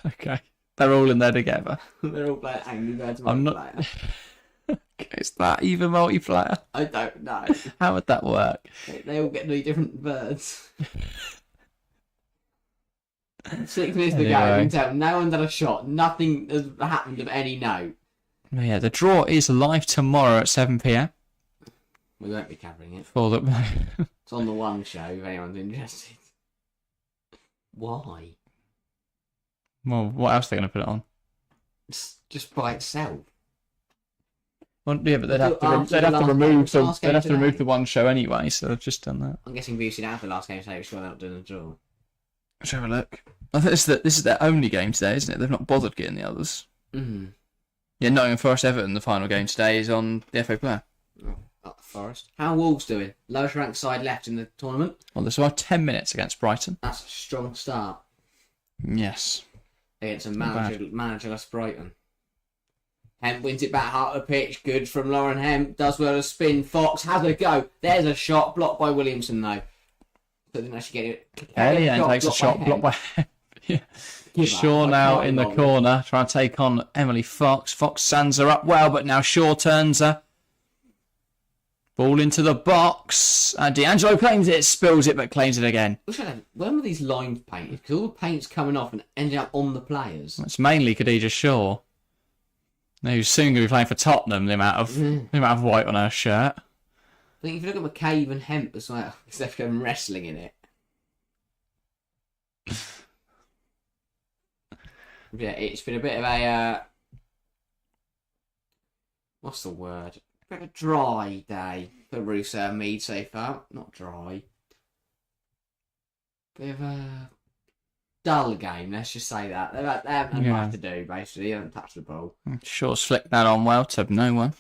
Speaker 1: Okay. They're all in there together.
Speaker 2: They're all playing Angry Birds multiplayer.
Speaker 1: I'm not... Is that even multiplayer?
Speaker 2: I don't know.
Speaker 1: How would that work?
Speaker 2: They all get to be different birds. 6 minutes to go, you can tell no one's had a shot. Nothing has happened of any note.
Speaker 1: Yeah, the draw is live tomorrow at 7 p.m.
Speaker 2: We won't be covering it. It's on the One Show if anyone's interested. Why?
Speaker 1: Well, what else are they going to put it on?
Speaker 2: just by itself.
Speaker 1: Well, yeah, but they'd have to,
Speaker 2: After
Speaker 1: they'd
Speaker 2: the
Speaker 1: have to
Speaker 2: last
Speaker 1: remove
Speaker 2: game,
Speaker 1: the
Speaker 2: last game
Speaker 1: they'd have to
Speaker 2: today.
Speaker 1: remove the one show anyway, so they've just done that.
Speaker 2: I'm guessing BBC after the last game today, sure they're not doing a draw.
Speaker 1: Let's have a look. I think this is their only game today, isn't it? They've not bothered getting the others.
Speaker 2: Mm.
Speaker 1: Yeah, Nottingham Forest Everton, the final game today, is on the FA Player.
Speaker 2: Up the Forest. How are Wolves doing? Lowest ranked side left in the tournament.
Speaker 1: Well, there's about 10 minutes against Brighton.
Speaker 2: That's a strong start
Speaker 1: Yes.
Speaker 2: against a
Speaker 1: Not
Speaker 2: managerless Brighton. Hemp wins it back half the pitch. Good from Lauren Hemp. Does well to spin. Fox has a go. There's a shot blocked by Williamson though. So didn't actually get it.
Speaker 1: Kelly and takes a shot blocked by yeah. Shaw now in the corner trying to take on Emily Fox. Fox sands her up well, but now Shaw turns her. Ball into the box. And D'Angelo claims it, spills it, but claims it again.
Speaker 2: When were these lines painted? Because all the paint's coming off and ending up on the players.
Speaker 1: It's mainly Khadija Shaw, who's soon going to be playing for Tottenham, the amount of white on her shirt.
Speaker 2: I think if you look at McCabe and Hemp as well, because they've been wrestling in it. Yeah, it's been a bit of a... what's the word? A bit of a dry day for Russo and Mead so far. Not dry. Bit of a dull game, let's just say that. They haven't much to do, basically. They haven't touched the ball.
Speaker 1: Shaw's flicked that on well to no one.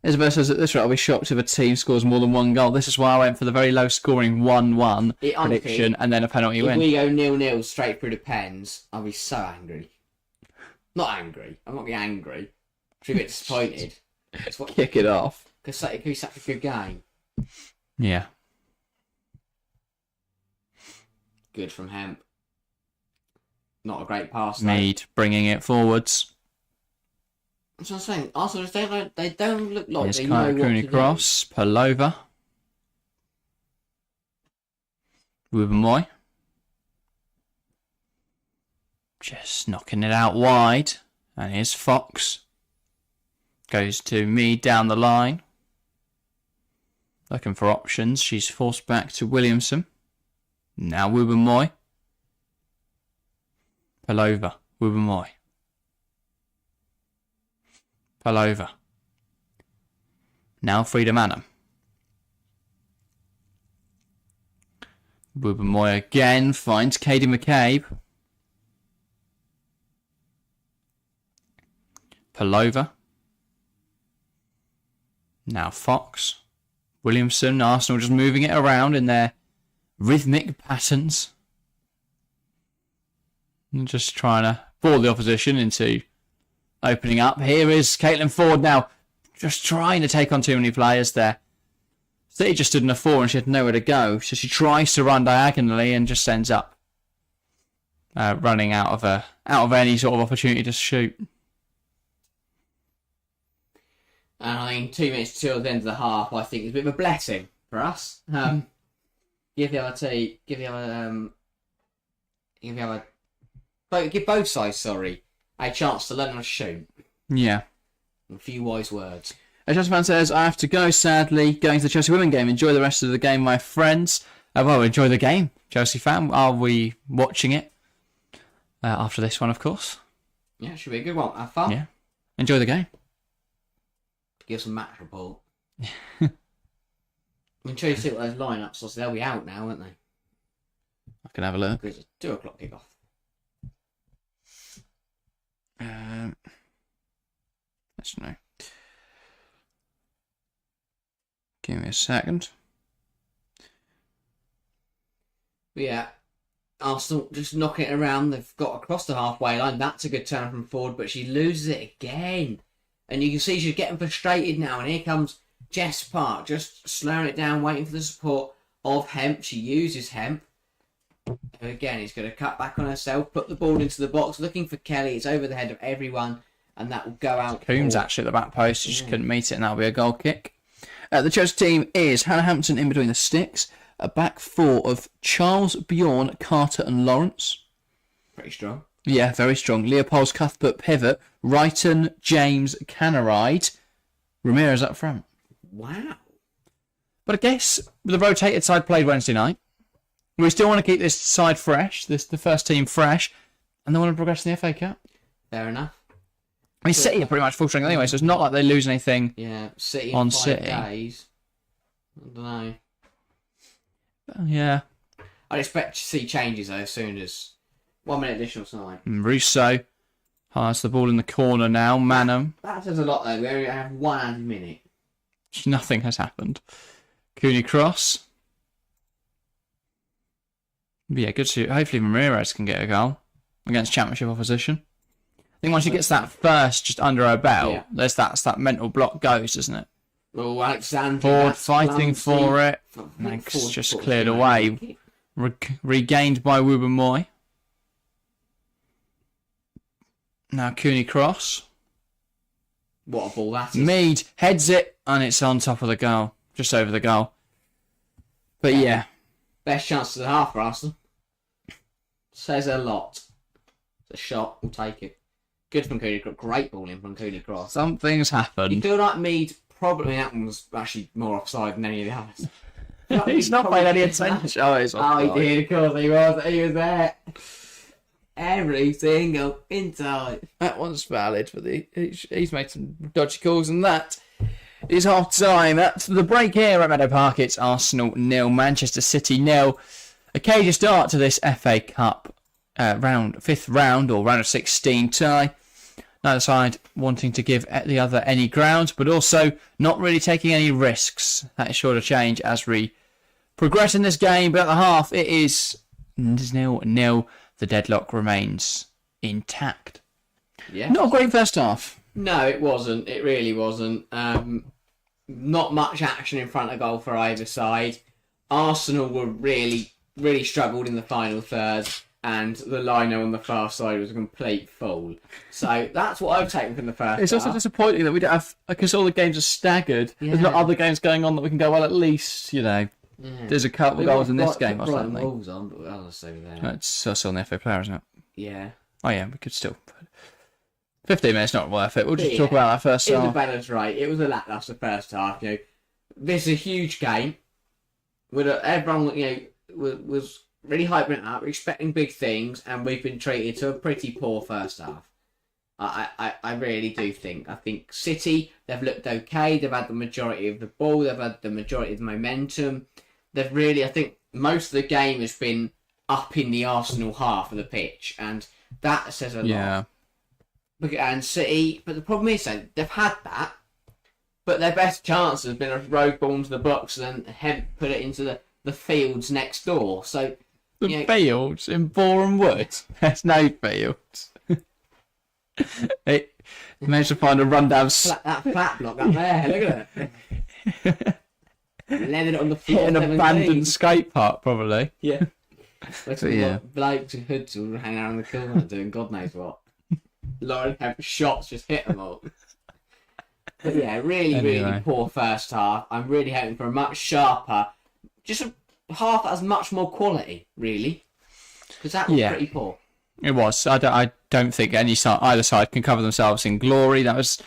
Speaker 1: Isabel says at this rate, I'll be shocked if a team scores more than one goal. This is why I went for the very low scoring 1-1 prediction and then a penalty win.
Speaker 2: If we go 0-0 straight through the pens, I'll be so angry. Not angry. I'm not getting angry. I'm a bit disappointed.
Speaker 1: Kick it off.
Speaker 2: Because it could be such a good game.
Speaker 1: Yeah.
Speaker 2: Good from Hemp. Not a great pass.
Speaker 1: Mead bringing it forwards.
Speaker 2: That's what I'm saying. Arsenal, they don't look like
Speaker 1: Here's
Speaker 2: they know what
Speaker 1: Cooney
Speaker 2: to
Speaker 1: cross. Palova. Ruben just knocking it out wide. And here's Fox. Goes to Mead down the line. Looking for options. She's forced back to Williamson. Now Wubenmoy. Palova. Wubenmoy. Palova. Now Frida Manham. Wubenmoy again finds Katie McCabe. Palova. Now Fox. Williamson. Arsenal just moving it around in their rhythmic patterns. And just trying to bore the opposition into opening up. Here is Caitlin Ford now. Just trying to take on too many players there. City just stood in a 4 and she had nowhere to go. So she tries to run diagonally and just ends up running out of any sort of opportunity to shoot.
Speaker 2: And I mean, 2 minutes till the end of the half, I think is a bit of a blessing for us. Give both sides, a chance to learn how to shoot.
Speaker 1: Yeah.
Speaker 2: A few wise words.
Speaker 1: A Chelsea fan says, I have to go, sadly. Going to the Chelsea women game. Enjoy the rest of the game, my friends. Well, enjoy the game, Chelsea fan. Are we watching it? After this one, of course.
Speaker 2: Yeah, should be a good one. Have fun.
Speaker 1: Yeah. Enjoy the game.
Speaker 2: Give some match report. I mean, Chelsea what those lineups, so they'll be out now, won't they?
Speaker 1: I can have a look.
Speaker 2: Because it's 2 o'clock kickoff.
Speaker 1: Let's know. Give me a second.
Speaker 2: But yeah, Arsenal just knocking it around. They've got across the halfway line. That's a good turn from Ford, but she loses it again. And you can see she's getting frustrated now. And here comes Jess Park, just slowing it down, waiting for the support of Hemp. She uses Hemp. And again, he's going to cut back on herself, put the ball into the box, looking for Kelly. It's over the head of everyone, and that will go out.
Speaker 1: Coombs actually at the back post. She just couldn't meet it, and that'll be a goal kick. The Chelsea team is Hannah Hampton in between the sticks. A back 4 of Charles, Bjorn, Carter, and Lawrence.
Speaker 2: Pretty strong.
Speaker 1: Yeah, very strong. Leopold's Cuthbert pivot. Wrighton, James, Canaride. Ramirez up front.
Speaker 2: Wow.
Speaker 1: But I guess the rotated side played Wednesday night. We still want to keep this side fresh, the first team fresh, and they want to progress in the FA Cup.
Speaker 2: Fair enough.
Speaker 1: I mean, City are pretty much full strength anyway, so it's not like they lose anything.
Speaker 2: Yeah, City
Speaker 1: on
Speaker 2: in 5
Speaker 1: City.
Speaker 2: days. I don't know.
Speaker 1: Yeah.
Speaker 2: I'd expect to see changes though as soon as 1 minute additional time.
Speaker 1: Russo has the ball in the corner now. Manham.
Speaker 2: That says a lot though. We only have 1 minute.
Speaker 1: Nothing has happened. Cooney cross. Yeah, good to hopefully Ramirez can get a goal against championship opposition. I think once she gets that first just under her belt, there's that mental block goes, doesn't it?
Speaker 2: Oh, Alexander.
Speaker 1: Ford fighting for it. Thanks, just cleared away. Regained by Wubben-Moy. Now Cooney cross.
Speaker 2: What a ball that is.
Speaker 1: Mead heads it, and it's on top of the goal. Just over the goal. But yeah.
Speaker 2: Best chance of the half for Arsenal. Says a lot. It's a shot. We'll take it. Good from Cooney Cross. Great ball in from Cooney Cross.
Speaker 1: Something's happened.
Speaker 2: You feel like Mead probably, that one was actually more offside than any of the others.
Speaker 1: He's not paying any attention. Oh,
Speaker 2: he did, of course he was. He was there. Every single inside.
Speaker 1: That one's valid for he's made some dodgy calls, and that is half time. That's the break here at Meadow Park. It's Arsenal 0, Manchester City 0. A cagey start to this FA Cup fifth round or round of 16 tie. Neither side wanting to give the other any ground, but also not really taking any risks. That is sure to change as we progress in this game. But at the half, it is 0-0. The deadlock remains intact.
Speaker 2: Yeah.
Speaker 1: Not a great first half.
Speaker 2: No, it wasn't. It really wasn't. Not much action in front of goal for either side. Arsenal were really struggled in the final third, and the lino on the far side was a complete fool. So that's what I've taken from the first
Speaker 1: It's
Speaker 2: half.
Speaker 1: also disappointing that we don't have, because all the games are staggered.
Speaker 2: Yeah.
Speaker 1: There's not other games going on that we can go, well, at least, there's a couple of goals in this game or something.
Speaker 2: Wolves on, but I'll just say there.
Speaker 1: It's also on the FA player, isn't it?
Speaker 2: Yeah.
Speaker 1: Oh, yeah, we could still. 15 minutes, not worth it. We'll just
Speaker 2: Yeah.
Speaker 1: talk about that first half.
Speaker 2: Isabella's right. It was a lacklustre first half. This is a huge game. Everyone, was really hyping it up, expecting big things, and we've been treated to a pretty poor first half. I really do think. I think City, they've looked okay. They've had the majority of the ball. They've had the majority of the momentum. They've really, I think, most of the game has been up in the Arsenal half of the pitch, and that says a lot. And City, but the problem is, they've had that, but their best chance has been a rogue ball into the box and then Hemp put it into the fields next door. So
Speaker 1: The fields in Boreham Wood. There's no fields. It managed to find a rundown.
Speaker 2: that flat block up there, look at it. Landed it on the floor.
Speaker 1: An abandoned skate park, probably.
Speaker 2: Yeah.
Speaker 1: Yeah.
Speaker 2: Blokes and hoods will hang around the corner doing God knows what. Lauren have shots just hit them all. But yeah, really poor first half. I'm really hoping for a much sharper, just a half that has much more quality, really. Because that was pretty poor.
Speaker 1: It was. I don't think either side can cover themselves in glory. It was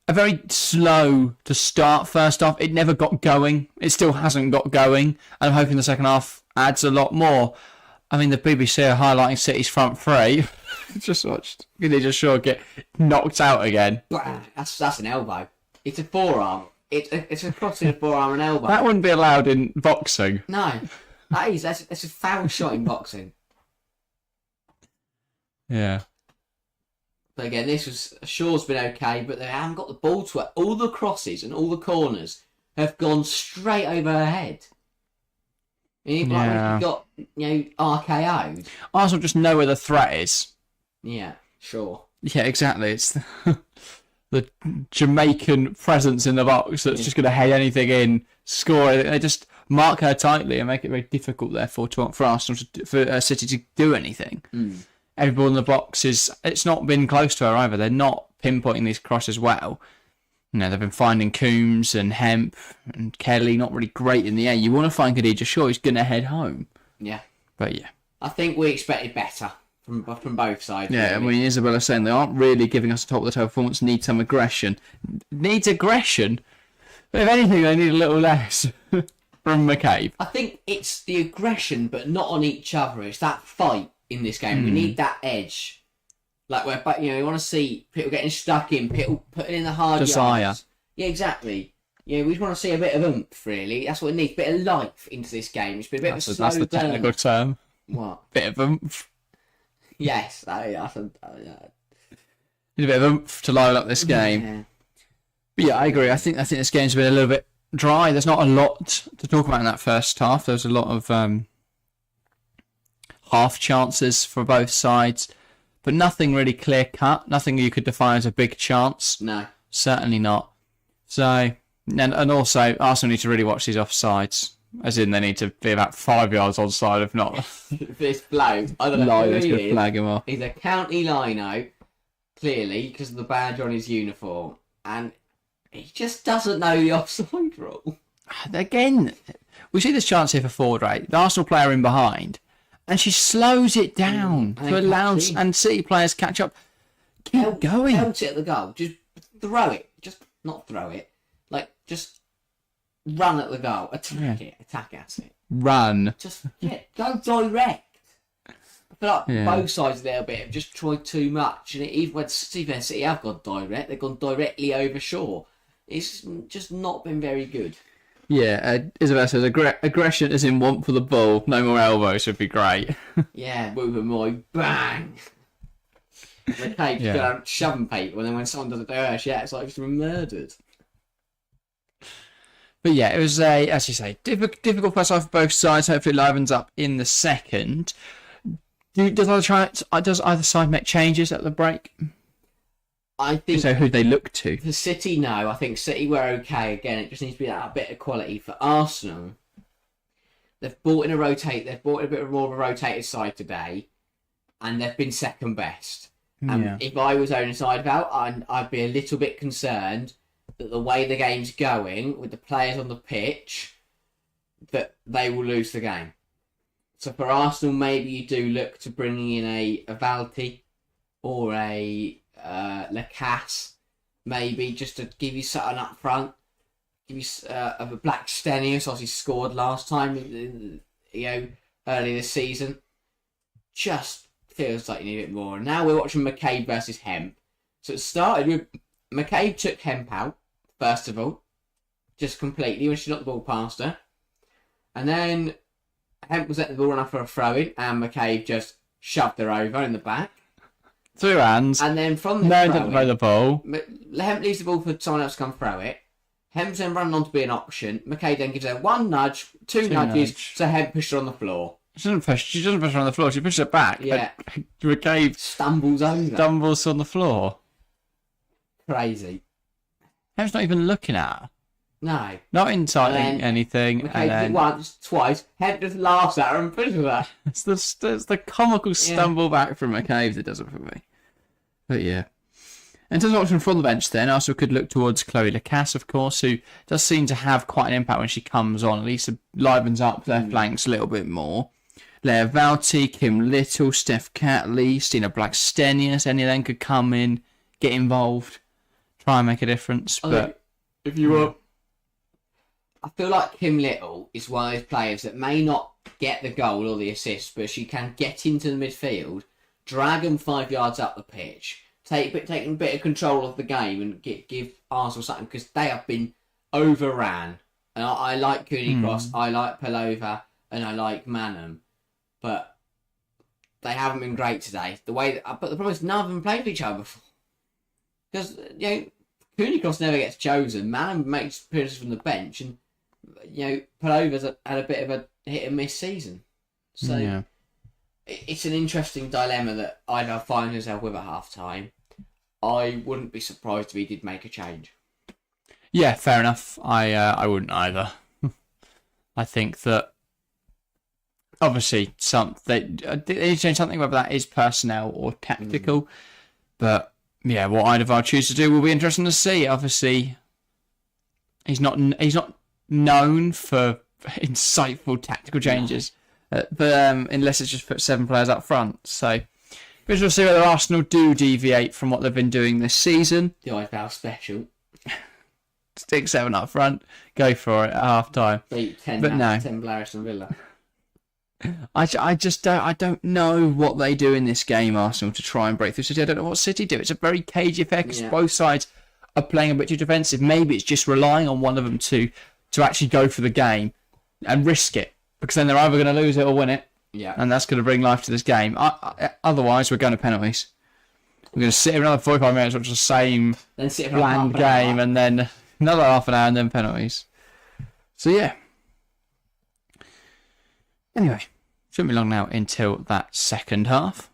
Speaker 1: a very slow to start first half. It never got going. It still hasn't got going. I'm hoping the second half adds a lot more. I mean, the BBC are highlighting City's front three. Just watched Grenadier Shaw get knocked out again.
Speaker 2: That's an elbow. It's a forearm. It's a cross in a forearm and elbow.
Speaker 1: That wouldn't be allowed in boxing.
Speaker 2: No. That's a foul shot in boxing.
Speaker 1: Yeah.
Speaker 2: But again, Shaw's been okay, but they haven't got the ball to it. All the crosses and all the corners have gone straight over her head. You've got, RKO'd.
Speaker 1: Arsenal just know where the threat is.
Speaker 2: Yeah, sure.
Speaker 1: Yeah, exactly. It's the Jamaican presence in the box that's just going to head anything in, score it. They just mark her tightly and make it very difficult, therefore, for Arsenal, for City to do anything. Every ball in the box it's not been close to her either. They're not pinpointing these crosses well. They've been finding Coombs and Hemp and Kelly, not really great in the air. You want to find Khadija Shaw, he's going to head home. Yeah. But yeah.
Speaker 2: I think we expected better from both sides.
Speaker 1: Yeah, really. I mean, Isabella's saying they aren't really giving us a top-of-the-toe performance, need some aggression. Needs aggression? But if anything, they need a little less from McCabe.
Speaker 2: I think it's the aggression, but not on each other. It's that fight. in this game. We need that edge. Like, where, but you want to see people getting stuck in, people putting in the hard yards. Yeah, exactly. We just want to see a bit of oomph, really. That's what it needs. A bit of life into this game. It's been a bit of a slow
Speaker 1: That's the technical term.
Speaker 2: What?
Speaker 1: Bit of oomph.
Speaker 2: Yes.
Speaker 1: Need a bit of oomph to liven up this game.
Speaker 2: Yeah.
Speaker 1: But yeah, I agree. I think this game's been a little bit dry. There's not a lot to talk about in that first half. There's a lot of half chances for both sides, but nothing really clear cut. Nothing you could define as a big chance.
Speaker 2: No.
Speaker 1: Certainly not. So, and also, Arsenal need to really watch these offsides. As in, they need to be about 5 yards onside, if not.
Speaker 2: This bloke, I don't know who he is.
Speaker 1: Flag him off.
Speaker 2: He's a county lino, clearly, because of the badge on his uniform. And he just doesn't know the offside rule.
Speaker 1: Again, we see this chance here for forward rate. The Arsenal player in behind, and she slows it down to allow and City players catch up. Keep going.
Speaker 2: Pelt it at the goal. Just throw it. Just not throw it. Like, just run at the goal. Attack it. Attack at it.
Speaker 1: Run.
Speaker 2: Just go direct. I feel like both sides a little bit have just tried too much. And even when City have gone direct, they've gone directly over shore. It's just not been very good.
Speaker 1: Yeah, Isabel says aggression is in want for the ball. No more elbows would be great.
Speaker 2: Yeah, Wooper Moy, bang! The cape's got shoving people, and then when someone does it to her, she acts like she's been murdered.
Speaker 1: But yeah, it was as you say, difficult first half for both sides. Hopefully, it livens up in the second. Does either side make changes at the break?
Speaker 2: I think
Speaker 1: so. Who they look to?
Speaker 2: For City, no. I think City were okay. Again, it just needs to be that bit of quality. For Arsenal, they've brought in They've brought in a bit more of a rotated side today, and they've been second best. And if I was owning side out, I'd be a little bit concerned that the way the game's going with the players on the pitch, that they will lose the game. So for Arsenal, maybe you do look to bringing in a Valti or a Lacasse, maybe just to give you something up front. Give you of a Black Stenius, obviously scored last time, early this season. Just feels like you need a bit more. Now we're watching McCabe versus Hemp. So it started with McCabe took Hemp out first of all, just completely when she knocked the ball past her, and then Hemp was letting the ball run off for a throw-in, and McCabe just shoved her over in the back.
Speaker 1: Two hands.
Speaker 2: And then from the
Speaker 1: didn't throw the ball.
Speaker 2: Hemp leaves the ball for someone else to come throw it. Hemp's then running on to be an option. McCabe then gives her one nudge, two nudges, so Hemp pushed her on the floor.
Speaker 1: She doesn't push her on the floor, she pushes her back.
Speaker 2: Yeah.
Speaker 1: McCabe
Speaker 2: stumbles
Speaker 1: on the floor.
Speaker 2: Crazy.
Speaker 1: Hemp's not even looking at her.
Speaker 2: No.
Speaker 1: Not inciting anything.
Speaker 2: McCabe did it once, twice. Hemp just laughs at her and pushes her.
Speaker 1: It's the comical stumble back from McCabe that does it for me. But yeah. In terms of option from the bench then, Arsenal could look towards Chloe Lacasse, of course, who does seem to have quite an impact when she comes on. At least it livens up their flanks a little bit more. Leah Valti, Kim Little, Steph Catley, Stina Blackstenius, any of them could come in, get involved, try and make a difference. But
Speaker 2: if you were... I feel like Kim Little is one of those players that may not get the goal or the assist, but she can get into the midfield, drag them 5 yards up the pitch, taking a bit of control of the game and give Arsenal something, because they have been overran. And I like Cooney Cross, I like Pelova, and I like Manham, but they haven't been great today. But the problem is none of them played with each other before. Because, Cooney Cross never gets chosen. Manham makes appearances from the bench, and Pelova's had a bit of a hit and miss season. So it's an interesting dilemma that Ida finds herself with at half time. I wouldn't be surprised if he did make a change.
Speaker 1: Yeah, fair enough. I wouldn't either. I think that obviously they need to change something, whether that is personnel or tactical. But yeah, what Eidevard chooses to do will be interesting to see. Obviously, he's not known for insightful tactical changes, but unless it's just put 7 players up front. So we'll see whether Arsenal do deviate from what they've been doing this season.
Speaker 2: The Eidevard special.
Speaker 1: Stick 7 up front, go for it at half time.
Speaker 2: Beat 10
Speaker 1: but no.
Speaker 2: 10 Blair Aston Villa.
Speaker 1: I just don't know what they do in this game, Arsenal, to try and break through City. I don't know what City do. It's a very cagey affair because both sides are playing a bit too defensive. Maybe it's just relying on one of them to actually go for the game and risk it, because then they're either going to lose it or win it.
Speaker 2: Yeah.
Speaker 1: And that's going to bring life to this game. Otherwise, we're going to penalties. We're going to sit here another 45 minutes, which is the same bland game, and then another half an hour, and then penalties. So, yeah. Anyway, shouldn't be long now until that second half.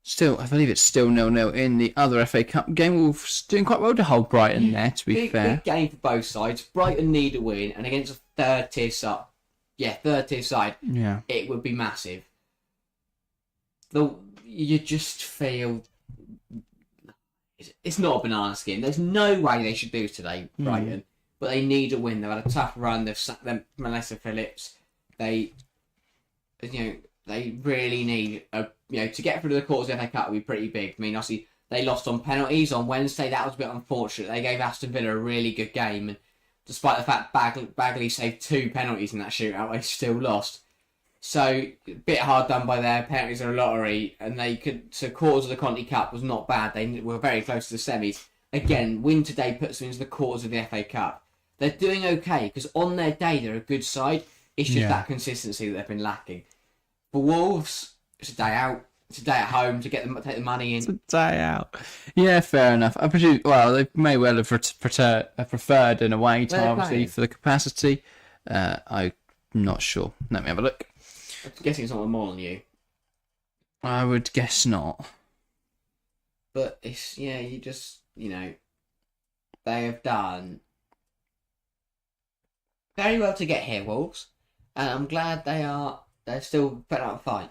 Speaker 1: Still, I believe it's still 0-0 in the other FA Cup game. Wolves doing quite well to hold Brighton there, to be fair.
Speaker 2: Big game for both sides. Brighton need a win, and against a third-tier side, it would be massive. You just feel it's not a banana skin. There's no way they should lose today, Brighton. But they need a win. They've had a tough run. They've sacked them, Melissa Phillips. They really need to get through the quarters of the FA Cup would be pretty big. I mean, obviously they lost on penalties on Wednesday. That was a bit unfortunate. They gave Aston Villa a really good game, and despite the fact Bagley saved 2 penalties in that shootout, they still lost. So a bit hard done by their penalties are a lottery, and quarters of the Conti Cup was not bad. They were very close to the semis. Again, win today puts them into the quarters of the FA Cup. They're doing okay because on their day they're a good side. It's just that consistency that they've been lacking. For Wolves, it's a day out. It's a day at home to take the money in.
Speaker 1: It's a day out. Yeah, fair enough. I presume. Well, they may well have preferred an away time, obviously, for the capacity. I'm not sure. Let me have a look.
Speaker 2: I'm guessing it's not more than you.
Speaker 1: I would guess not.
Speaker 2: But it's they have done very well to get here, Wolves, and I'm glad they're still putting out a fight.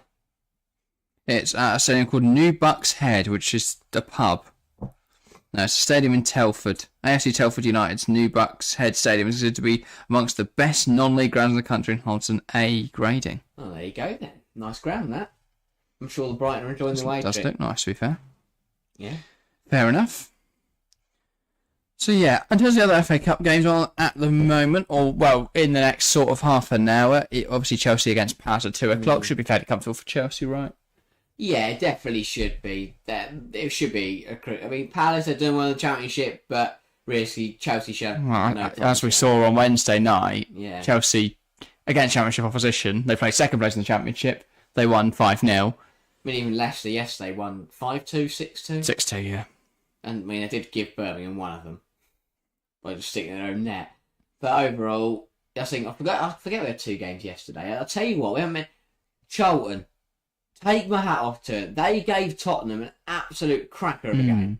Speaker 1: It's at a stadium called New Bucks Head, which is a pub. No, it's a stadium in Telford. AFC Telford United's New Bucks Head Stadium is considered to be amongst the best non-league grounds in the country and holds an A grading.
Speaker 2: Oh, there you go then. Nice ground, that. I'm sure the Brighton are enjoying the way. It
Speaker 1: does look nice, to be fair.
Speaker 2: Yeah.
Speaker 1: Fair enough. So, yeah, in terms of the other FA Cup games on at the moment, or, well, in the next sort of half an hour, obviously Chelsea against Palace at 2 o'clock. Should be fairly comfortable for Chelsea, right?
Speaker 2: Yeah, it definitely should be. It should be. I mean, Palace are doing well in the Championship, but really, Chelsea should.
Speaker 1: Well, as we saw on Wednesday night,
Speaker 2: yeah.
Speaker 1: Chelsea, against Championship opposition, they played second place in the Championship. They won 5-0.
Speaker 2: I mean, even Leicester yesterday won 5-2, 6-2.
Speaker 1: 6-2, yeah.
Speaker 2: And I mean, they did give Birmingham one of them by just sticking their own net. But overall, I forget we had 2 games yesterday. I'll tell you what, we haven't Charlton. Take my hat off to it. They gave Tottenham an absolute cracker of a game.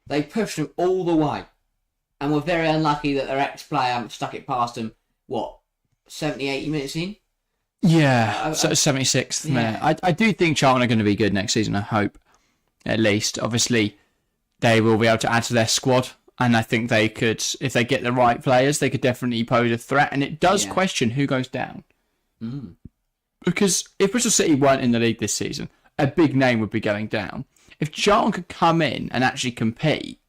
Speaker 2: They pushed them all the way. And were very unlucky that their ex-player stuck it past them, 70, 80 minutes in?
Speaker 1: Yeah, 76th minute. I do think Charlton are going to be good next season, I hope. At least. Obviously, they will be able to add to their squad. And I think they could, if they get the right players, they could definitely pose a threat. And it does question who goes down. Because if Bristol City weren't in the league this season, a big name would be going down. If Charlton could come in and actually compete,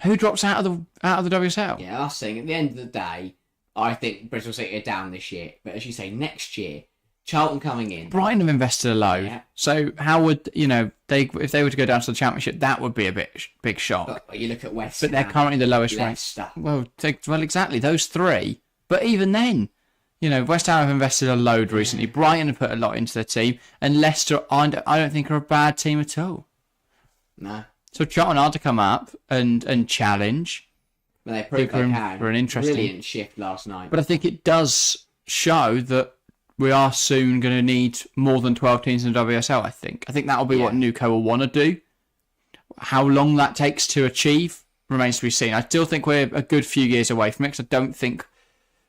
Speaker 1: who drops out of the WSL?
Speaker 2: Yeah, I was saying at the end of the day, I think Bristol City are down this year. But as you say, next year, Charlton coming in.
Speaker 1: Brighton have invested a load. Yeah. So how would if they were to go down to the Championship, that would be a big shock.
Speaker 2: But you look at West
Speaker 1: Ham. But they're currently the lowest ranked. Well, exactly those 3. But even then. West Ham have invested a load recently. Brighton have put a lot into their team. And Leicester, I don't think, are a bad team at all.
Speaker 2: No.
Speaker 1: So Charlton are to come up and challenge.
Speaker 2: Well, they proved they can.
Speaker 1: For an interesting...
Speaker 2: Brilliant shift last night.
Speaker 1: But I think it does show that we are soon going to need more than 12 teams in the WSL, I think. I think that'll be what Nuco will want to do. How long that takes to achieve remains to be seen. I still think we're a good few years away from it, because I don't think...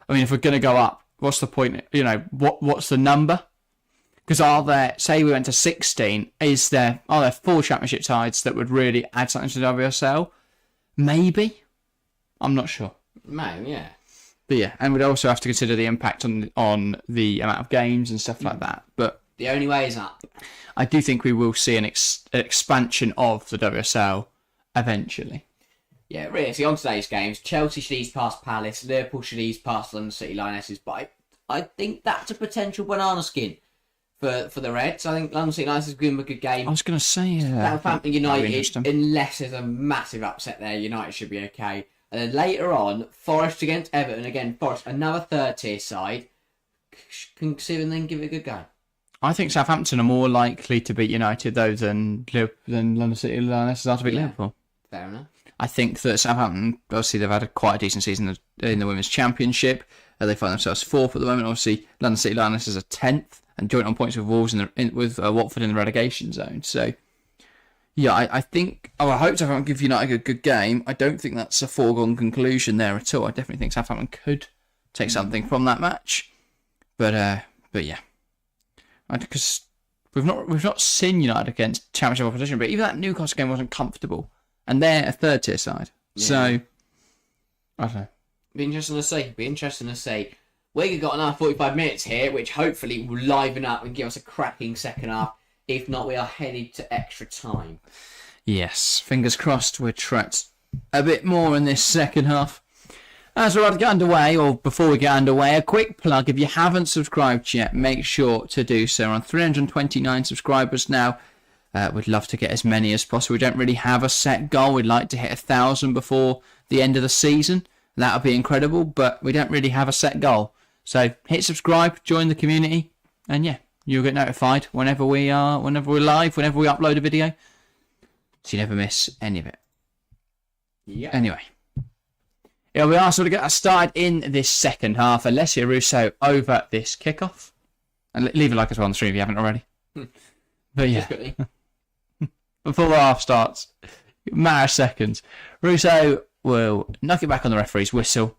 Speaker 1: I mean, if we're going to go up, what's the point? What's the number? Because say we went to 16, are there 4 Championship sides that would really add something to the WSL? Maybe. I'm not sure.
Speaker 2: Maybe, yeah.
Speaker 1: But yeah, and we'd also have to consider the impact on the amount of games and stuff like that. But
Speaker 2: the only way is up.
Speaker 1: I do think we will see an expansion of the WSL eventually.
Speaker 2: Yeah, really. See, on today's games, Chelsea should ease past Palace, Liverpool should ease past London City Lionesses, but I think that's a potential banana skin for the Reds. I think London City United is going to be a good game.
Speaker 1: I was going to say
Speaker 2: Southampton United, unless there's a massive upset there, United should be okay. And then later on, Forest against Everton. Again, Forest, another third-tier side. Consider and then give it a good go.
Speaker 1: I think Southampton are more likely to beat United, though, than London City Lionesses are to beat Liverpool.
Speaker 2: Fair enough.
Speaker 1: I think that Southampton, obviously, they've had quite a decent season in the Women's Championship. They find themselves 4th at the moment. Obviously, London City Lionesses are 10th and joint on points with Wolves with Watford in the relegation zone. So, yeah, I think... I hope Southampton give United a good game. I don't think that's a foregone conclusion there at all. I definitely think Southampton could take something from that match. But yeah. Because we've not seen United against Championship opposition, but even that Newcastle game wasn't comfortable. And they're a third-tier side. Yeah. So, I don't know.
Speaker 2: Be interesting to see. We've got another 45 minutes here, which hopefully will liven up and give us a cracking second half. If not, we are headed to extra time.
Speaker 1: Yes, fingers crossed we're trapped a bit more in this second half. As we're about to get underway, or before we get underway, a quick plug. If you haven't subscribed yet, make sure to do so. We're on 329 subscribers now. We'd love to get as many as possible. We don't really have a set goal. We'd like to hit 1,000 before the end of the season. That would be incredible, but we don't really have a set goal. So hit subscribe, join the community, and yeah, you'll get notified whenever we're live, whenever we upload a video. So you never miss any of it.
Speaker 2: Yeah.
Speaker 1: Anyway. Here we are, so to get us started in this second half. Alessia Russo over this kickoff. And leave a like as well on the stream if you haven't already. But yeah. Before the half starts, matter of seconds, Russo will knock it back on the referee's whistle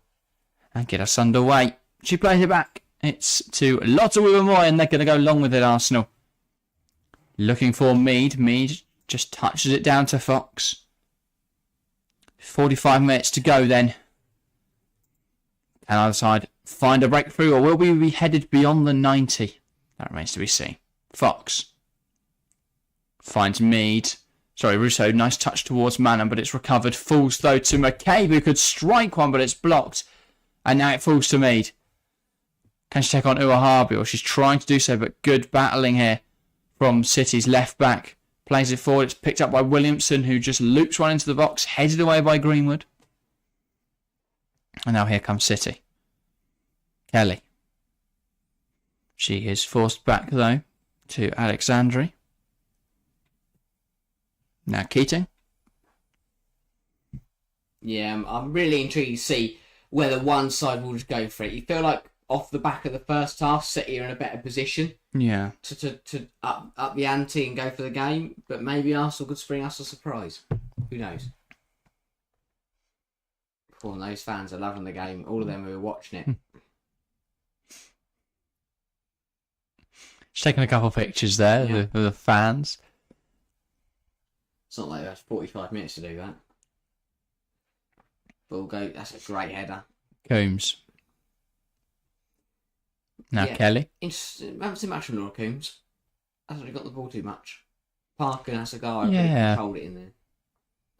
Speaker 1: and get us underway. She plays it back. It's to Lotta Wibermoy, and they're going to go long with it, Arsenal. Looking for Mead. Mead just touches it down to Fox. 45 minutes to go then. Can either side find a breakthrough, or will we be headed beyond the 90? That remains to be seen. Fox finds Mead. Sorry, Russo, nice touch towards Manham, but it's recovered. Falls, though, to McCabe, who could strike one, but it's blocked. And now it falls to Mead. Can she take on Uahabi? Or she's trying to do so, but good battling here from City's left back. Plays it forward. It's picked up by Williamson, who just loops one into the box, headed away by Greenwood. And now here comes City. Kelly. She is forced back, though, to Alexandri. Now Keating.
Speaker 2: Yeah, I'm really intrigued to see whether one side will just go for it. You feel like off the back of the first half, City are in a better position.
Speaker 1: Yeah.
Speaker 2: To up the ante and go for the game, but maybe Arsenal could spring us a surprise. Who knows? All those fans are loving the game. All of them who are watching it.
Speaker 1: She's taking a couple of pictures there of the fans.
Speaker 2: It's not like that's 45 minutes to do that. But we'll go. That's a great header.
Speaker 1: Coombs. Now Kelly.
Speaker 2: I haven't seen much from Laura Coombs. Hasn't really got the ball too much. Parker and Asagara really controlled it in there.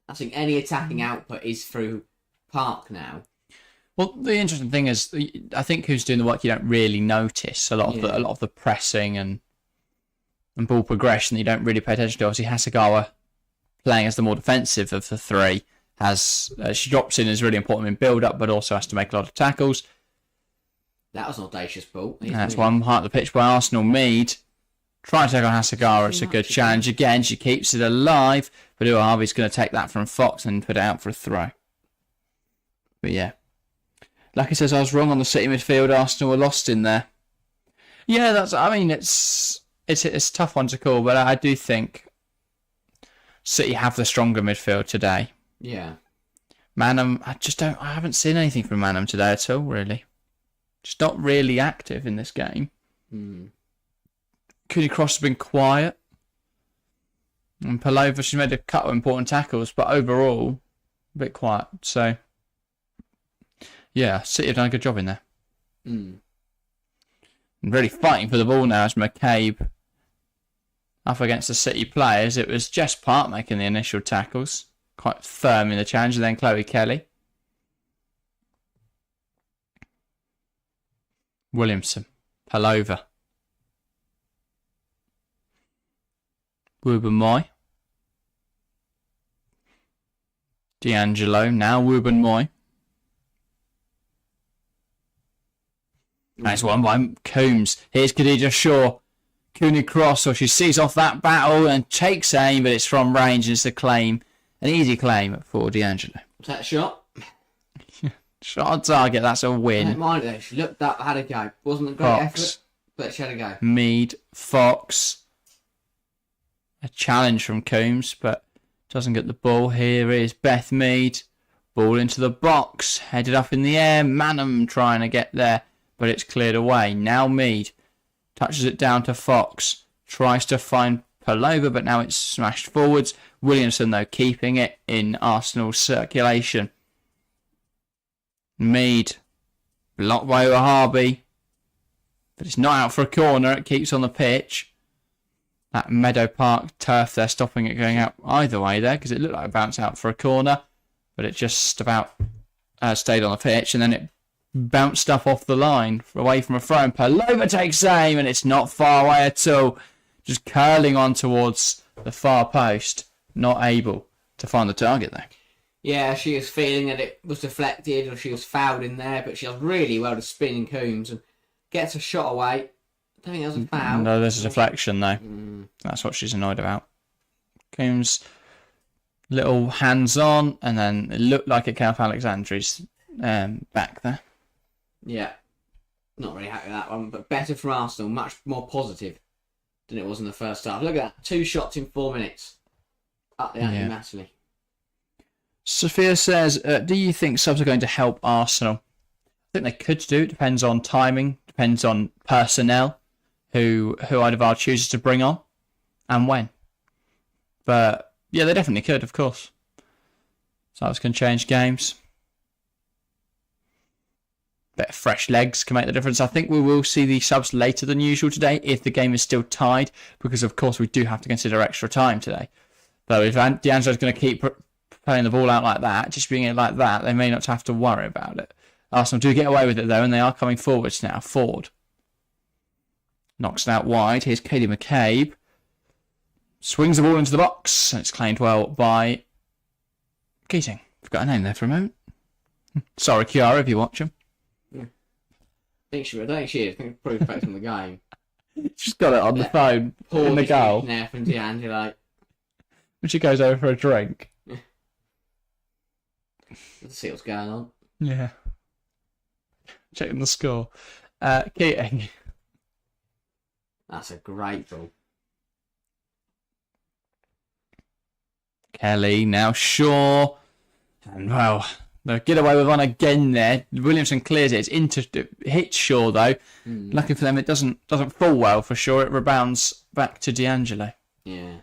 Speaker 2: I think any attacking output is through Park now.
Speaker 1: Well, the interesting thing is, I think who's doing the work you don't really notice. A lot of the pressing and ball progression that you don't really pay attention to. Obviously, Hasegawa, playing as the more defensive of the three, she drops in, is really important in build-up, but also has to make a lot of tackles.
Speaker 2: That was an audacious ball.
Speaker 1: That's one part of the pitch by Arsenal. Mead trying to take on Hasegawa. It's a good challenge again. She keeps it alive, but Uahabi's going to take that from Fox and put it out for a throw. But yeah. Lucky says I was wrong on the City midfield. Arsenal were lost in there. Yeah, it's a tough one to call, but I do think City have the stronger midfield today.
Speaker 2: Yeah.
Speaker 1: Manham, I haven't seen anything from Manham today at all, really. Just not really active in this game. Cooney Cross has been quiet. And Palova, she's made a couple of important tackles, but overall, a bit quiet. So, yeah, City have done a good job in there. And really fighting for the ball now as McCabe up against the City players. It was Jess Park making the initial tackles. Quite firm in the challenge. And then Chloe Kelly. Williamson. Palova. Wubben-Moy. D'Angelo. Now Wubben-Moy. Nice one by Coombs. Here's Khadija Shaw. Cooney Cross, so she sees off that battle and takes aim, but it's from range and it's a claim. An easy claim for D'Angelo.
Speaker 2: Was that a shot?
Speaker 1: Shot on target, that's a
Speaker 2: I don't
Speaker 1: win.
Speaker 2: mind it. She looked up, had a go. Wasn't a great
Speaker 1: Fox.
Speaker 2: effort, but she had a go.
Speaker 1: Mead, Fox. A challenge from Coombs, but doesn't get the ball. Here is Beth Mead. Ball into the box. Headed up in the air. Manham trying to get there, but it's cleared away. Now Mead touches it down to Fox. Tries to find Palova, but now it's smashed forwards. Williamson, though, keeping it in Arsenal's circulation. Mead. Blocked by Wahabi. But it's not out for a corner. It keeps on the pitch. That Meadow Park turf there, stopping it going out either way there, because it looked like it bounced out for a corner. But it just about stayed on the pitch, and then it bounced up off the line, away from a throw. And Palova takes aim, and it's not far away at all. Just curling on towards the far post. Not able to find the target there.
Speaker 2: Yeah, she was feeling that it was deflected or she was fouled in there, but she does really well to spin Coombs and gets a shot away. I don't think that was a foul.
Speaker 1: No, there's a deflection though. That's what she's annoyed about. Coombs, little hands on, and then it looked like it came off Alexandri's back there.
Speaker 2: Yeah, not really happy with that one, but better for Arsenal, much more positive than it was in the first half. Look at that, 2 shots in 4 minutes. Up the ante massively.
Speaker 1: Sophia says, do you think subs are going to help Arsenal? I think they could do. It depends on timing, depends on personnel, who Eidevall chooses to bring on, and when. But, yeah, they definitely could, of course. Subs can change games. Better fresh legs can make the difference. I think we will see the subs later than usual today if the game is still tied, because, of course, we do have to consider extra time today. Though if D'Angelo's going to keep playing the ball out like that, just being it like that, they may not have to worry about it. Arsenal do get away with it, though, and they are coming forwards now. Ford knocks it out wide. Here's Katie McCabe. Swings the ball into the box, and it's claimed well by Keating. Forgot her name there for a moment. Sorry, Kiara, if you watch him.
Speaker 2: I think she is. I think it's probably affecting the game.
Speaker 1: She's got it on the phone in the goal.
Speaker 2: There from D'Angelo.
Speaker 1: When she goes over for a drink.
Speaker 2: Let's see what's going on.
Speaker 1: Yeah. Checking the score. Keating.
Speaker 2: That's a great ball.
Speaker 1: Kelly, now Shaw. And well, they'll get away with one again there. Williamson clears it. It's hits Shaw though. Lucky for them, it doesn't fall well for Shaw. It rebounds back to D'Angelo.
Speaker 2: Yeah.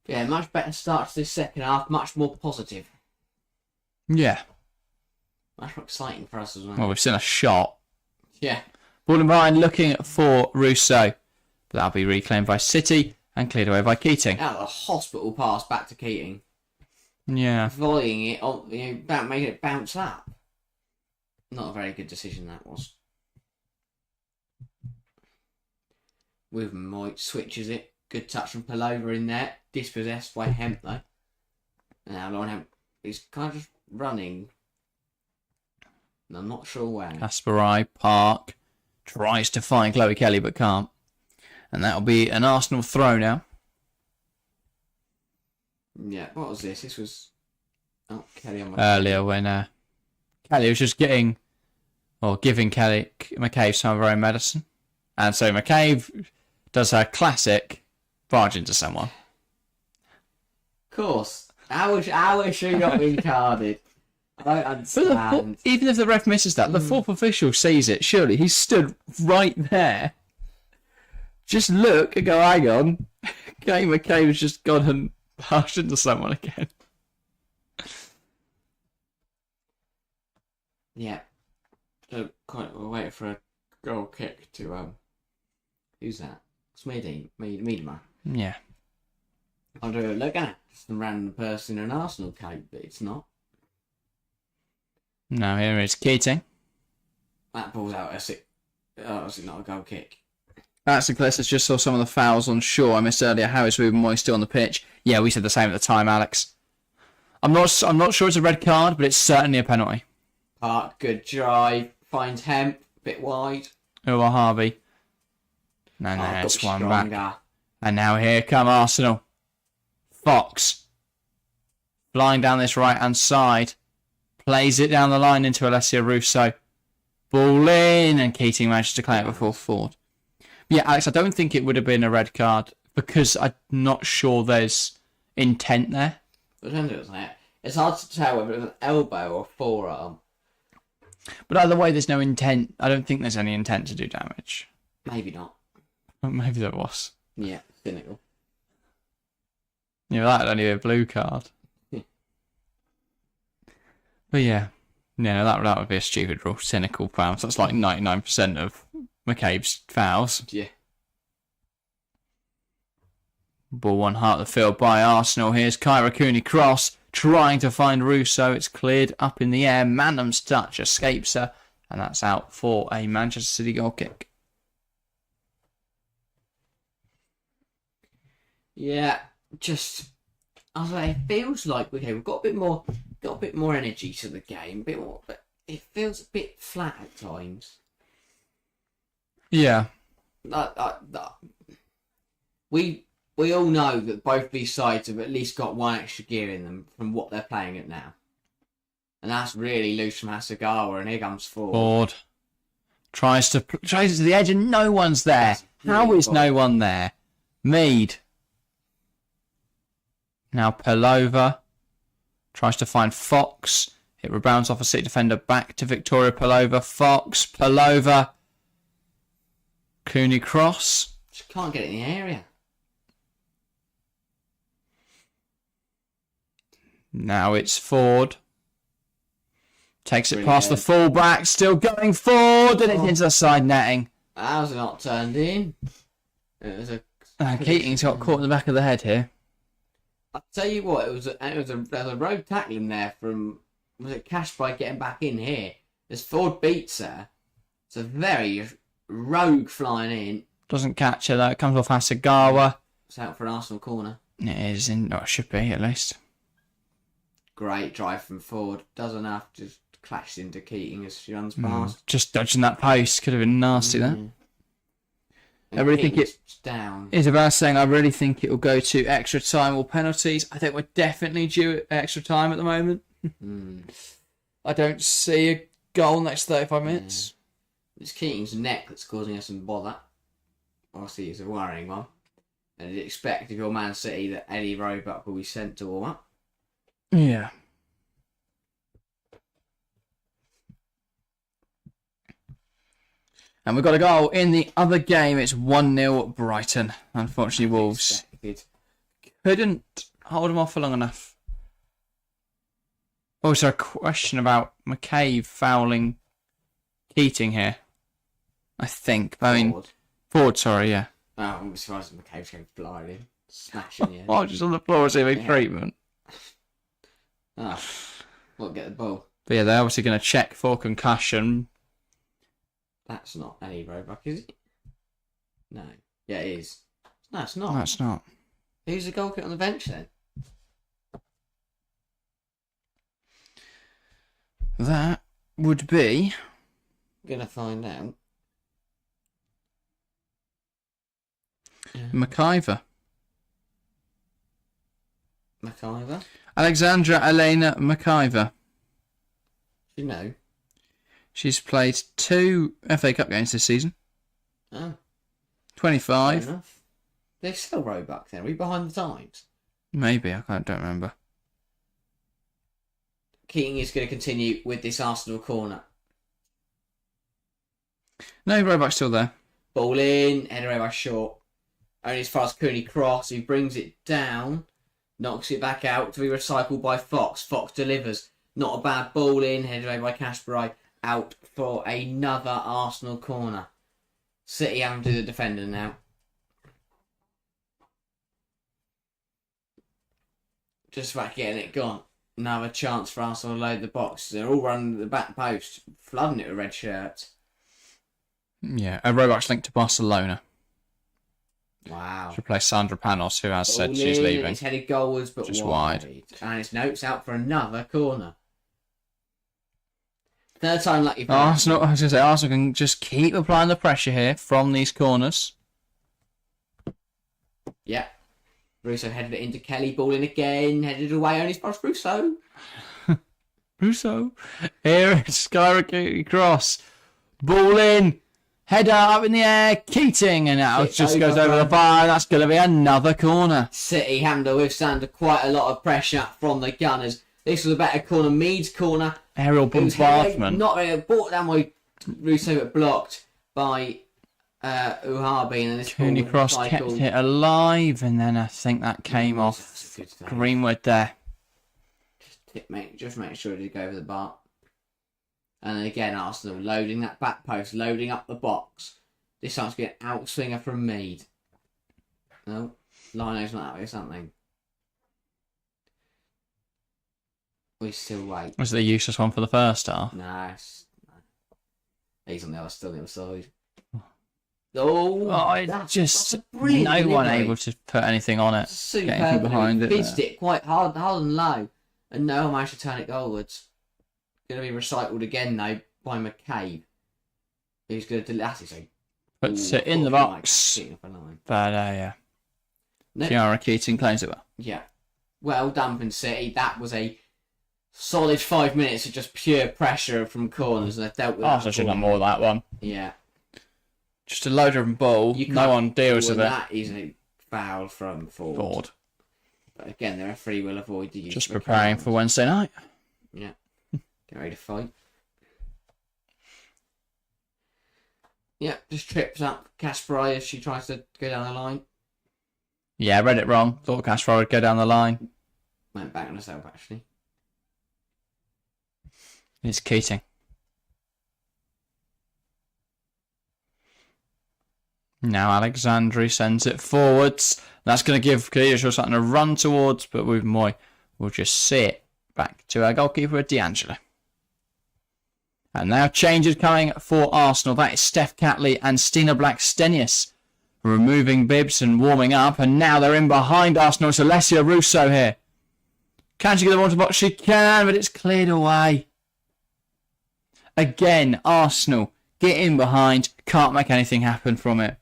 Speaker 2: Yeah, much better start to this second half. Much more positive.
Speaker 1: Yeah.
Speaker 2: Much more exciting for us as well.
Speaker 1: Well, we've seen a shot.
Speaker 2: Yeah.
Speaker 1: Ball in behind, looking for Rousseau. But that'll be reclaimed by City and cleared away by Keating.
Speaker 2: Out of a hospital pass back to Keating.
Speaker 1: Yeah.
Speaker 2: Volleying it, making it bounce up. Not a very good decision that was. With Moit switches it. Good touch from Palova in there. Dispossessed by Hemp though. And now Lauren Hemp is kind of just running. And I'm not sure where.
Speaker 1: Kasparai, Park tries to find Chloe Kelly but can't. And that'll be an Arsenal throw now.
Speaker 2: Yeah, what was this? This was Kelly on my
Speaker 1: Earlier when Kelly was just giving Kelly McCabe some of her own medicine. And so McCabe does her classic barge into someone.
Speaker 2: Of course. How is she not being carded? I don't understand.
Speaker 1: Even if the ref misses that, the fourth official sees it. Surely he stood right there. Just look and go, hang on. Kelly McCabe's just gone and barged into someone again.
Speaker 2: Yeah. So, we're waiting for a goal kick to who's that? It's Miedema.
Speaker 1: Yeah.
Speaker 2: I'll do a look at it. Just a random person in an Arsenal cape, but it's not.
Speaker 1: Now here is Keating.
Speaker 2: That ball's out. Oh, is it not a goal kick?
Speaker 1: That's Alex. I just saw some of the fouls on Shaw. I missed earlier. How is Ruben Moy still on the pitch? Yeah, we said the same at the time, Alex. I'm not sure it's a red card, but it's certainly a penalty.
Speaker 2: Park, good drive. Finds Hemp, bit wide.
Speaker 1: Oh, Harvey. No, it's one back. And now here come Arsenal. Fox. Flying down this right-hand side. Plays it down the line into Alessia Russo. Ball in, and Keating managed to clear it before Ford. Yeah, Alex, I don't think it would have been a red card because I'm not sure there's intent there.
Speaker 2: It's hard to tell whether it was an elbow or forearm.
Speaker 1: But either way, there's no intent. I don't think there's any intent to do damage.
Speaker 2: Maybe not.
Speaker 1: Maybe there was.
Speaker 2: Yeah, cynical.
Speaker 1: Yeah, that'd only be a blue card. But yeah, that would be a stupid rule. Cynical fouls. That's like 99% of McCabe's fouls.
Speaker 2: Yeah.
Speaker 1: Ball one heart of the field by Arsenal. Here's Kyra Cooney cross, trying to find Russo. It's cleared up in the air. Manham's touch escapes her, and that's out for a Manchester City goal kick.
Speaker 2: Yeah, it feels like we've got a bit more energy to the game, but it feels a bit flat at times.
Speaker 1: Yeah.
Speaker 2: We all know that both these sides have at least got one extra gear in them from what they're playing at now. And that's really loose from Hasegawa, and here comes Ford.
Speaker 1: Tries to the edge and no one's there. How is no one there? Mead. Now Pelova. Tries to find Fox. It rebounds off a City defender back to Victoria Pelova. Fox. Pelova. Cooney cross.
Speaker 2: Just can't get it in the area.
Speaker 1: Now it's Ford. Takes it past the fullback. Still going forward. And it's into the side netting.
Speaker 2: That was not turned in. It was
Speaker 1: Keating's got caught in the back of the head here.
Speaker 2: I'll tell you what, there was a rogue tackling there from, was it Cashby getting back in here? As Ford beats her. It's a very rogue flying in.
Speaker 1: Doesn't catch her though. It comes off Hasegawa.
Speaker 2: It's out for an Arsenal corner.
Speaker 1: It is in, it should be at least.
Speaker 2: Great drive from Ford. Does enough. Just clashes into Keating as she runs past.
Speaker 1: Just dodging that post. Could have been nasty there. I really think it's
Speaker 2: down.
Speaker 1: It's about saying I really think it will go to extra time or penalties. I think we're definitely due extra time at the moment. I don't see a goal next 35 minutes.
Speaker 2: It's Keating's neck that's causing us some bother. Obviously, it's a worrying one. And you'd expect if you're Man City that Eddie Roebuck will be sent to warm up.
Speaker 1: Yeah. And we've got a goal in the other game. It's 1-0 Brighton. Unfortunately, Wolves couldn't hold them off for long enough. Also, a question about McCabe fouling Keating here. I think. Ford, sorry, yeah.
Speaker 2: Oh, I'm surprised McCabe's going flying in. Smashing you.
Speaker 1: Oh, just on the floor receiving treatment.
Speaker 2: We'll get the ball.
Speaker 1: But yeah, they're obviously going to check for concussion.
Speaker 2: That's not Eddie Roebuck, is it? No. Yeah, it is. No, it's not.
Speaker 1: No, it's not.
Speaker 2: Who's the goalkeeper on the bench then?
Speaker 1: That would be...
Speaker 2: Gonna find out.
Speaker 1: McIver.
Speaker 2: McIver?
Speaker 1: Alexandra Elena McIver.
Speaker 2: You know.
Speaker 1: She's played 2 FA Cup games this season.
Speaker 2: Oh.
Speaker 1: 25.
Speaker 2: Fair enough. They're still Roebuck then. Are we behind the times?
Speaker 1: Maybe, I don't remember.
Speaker 2: Keating is going to continue with this Arsenal corner.
Speaker 1: No, Roebuck's still there.
Speaker 2: Ball in, header away by short. Only as far as Cooney cross, who brings it down, knocks it back out to be recycled by Fox. Fox delivers. Not a bad ball in, headed away by Cashby. Out for another Arsenal corner. City having to do the defender now. Just about getting it gone. Another chance for Arsenal to load the box. They're all running the back post, flooding it with red shirts.
Speaker 1: Yeah, a Robots linked to Barcelona.
Speaker 2: Wow.
Speaker 1: To replace Sandra Panos, who has said
Speaker 2: Ball
Speaker 1: she's
Speaker 2: in,
Speaker 1: leaving.
Speaker 2: It's headed goalwards, but
Speaker 1: Just
Speaker 2: wide. And it's Notes out for another corner. Third time lucky for
Speaker 1: Arsenal, I was going to say, Arsenal can just keep applying the pressure here from these corners.
Speaker 2: Yeah. Russo headed it into Kelly, ball in again, headed away, only spots Russo.
Speaker 1: Russo. Here is Skyrocket cross. Ball in. Header up in the air. Keating. And now it just goes over the bar. That's going to be another corner.
Speaker 2: City handle withstand quite a lot of pressure from the Gunners. This was a better corner. Mead's corner.
Speaker 1: Aerial bombardment.
Speaker 2: Not really brought down by Russo, but blocked by Uhabi. And this
Speaker 1: Cooney Cross kept it alive. And then I think that came off Greenwood there.
Speaker 2: Just make sure to go over the bar. And then again, Arsenal loading that back post, loading up the box. This time's going to outswinger from Mead. No, Lino's not that way or something. We still wait.
Speaker 1: Was it the useless one for the first half?
Speaker 2: No. He's on the other, still on the other side. Oh,
Speaker 1: that's no one able to put anything on it.
Speaker 2: Superb
Speaker 1: behind it.
Speaker 2: Fizzed it quite hard and low. And no one managed to turn it goalwards. Going to be recycled again, though, by McCabe. Who's going to delete it.
Speaker 1: Puts it in the box. But, yeah. Kiara Keating claims it well.
Speaker 2: Yeah. Well done from City. That was a solid 5 minutes of just pure pressure from corners. And they've dealt with
Speaker 1: Arsenal should have done more of that one.
Speaker 2: Yeah.
Speaker 1: Just a load of ball. No one deals with it.
Speaker 2: That is a foul from forward. But again, the referee will avoid the use.
Speaker 1: Just preparing for Wednesday night.
Speaker 2: Yeah. Get ready to fight. Yeah, just trips up Kasparov as she tries to go down the line.
Speaker 1: Yeah, I read it wrong. Thought Kasparov would go down the line.
Speaker 2: Went back on herself, actually.
Speaker 1: It's Keating. Now Alexandri sends it forwards. That's going to give Kaliashvili something to run towards, but with Moy, we'll just see it back to our goalkeeper, D'Angelo. And now changes coming for Arsenal. That is Steph Catley and Stina Blackstenius removing bibs and warming up. And now they're in behind Arsenal. It's Alessia Russo here. Can she get the ball to the box? She can, but it's cleared away. Again, Arsenal get in behind. Can't make anything happen from it.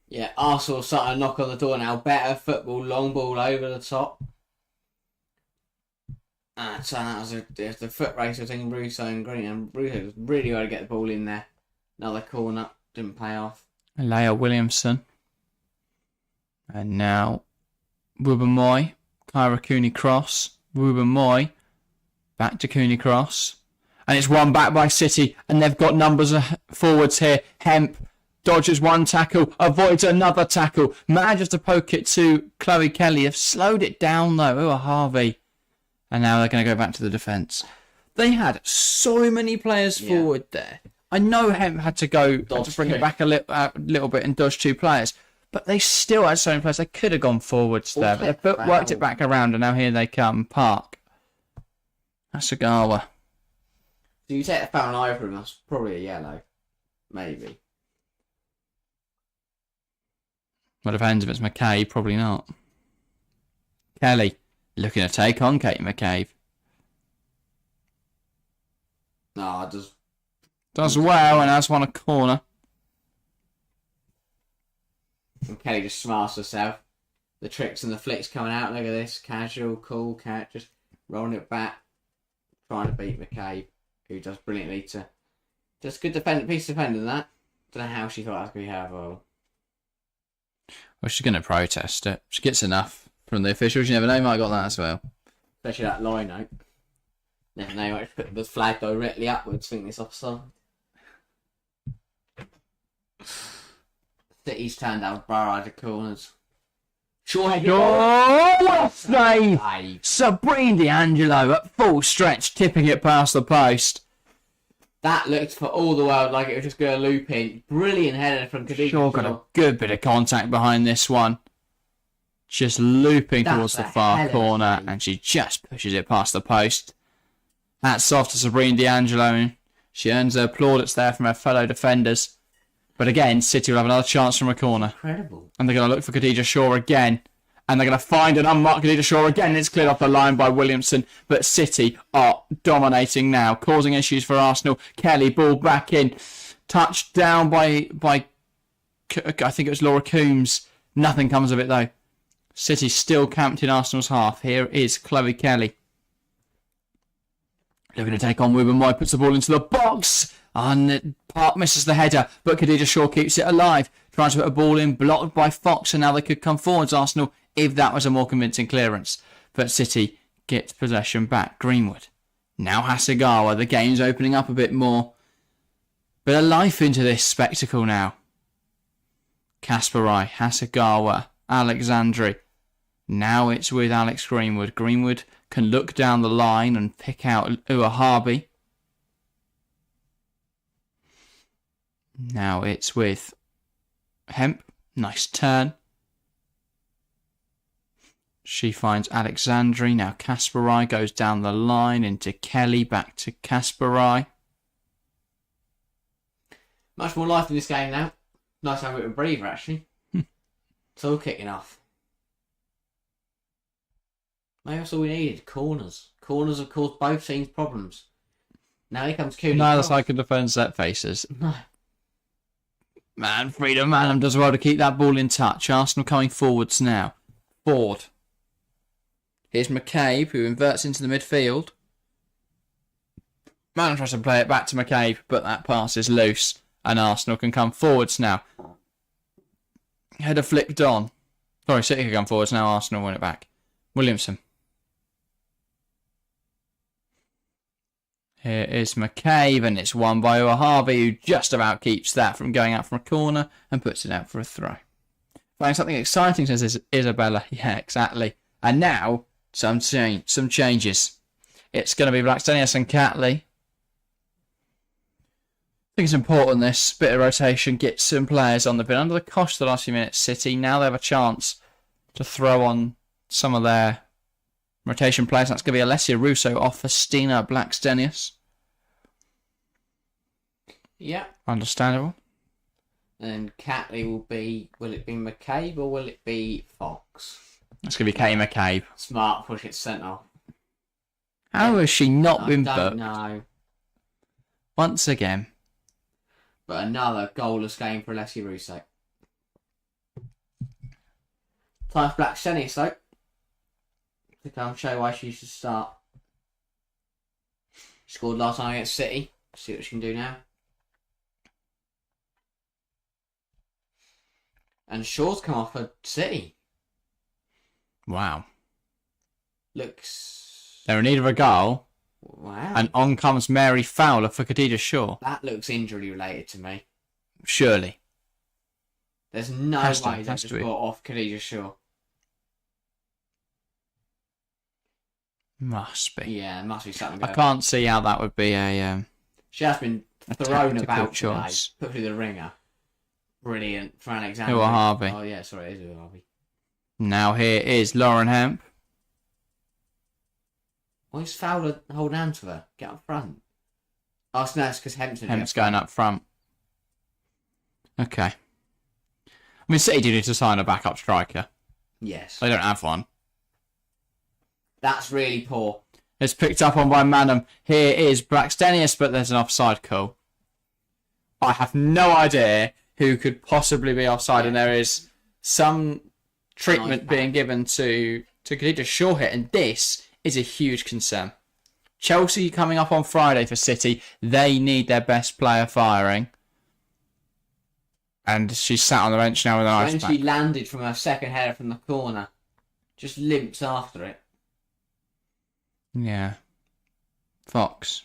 Speaker 2: Yeah, Arsenal starting to knock on the door now. Better football, long ball over the top. So that was the foot race between Russo and Green, and Russo was really got to get the ball in there. Another corner, didn't pay off.
Speaker 1: Leia Williamson. And now Ruben Moy, Kyra Cooney Cross, Ruben Moy, back to Cooney Cross. And it's won back by City, and they've got numbers of forwards here. Hemp dodges one tackle, avoids another tackle, manages to poke it to Chloe Kelly. Have slowed it down though, Harvey. And now they're going to go back to the defence. They had so many players forward there. I know Hemp had to bring it back a little bit and dodge two players. But they still had so many players. They could have gone forwards there. But they've worked it back around, and now here they come. Park. Asagawa.
Speaker 2: So you take the foul eye from us, probably a yellow. Maybe.
Speaker 1: Well, depends if it's McCabe, probably not. Kelly. Looking to take on Kate McCabe.
Speaker 2: No,
Speaker 1: does well and has won a corner.
Speaker 2: And Kelly just smarts herself. The tricks and the flicks coming out. Look at this. Casual, cool cat. Just rolling it back. Trying to beat McCabe. Who does brilliantly to... Just good piece of defending that. Don't know how she thought that was going to be her role.
Speaker 1: Well, she's going to protest it. She gets enough from the officials. You never know. Might have got that as well.
Speaker 2: Especially that line out. Never know. Might put the flag directly upwards. Think it's offside. City's turned out barrage of corners.
Speaker 1: What a save! Sabrina D'Angelo at full stretch, tipping it past the post.
Speaker 2: That looked for all the world like it was just going to loop in. Brilliant header from Khadija.
Speaker 1: Got a good bit of contact behind this one. Just looping
Speaker 2: That's
Speaker 1: towards the
Speaker 2: a
Speaker 1: far
Speaker 2: hell of a
Speaker 1: corner,
Speaker 2: save.
Speaker 1: and she just pushes it past the post. Hats off to Sabrina D'Angelo. She earns her plaudits there from her fellow defenders. But again, City will have another chance from a corner.
Speaker 2: Incredible.
Speaker 1: And they're going to look for Khadija Shaw again. And they're going to find an unmarked Khadija Shaw again. It's cleared off the line by Williamson. But City are dominating now, causing issues for Arsenal. Kelly, ball back in. Touched down by I think it was Laura Coombs. Nothing comes of it though. City still camped in Arsenal's half. Here is Chloe Kelly. Looking to take on Ruben Moy, puts the ball into the box. And Park misses the header, but Khadija Shaw keeps it alive. Trying to put a ball in, blocked by Fox, and now they could come forwards, Arsenal, if that was a more convincing clearance. But City gets possession back. Greenwood. Now Hasegawa. The game's opening up a bit more. Bit of life into this spectacle now. Kasparai, Hasegawa, Alexandri. Now it's with Alex Greenwood. Greenwood can look down the line and pick out Uahabi. Now it's with Hemp. Nice turn. She finds Alexandri. Now Kasparai goes down the line into Kelly. Back to Kasparai.
Speaker 2: Much more life in this game now. Nice to have a bit of a breather, actually. It's all kicking off. Maybe that's all we needed. Corners. Corners have caused both teams problems. Now here comes Cooney.
Speaker 1: Neither side can defend set faces.
Speaker 2: No.
Speaker 1: Man, Freedom Manham does well to keep that ball in touch. Arsenal coming forwards now. Ford. Here's McCabe, who inverts into the midfield. Manham tries to play it back to McCabe, but that pass is loose. And Arsenal can come forwards now. Header flicked on. Sorry, City can come forwards now. Arsenal win it back. Williamson. Here is McCabe, and it's won by Uahabi, who just about keeps that from going out from a corner and puts it out for a throw. Finding something exciting, says Isabella. Yeah, exactly. And now, some changes. It's going to be Blackstenius and Catley. I think it's important, this bit of rotation, get some players on. They've been under the cosh the last few minutes, City. Now they have a chance to throw on some of their rotation players. That's going to be Alessia Russo off for Stina Blackstenius.
Speaker 2: Yeah.
Speaker 1: Understandable.
Speaker 2: And Catley will it be McCabe or will it be Fox?
Speaker 1: That's going to be Katie McCabe.
Speaker 2: Smart, push it centre.
Speaker 1: How has she not been
Speaker 2: I don't
Speaker 1: booked?
Speaker 2: know.
Speaker 1: Once again.
Speaker 2: But another goalless game for Alessia Russo. Time for Blackstenius though. To come show why she should start. She scored last time against City. See what she can do now. And Shaw's come off for City.
Speaker 1: Wow.
Speaker 2: Looks...
Speaker 1: They're in need of a goal.
Speaker 2: Wow.
Speaker 1: And on comes Mary Fowler for Khadija Shaw.
Speaker 2: That looks injury related to me.
Speaker 1: Surely.
Speaker 2: There's no
Speaker 1: Has to-
Speaker 2: way they
Speaker 1: has
Speaker 2: just
Speaker 1: to be.
Speaker 2: got off Khadija Shaw.
Speaker 1: Must be.
Speaker 2: Yeah, there must be something
Speaker 1: I
Speaker 2: going on.
Speaker 1: can't see how that would be a
Speaker 2: She has been
Speaker 1: a
Speaker 2: thrown
Speaker 1: tactical
Speaker 2: about
Speaker 1: choice.
Speaker 2: today. Put through the ringer. Brilliant for Alexander.
Speaker 1: Uahabi.
Speaker 2: Oh yeah, sorry, it is Uahabi.
Speaker 1: Now here is Lauren Hemp.
Speaker 2: Why is Fowler holding on to her? Get up front. Oh, so no, it's because Hemp's
Speaker 1: Hemp's going up front. Okay. I mean, City do need to sign a backup striker.
Speaker 2: Yes.
Speaker 1: They don't have one.
Speaker 2: That's really poor.
Speaker 1: It's picked up on by Manham. Here is Blackstenius, but there's an offside call. I have no idea who could possibly be offside, and there is some treatment
Speaker 2: Nice
Speaker 1: being given to Khadija Shaw here, and this is a huge concern. Chelsea coming up on Friday for City. They need their best player firing. And she's sat on the bench now with an ice
Speaker 2: When
Speaker 1: pack.
Speaker 2: she landed from her second header from the corner, just limps after it.
Speaker 1: Yeah. Fox.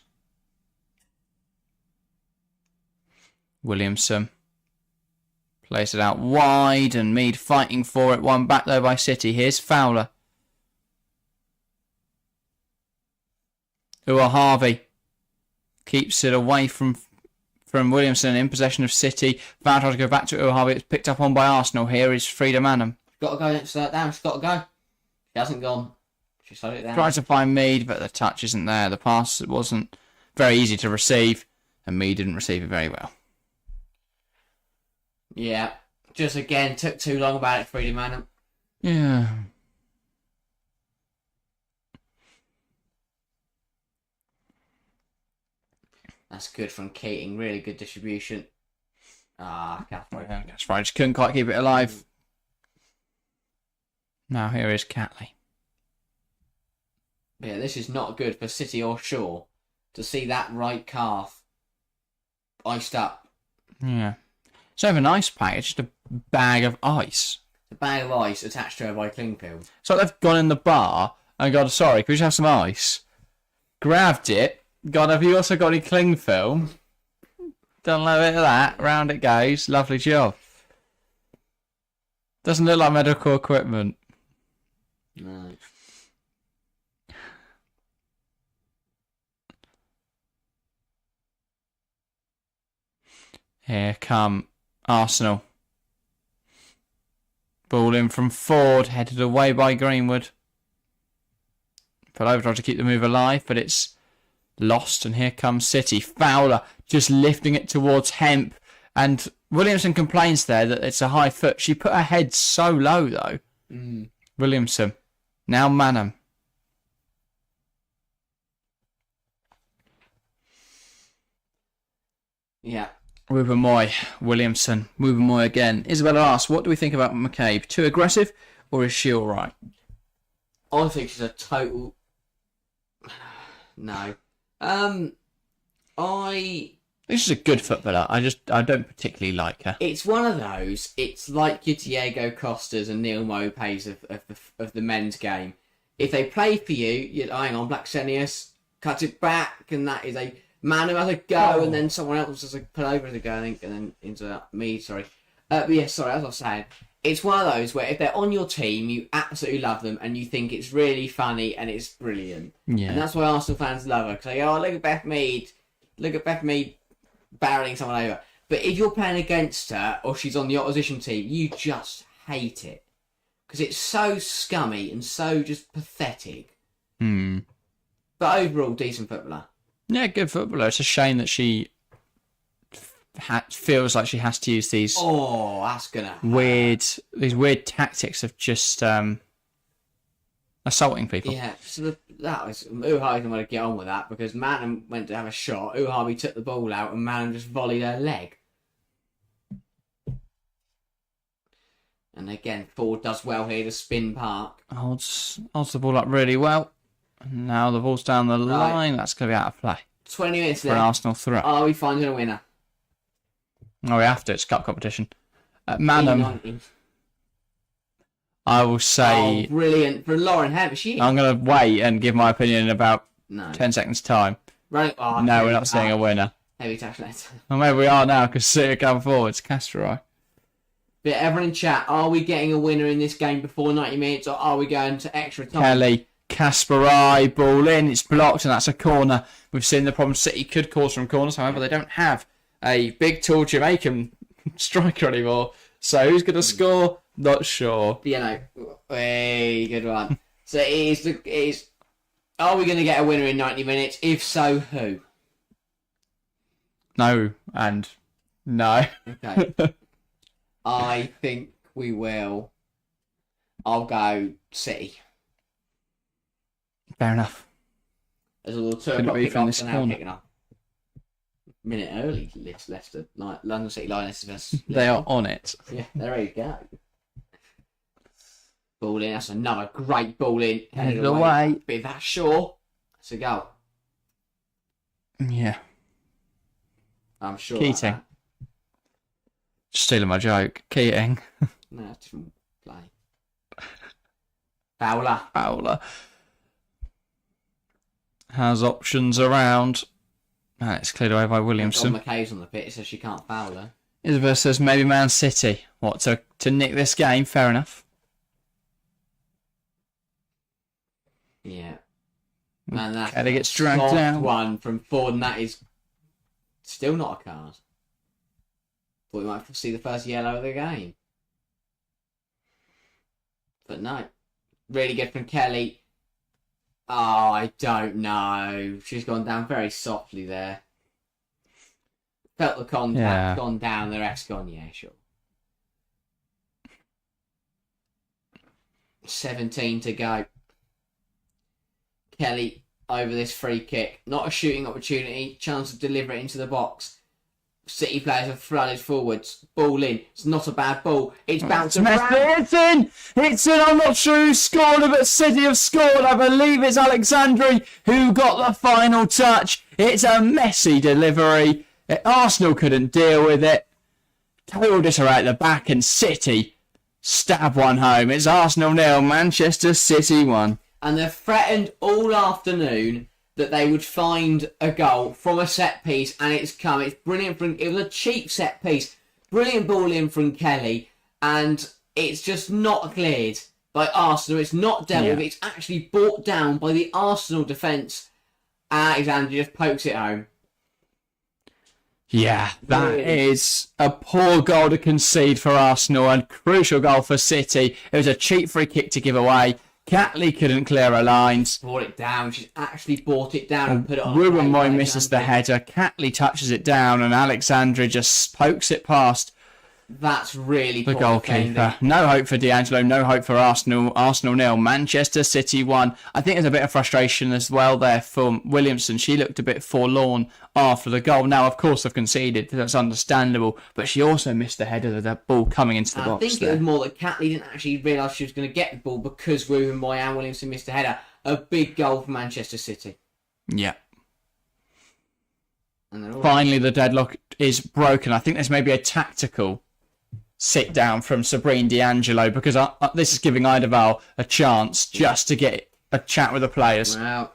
Speaker 1: Williamson. Plays it out wide, and Mead fighting for it. One back though by City. Here's Fowler. Uahabi keeps it away from Williamson in possession of City. Fowler tries to go back to Uahabi. It's picked up on by Arsenal. Here is Frida Manham.
Speaker 2: Got to go next to that down. She's got to go. She hasn't gone. She slowed it down.
Speaker 1: Tried to find Mead, but the touch isn't there. The pass wasn't very easy to receive, and Mead didn't receive it very well.
Speaker 2: Yeah. Just again, took too long about it, Freedom Man.
Speaker 1: Yeah.
Speaker 2: That's good from Keating. Really good distribution. Catherine.
Speaker 1: That's right. Just couldn't quite keep it alive. Now here is Catley.
Speaker 2: Yeah, this is not good for City or Shaw to see that right calf iced up.
Speaker 1: Yeah. It's not even an ice pack. It's just a bag of ice.
Speaker 2: The bag of ice attached to her by Clingfield.
Speaker 1: So they've gone in the bar and gone, sorry, can we just have some ice? Grabbed it. God, have you also got any cling film? Done a little bit of that. Round it goes. Lovely job. Doesn't look like medical equipment.
Speaker 2: No.
Speaker 1: Here come Arsenal. Ball in from Ford, headed away by Greenwood. Put over, tried to keep the move alive, but it's lost, and here comes City. Fowler just lifting it towards Hemp, and Williamson complains there that it's a high foot. She put her head so low, though. Williamson. Now Manham.
Speaker 2: Yeah.
Speaker 1: Wubben-Moy, Williamson, Wubben-Moy again. Isabella asks, what do we think about McCabe? Too aggressive, or is she all right?
Speaker 2: I think she's a total... No.
Speaker 1: This is a good footballer. I don't particularly like her.
Speaker 2: It's one of those. It's like your Diego Costas and Neil Mopes of the men's game. If they play for you, you hang on, Blacksenius cuts it back, and that is a man who has a go, and then someone else has a pull over the go, I think, and then into me. Sorry, but yeah, sorry. As I was saying, it's one of those where if they're on your team, you absolutely love them, and you think it's really funny and it's brilliant.
Speaker 1: Yeah,
Speaker 2: and that's why Arsenal fans love her, because they go, "Oh, look at Beth Mead barreling someone over." But if you're playing against her or she's on the opposition team, you just hate it because it's so scummy and so just pathetic. But overall, decent footballer.
Speaker 1: Yeah, good footballer. It's a shame that she feels like she has to use these
Speaker 2: that's gonna hurt.
Speaker 1: weird tactics of just assaulting people.
Speaker 2: Yeah, so that was Uhabi didn't want to get on with that because Manham went to have a shot. Uhabi took the ball out and Manham just volleyed her leg. And again, Ford does well here to spin Park.
Speaker 1: Holds the ball up really well. And now the ball's down the line. That's going to be out of play.
Speaker 2: 20 minutes
Speaker 1: for an
Speaker 2: left.
Speaker 1: Arsenal throw.
Speaker 2: Are we finding a winner?
Speaker 1: Oh, we have to. It's cup competition. Manham, I will say...
Speaker 2: Oh, brilliant. For Lauren Hemp.
Speaker 1: I'm going to wait and give my opinion in about 10 seconds' time.
Speaker 2: Right.
Speaker 1: No, we're not seeing a winner.
Speaker 2: Heavy touch later.
Speaker 1: Well, maybe we are now because City are coming forward. It's Castro.
Speaker 2: But everyone in chat, are we getting a winner in this game before 90 minutes or are we going to extra time?
Speaker 1: Kelly, Kasparai, ball in. It's blocked and that's a corner. We've seen the problem City could cause from corners. However, they don't have a big, tall Jamaican striker anymore. So who's going to score? Not sure.
Speaker 2: Hey, good one. So it is. Are we going to get a winner in 90 minutes? If so, who?
Speaker 1: No and no.
Speaker 2: Okay. I think we will. I'll go City.
Speaker 1: Fair enough.
Speaker 2: There's a little 2 o'clock kick-off and now kicking off. Minute early, Leicester, London City Lionesses.
Speaker 1: They are on it.
Speaker 2: Yeah, there you go. Ball in. That's another great ball in.
Speaker 1: Headed away.
Speaker 2: Bit of that Shaw. That's a goal.
Speaker 1: Yeah.
Speaker 2: I'm sure.
Speaker 1: Keating. Stealing my joke. Keating.
Speaker 2: No, it's different play. Fowler.
Speaker 1: Has options around. And it's cleared away by Williamson.
Speaker 2: McKay's on the pitch, so she can't foul her.
Speaker 1: Isabel says maybe Man City. What, to nick this game? Fair enough.
Speaker 2: Yeah. And that's
Speaker 1: Kelly gets dragged down.
Speaker 2: One from Ford, and that is still not a card. Thought we might see the first yellow of the game. But no. Really good from Kelly. Oh, I don't know. She's gone down very softly there. Felt the contact, gone down, the rest gone, yeah, sure. 17 to go. Kelly over this free kick. Not a shooting opportunity. Chance to deliver it into the box. City players have flooded forwards. Ball in. It's not a bad ball. It's bounced around.
Speaker 1: It's in! It's in! I'm not sure who scored it, but City have scored. I believe it's Alexandri who got the final touch. It's a messy delivery. Arsenal couldn't deal with it. Total disarray at the back, and City stab one home. It's Arsenal 0, Manchester City 1.
Speaker 2: And they've threatened all afternoon that they would find a goal from a set piece, and it's come. It's brilliant. It was a cheap set piece. Brilliant ball in from Kelly, and it's just not cleared by Arsenal. It's not dealt with. It's actually brought down by the Arsenal defence. Alexander just pokes it home.
Speaker 1: Yeah, that is a poor goal to concede for Arsenal, and crucial goal for City. It was a cheap free kick to give away. Catley couldn't clear her lines.
Speaker 2: Brought it down. She's actually brought it down and put it on.
Speaker 1: Ruben Moy misses the header. Catley touches it down, and Alexandra just pokes it past
Speaker 2: That's really
Speaker 1: the goalkeeper. No hope for D'Angelo. No hope for Arsenal. Arsenal 0, Manchester City 1. I think there's a bit of frustration as well there from Williamson. She looked a bit forlorn after the goal. Now, of course, they've conceded. That's understandable. But she also missed the header of that ball coming into the box.
Speaker 2: I think it was more that Catley didn't actually realise she was going to get the ball because Ruben Moy and Williamson missed the header. A big goal for Manchester City.
Speaker 1: Yeah. Finally, the deadlock is broken. I think there's maybe a tactical sit down from Sabrine D'Angelo, because this is giving Idaval a chance just to get a chat with the players.
Speaker 2: Wow.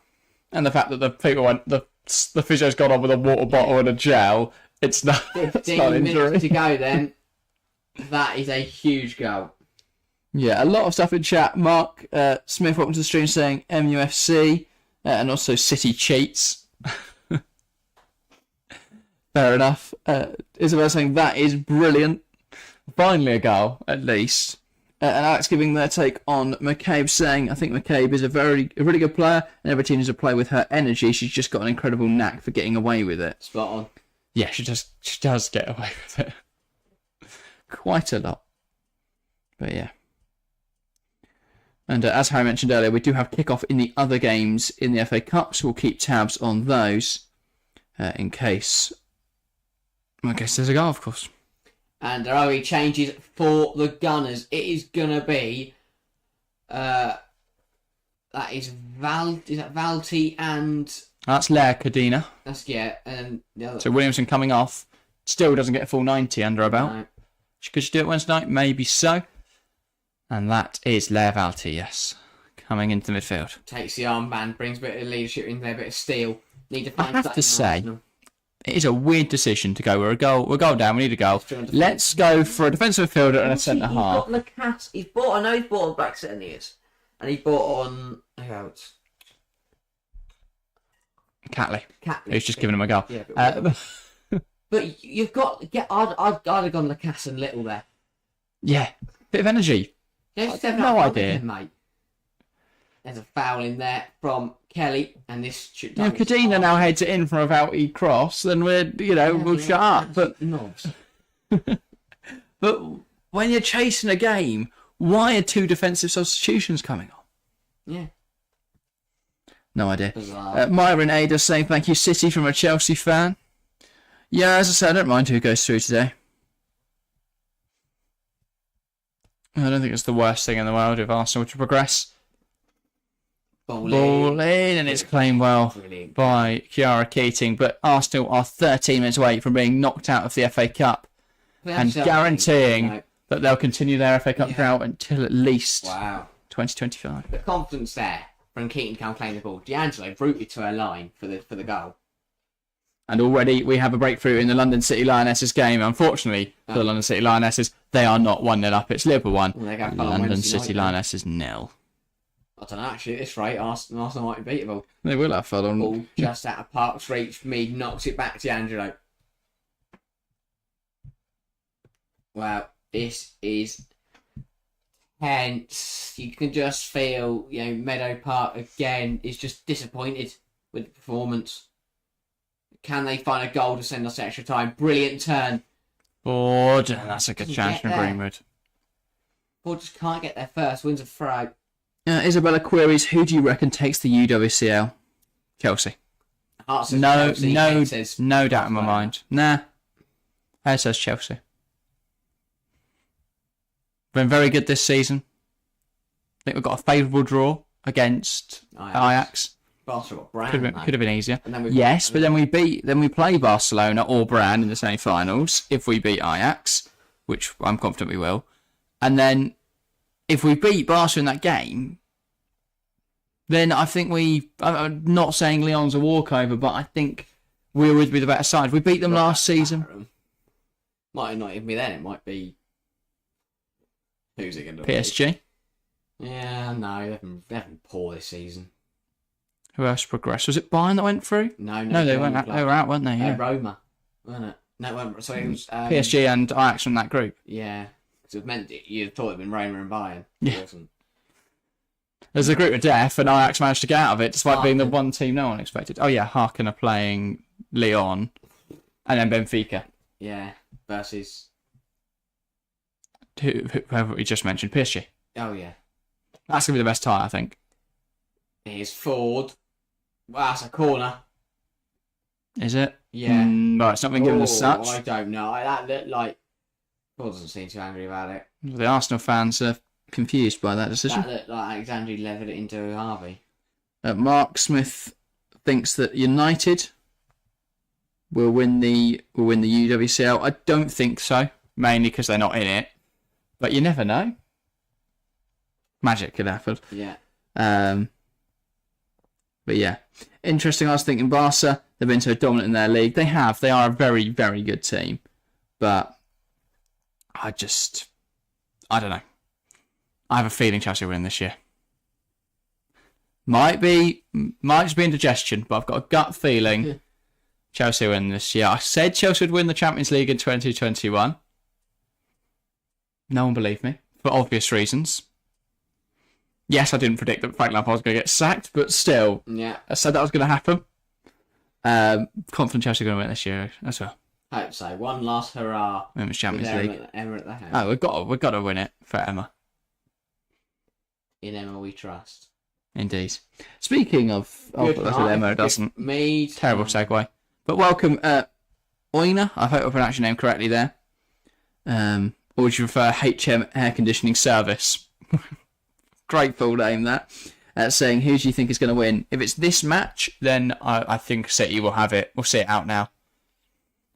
Speaker 1: And the fact that the people the physio's gone on with a water bottle and a gel, it's not
Speaker 2: 15 minutes to go then. That is a huge goal.
Speaker 1: Yeah, a lot of stuff in chat. Mark Smith, welcome to the stream, saying MUFC and also City cheats. Fair enough. Isabel saying that is brilliant. Finally a goal, at least. And Alex giving their take on McCabe, saying, I think McCabe is a really good player, and every team needs to play with her energy. She's just got an incredible knack for getting away with it.
Speaker 2: Spot on.
Speaker 1: Yeah, she does get away with it. Quite a lot. But yeah. And as Harry mentioned earlier, we do have kick-off in the other games in the FA Cup, so we'll keep tabs on those in case there's a goal, of course.
Speaker 2: And there are only changes for the Gunners. It is going to be... that is Valti and...
Speaker 1: That's Lea Cadena.
Speaker 2: That's, yeah. And the other...
Speaker 1: So Williamson coming off. Still doesn't get a full 90 under her belt.
Speaker 2: No.
Speaker 1: Could she do it Wednesday night? Maybe so. And that is Lea Valti, yes. Coming into the midfield. Takes
Speaker 2: the armband, brings a bit of leadership in there, a bit of steel. Need to find
Speaker 1: I have to say... Arsenal. It is a weird decision to go. We're a goal down. We need a goal. Let's go for a defensive midfielder and a centre half.
Speaker 2: He's bought. I know he's bought on back centre-years, and he bought on. Who else?
Speaker 1: Catley. Who's just giving him a goal.
Speaker 2: Yeah, but you've got. I'd have gone Lacasse and Little there.
Speaker 1: Yeah, bit of energy.
Speaker 2: Yeah,
Speaker 1: no idea,
Speaker 2: mate. There's a foul in there from Kelly, and this should.
Speaker 1: If Cadena now heads it in from a Valti cross, then we'll shut up. But but when you're chasing a game, why are two defensive substitutions coming on?
Speaker 2: Yeah.
Speaker 1: No idea. Myron Ada saying thank you, City, from a Chelsea fan. Yeah, as I said, I don't mind who goes through today. I don't think it's the worst thing in the world if Arsenal to progress. Ball in, and it's claimed well by Kiara Keating, but Arsenal are 13 minutes away from being knocked out of the FA Cup and guaranteeing that they'll continue their FA Cup drought until at least 2025.
Speaker 2: The confidence there from Keating can't claim the ball. D'Angelo rooted to her line for the goal.
Speaker 1: And already we have a breakthrough in the London City Lionesses game. Unfortunately for the London City Lionesses, they are not 1-0 up. It's Liverpool 1, London City Lionesses 0.
Speaker 2: I don't know, actually, at this rate, Arsenal might be beatable.
Speaker 1: They will have fun on.
Speaker 2: Ball just out of Park's reach. Mead knocks it back to Angelo. Wow, this is Hence, you can just feel, Meadow Park again is just disappointed with the performance. Can they find a goal to send us extra time? Brilliant turn.
Speaker 1: Ford, that's a good chance from Greenwood.
Speaker 2: Ford just can't get there first. Wins a throw.
Speaker 1: Isabella queries, who do you reckon takes the UWCL? Chelsea. No doubt in my mind. Nah. It says Chelsea. Been very good this season. I think we've got a favourable draw against Ajax.
Speaker 2: Barcelona, Brand,
Speaker 1: could have been easier. Yes, but then we play Barcelona or Brand in the semi-finals if we beat Ajax, which I'm confident we will. And then if we beat Barca in that game, then I think I'm not saying Lyon's a walkover, but I think we would be the better side. We beat them last season.
Speaker 2: Might not even be then. It might be. Who's it going to
Speaker 1: PSG?
Speaker 2: Be? Yeah, no, they've been poor this season.
Speaker 1: Who else progressed? Was it Bayern that went through?
Speaker 2: No,
Speaker 1: they went out. They were out, weren't they? Yeah.
Speaker 2: Roma, wasn't it? No, it wasn't. So it was
Speaker 1: PSG and Ajax from that group.
Speaker 2: Yeah, so it meant you'd thought it'd been Roma and Bayern.
Speaker 1: Yeah.
Speaker 2: It wasn't.
Speaker 1: There's a group of death, and Ajax managed to get out of it despite being the one team no one expected. Oh yeah, Harken are playing Lyon, and then Benfica.
Speaker 2: Yeah, versus
Speaker 1: whoever we just mentioned, PSG.
Speaker 2: Oh yeah,
Speaker 1: that's gonna be the best tie, I think.
Speaker 2: Here's Ford. Well, that's a corner.
Speaker 1: Is it?
Speaker 2: Yeah.
Speaker 1: But it's not been given as such.
Speaker 2: I don't know. That looked like Ford doesn't seem too angry about it.
Speaker 1: The Arsenal fans are confused by that decision.
Speaker 2: That looked like Alexandre levered it into Harvey.
Speaker 1: Mark Smith thinks that United will win the UWCL. I don't think so, mainly because they're not in it. But you never know. Magic could happen.
Speaker 2: Yeah.
Speaker 1: But yeah, interesting. I was thinking Barca, they've been so dominant in their league. They have. They are a very, very good team. But I don't know. I have a feeling Chelsea will win this year. Might just be indigestion, but I've got a gut feeling Chelsea win this year. I said Chelsea would win the Champions League in 2021. No one believed me, for obvious reasons. Yes, I didn't predict that Frank Lampard was going to get sacked, but still,
Speaker 2: yeah,
Speaker 1: I said that was going to happen. Confident Chelsea are going to win this year as well.
Speaker 2: Hope so. One last hurrah.
Speaker 1: Women's Champions League.
Speaker 2: Emma at the house.
Speaker 1: Oh, we've got to win it for Emma.
Speaker 2: In Emma we trust.
Speaker 1: Indeed. Speaking of Emma, doesn't. Terrible segue. But welcome, Oina. I hope I pronounced your name correctly there. Or would you prefer HM Air Conditioning Service? Great full name, that. Saying, who do you think is going to win? If it's this match, then I think City will have it. We'll see it out now.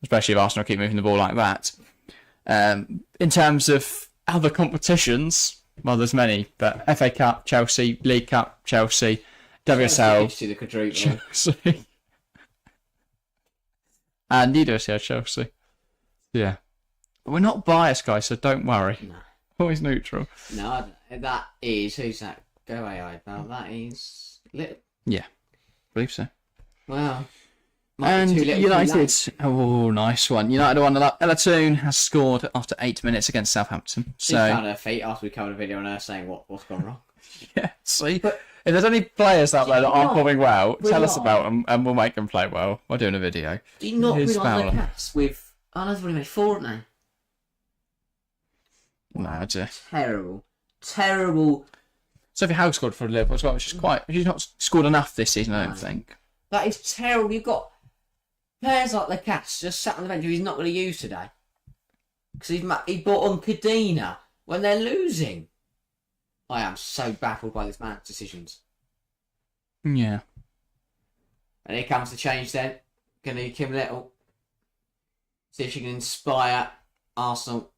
Speaker 1: Especially if Arsenal keep moving the ball like that. In terms of other competitions, well, there's many, but FA Cup, Chelsea, League Cup, Chelsea, WSL, Chelsea. And UWSL, Chelsea. Yeah. But we're not biased, guys, so don't worry.
Speaker 2: No.
Speaker 1: Always neutral.
Speaker 2: No, that is... Who's that? Go AI, pal. That is...
Speaker 1: Yeah, I believe so.
Speaker 2: Wow.
Speaker 1: And United, oh, nice one. United won. Ella Toone has scored after 8 minutes against Southampton.
Speaker 2: She found her feet after we covered a video on her saying what's gone wrong.
Speaker 1: Yeah, see? But if there's any players out there that aren't performing well, tell us about them and we'll make them play well. We're doing a video.
Speaker 2: Do you not bring on the cats with... Oh, no, they've already made 4, haven't they?
Speaker 1: No, it's
Speaker 2: Terrible.
Speaker 1: Sophie Howe scored for Liverpool as well. She's not scored enough this season, I don't think.
Speaker 2: That is terrible. You've got players like the Cats just sat on the bench who he's not going to use today. Because he bought on Cadena when they're losing. I am so baffled by this man's decisions.
Speaker 1: Yeah.
Speaker 2: And here comes the change then. Going to be Kim Little. See if she can inspire Arsenal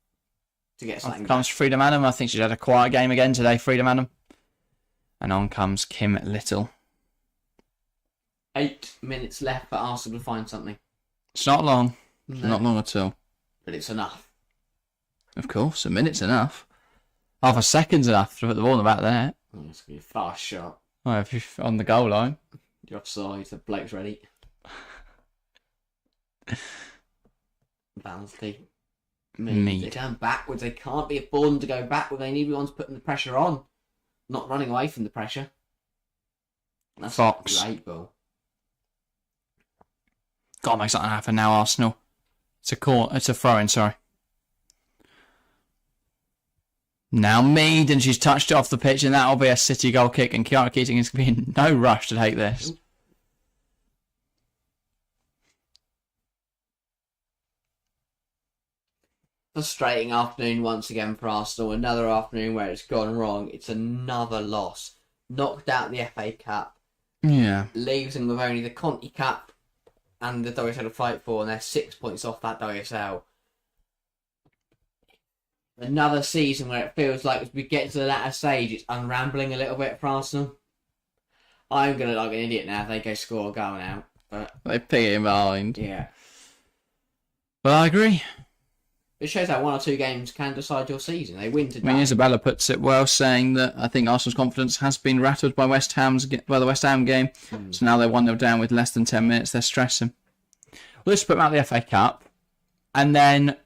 Speaker 2: to get something.
Speaker 1: Comes Freedom Adam. I think she's had a quiet game again today, Freedom Adam. And on comes Kim Little.
Speaker 2: 8 minutes left for Arsenal to find something.
Speaker 1: It's not long. No. Not long at all.
Speaker 2: But it's enough.
Speaker 1: Of course, a minute's enough. Half a second's enough to put the ball in the back there.
Speaker 2: Oh, it's going to be a fast shot.
Speaker 1: Oh, if you're on the goal line.
Speaker 2: You're offside, the bloke's ready. Bouncy. Mead. They're going backwards. They can't be affording to go backwards. They need to be ones putting the pressure on, not running away from the pressure. That's
Speaker 1: Fox.
Speaker 2: a great goal.
Speaker 1: Got to make something happen now, Arsenal. It's a throw-in, sorry. Now Mead, and she's touched it off the pitch, and that'll be a City goal kick, and Kiara Keating is going to be in no rush to take this.
Speaker 2: Frustrating afternoon once again for Arsenal. Another afternoon where it's gone wrong. It's another loss. Knocked out the FA Cup.
Speaker 1: Yeah.
Speaker 2: Leaves them with only the Conti Cup and the WSL to fight for, and they're 6 points off that WSL. Another season where it feels like as we get to the latter stage, it's unrambling a little bit for Arsenal. I'm going to look like an idiot now if they go score a goal now. But
Speaker 1: They ping it in behind.
Speaker 2: yeah.
Speaker 1: But I agree.
Speaker 2: It shows how 1 or 2 games can decide your season. They win today.
Speaker 1: I mean, Isabella puts it well, saying that I think Arsenal's confidence has been rattled by the West Ham game. So now they're 1-0 down with less than 10 minutes. They're stressing. Well, let's put them out the FA Cup, and then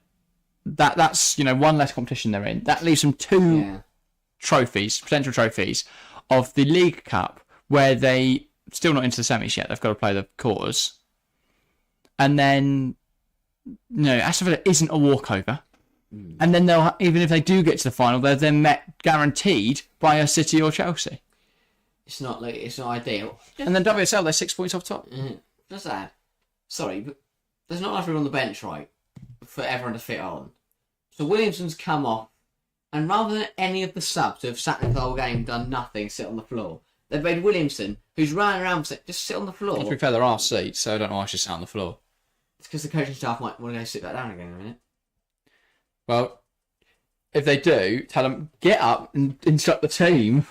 Speaker 1: that's one less competition they're in. That leaves them 2 potential trophies of the League Cup, where they still not into the semis yet. They've got to play the quarters, and then. No, Aston Villa isn't a walkover. And then they'll, even if they do get to the final, they're then met guaranteed by a City or Chelsea.
Speaker 2: It's not ideal.
Speaker 1: And then WSL, they're 6 points off top.
Speaker 2: Just that. Sorry, but there's not enough room on the bench, right, for everyone to fit on. So Williamson's come off, and rather than any of the subs who have sat in the whole game, done nothing, sit on the floor, they've made Williamson, who's running around, just sit on the floor.
Speaker 1: To be fair, there are seats, so I don't know why she's sat on the floor.
Speaker 2: It's because the coaching staff might want to go sit back down again in a minute.
Speaker 1: Well, if they do, tell them, get up and instruct the team.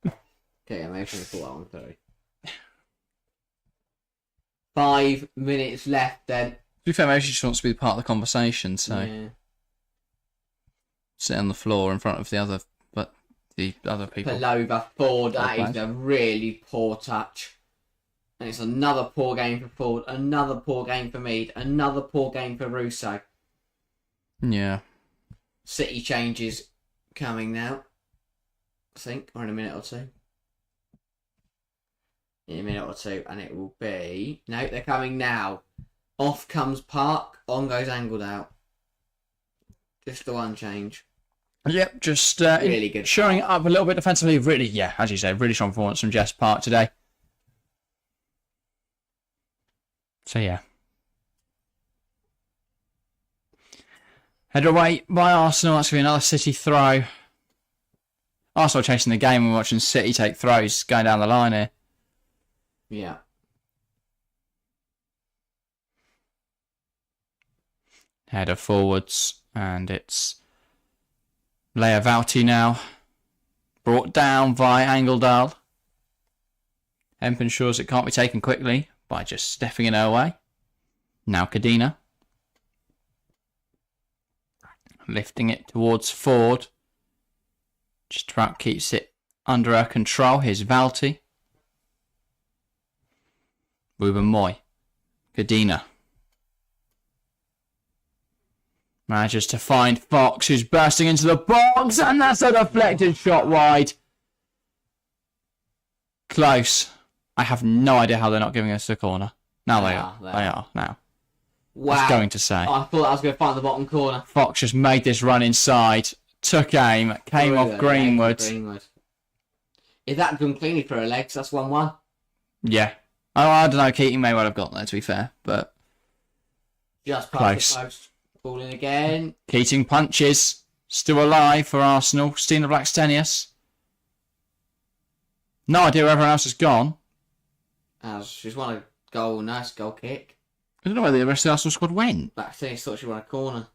Speaker 2: Okay, I'm actually thought that one, sorry. 5 minutes left then.
Speaker 1: To be fair, maybe she just wants to be part of the conversation, so
Speaker 2: Yeah.
Speaker 1: sit on the floor in front of the other people.
Speaker 2: Palova forward, that is a really poor touch. And it's another poor game for Ford, another poor game for Mead, another poor game for Russo.
Speaker 1: Yeah.
Speaker 2: City changes coming now, I think, or in a minute or two. In a minute or two, and it will be... No, they're coming now. Off comes Park, on goes Angled out. Just the one change.
Speaker 1: Yep, just
Speaker 2: really good.
Speaker 1: Showing it up a little bit defensively. Really, yeah, as you say, really strong performance from Jess Park today. So yeah. Headed away by Arsenal. That's going to be another City throw. Arsenal chasing the game and watching City take throws going down the line here.
Speaker 2: Yeah.
Speaker 1: Header forwards, and it's Leia Vauti now. Brought down by Angledal. Hemp ensures it can't be taken quickly by just stepping in her way. Now Cadena. Lifting it towards Ford. Just about keeps it under her control. Here's Valti. Ruben Moy. Cadena. Manages to find Fox, who's bursting into the box, and that's a deflected shot wide. Close. I have no idea how they're not giving us a corner. Now they are. They are now.
Speaker 2: Wow.
Speaker 1: I was going to say.
Speaker 2: I thought I was going to find the bottom corner.
Speaker 1: Fox just made this run inside, took aim, came off Greenwood.
Speaker 2: If that had gone cleanly for her legs, that's 1-1.
Speaker 1: Yeah. Oh, I don't know. Keating may well have got there, to be fair, but
Speaker 2: just past the post. Ball in again.
Speaker 1: Keating punches. Still alive for Arsenal. Stina Blackstenius. No idea where everyone else has gone.
Speaker 2: She's won a goal. Nice goal kick.
Speaker 1: I don't know where the rest of the Arsenal squad went.
Speaker 2: Blackstenius thought she won a corner.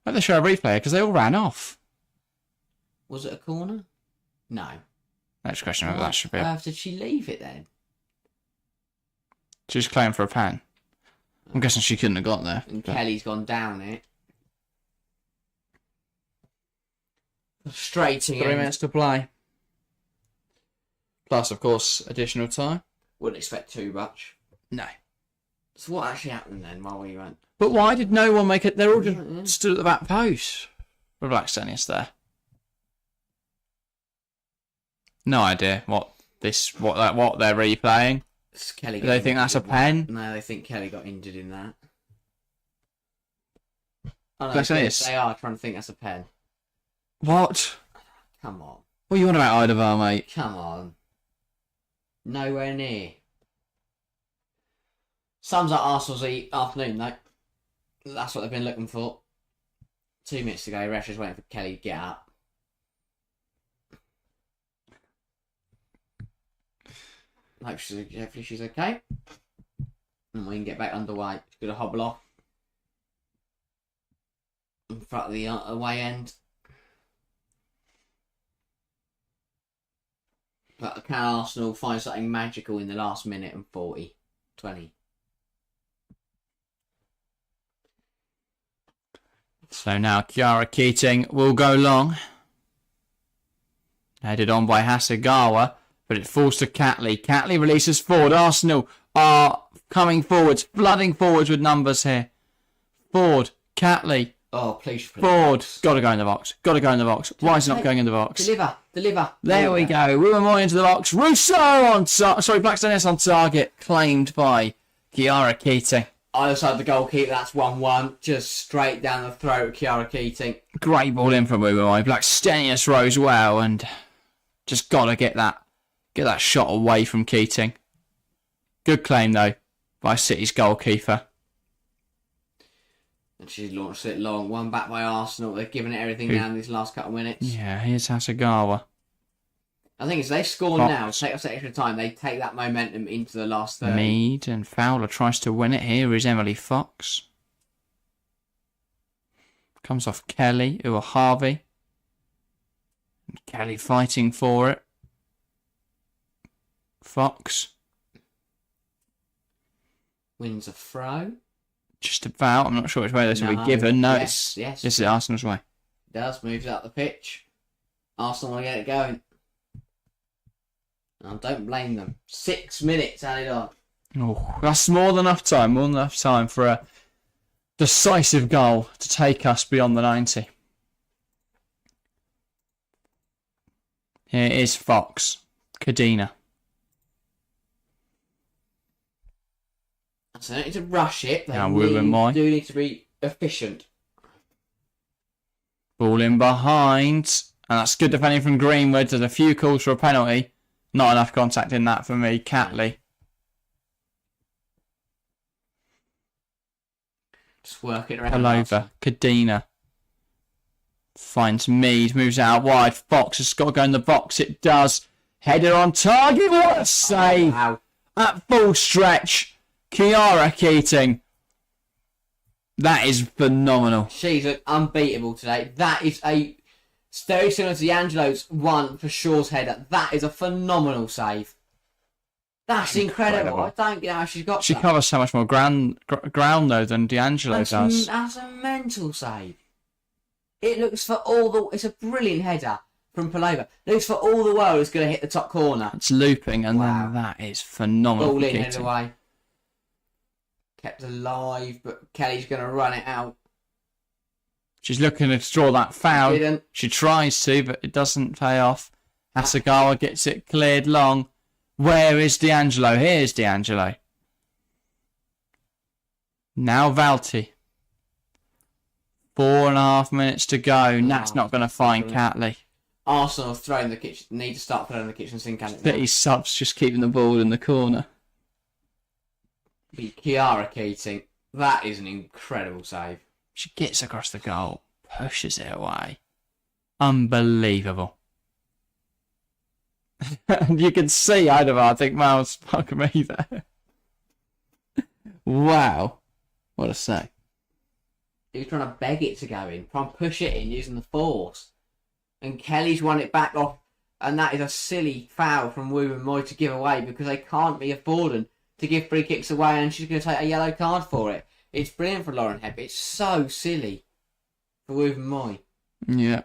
Speaker 1: Let me show a replay because they all ran off.
Speaker 2: Was it a corner? No.
Speaker 1: Next question, whether that should be.
Speaker 2: Where did she leave it then?
Speaker 1: She was playing for a pen. I'm guessing she couldn't have got there.
Speaker 2: And Kelly's gone down it. Frustrating.
Speaker 1: 3 minutes to play. Plus, of course, additional time.
Speaker 2: Wouldn't expect too much.
Speaker 1: No.
Speaker 2: So what actually happened then while we went?
Speaker 1: But why did no one make it? They're all just stood at the back post. With Blackstonius there. No idea what they're replaying.
Speaker 2: Kelly.
Speaker 1: Do they think that's a pen?
Speaker 2: No, they think Kelly got injured in that. Oh, no,
Speaker 1: Blackstonius.
Speaker 2: they are trying to think that's a pen.
Speaker 1: What?
Speaker 2: Come on.
Speaker 1: What are you on about, Idavar, mate?
Speaker 2: Come on. Nowhere near. Sums up Arsenal's afternoon, though. That's what they've been looking for. 2 minutes ago, Resh was waiting for Kelly to get up. Hopefully she's okay. And we can get back underway. She's going to hobble off. In front of the away end. But can Arsenal find something magical in the last minute and 20?
Speaker 1: So now Kiara Keating will go long. Headed on by Hasegawa, but it falls to Catley. Catley releases forward. Arsenal are coming forwards, flooding forwards with numbers here. Ford, Catley.
Speaker 2: Oh, please.
Speaker 1: Ford. Got to go in the box. Got to go in the box. Why is it not going in the box?
Speaker 2: Deliver.
Speaker 1: There we go. Rumoy into the box. Rousseau on Blackstone on target. Claimed by Kiara Keating.
Speaker 2: Either side of the goalkeeper, that's 1-1. Just straight down the throat of Kiara Keating.
Speaker 1: Great ball in from Rumoy. Blackstenius rose well and just got to get that shot away from Keating. Good claim, though, by City's goalkeeper.
Speaker 2: And she's launched it long. One back by Arsenal. They've given it everything now in these last couple of minutes.
Speaker 1: Yeah, here's Hasegawa.
Speaker 2: I think if they score now, take us extra time, they take that momentum into the last third.
Speaker 1: Mead and Fowler tries to win it. Here is Emily Fox. Comes off Kelly, or Harvey. And Kelly fighting for it. Fox.
Speaker 2: Wins a throw.
Speaker 1: Just about. I'm not sure which way this will be given. No, yes. This is Arsenal's way.
Speaker 2: Does. Moves up the pitch. Arsenal want to get it going. I don't blame them. 6 minutes added on.
Speaker 1: Oh, that's more than enough time. More than enough time for a decisive goal to take us beyond the 90. Here is Fox. Kadena.
Speaker 2: So they don't need to rush it. They
Speaker 1: do
Speaker 2: need to be efficient.
Speaker 1: Ball in behind. And that's good defending from Greenwood. There's a few calls for a penalty. Not enough contact in that for me. Catley.
Speaker 2: Just work it around.
Speaker 1: Palova. Kadena. Finds Mead. Moves out wide. Fox has got to go in the box. It does. Header on target. What a save.
Speaker 2: Wow.
Speaker 1: At full stretch. Kiara Keating. That is phenomenal.
Speaker 2: She's unbeatable today. That is it's very similar to D'Angelo's one for Shaw's header. That is a phenomenal save. That's incredible. I don't get how she's got
Speaker 1: She
Speaker 2: that.
Speaker 1: covers so much more ground though than D'Angelo does.
Speaker 2: That's a mental save. It looks for it's a brilliant header from Palova. It looks for all the world it's going to hit the top corner.
Speaker 1: It's looping and then that is phenomenal.
Speaker 2: Ball in, headed away. Kept alive, but Kelly's going to run it out.
Speaker 1: She's looking to draw that foul.
Speaker 2: Didn't.
Speaker 1: She tries to, but it doesn't pay off. Hasegawa gets it cleared long. Where is D'Angelo? Here's D'Angelo. Now Valti. 4.5 minutes to go. Nat's not going to find Catley.
Speaker 2: Arsenal throwing the kitchen. Need to start throwing the kitchen sink at it.
Speaker 1: City subs just keeping the ball in the corner.
Speaker 2: Kiara Keating. That is an incredible save.
Speaker 1: She gets across the goal, pushes it away. Unbelievable. And you can see, I think Miles fuck me there. Wow. What a save.
Speaker 2: He was trying to beg it to go in, try and push it in using the force. And Kelly's won it back off, and that is a silly foul from Wu and Moy to give away because they can't be affording to give free kicks away, and she's going to take a yellow card for it. It's brilliant for Lauren Hebb. It's so silly for Wu and Moy.
Speaker 1: Yeah.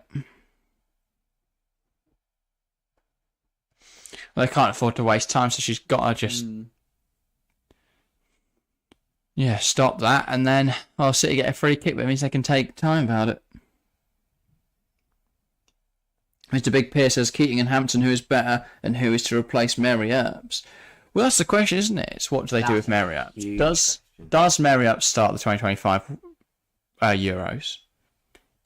Speaker 1: Well, they can't afford to waste time, so she's got to just Yeah, stop that, and then City get a free kick, but it means they can take time about it. Mr. Big Pierce says Keating and Hampton, who is better and who is to replace Mary Earps? Well, that's the question, isn't it? It's what do they do with Mary Earps? Does Mary Earps start the 2025 Euros?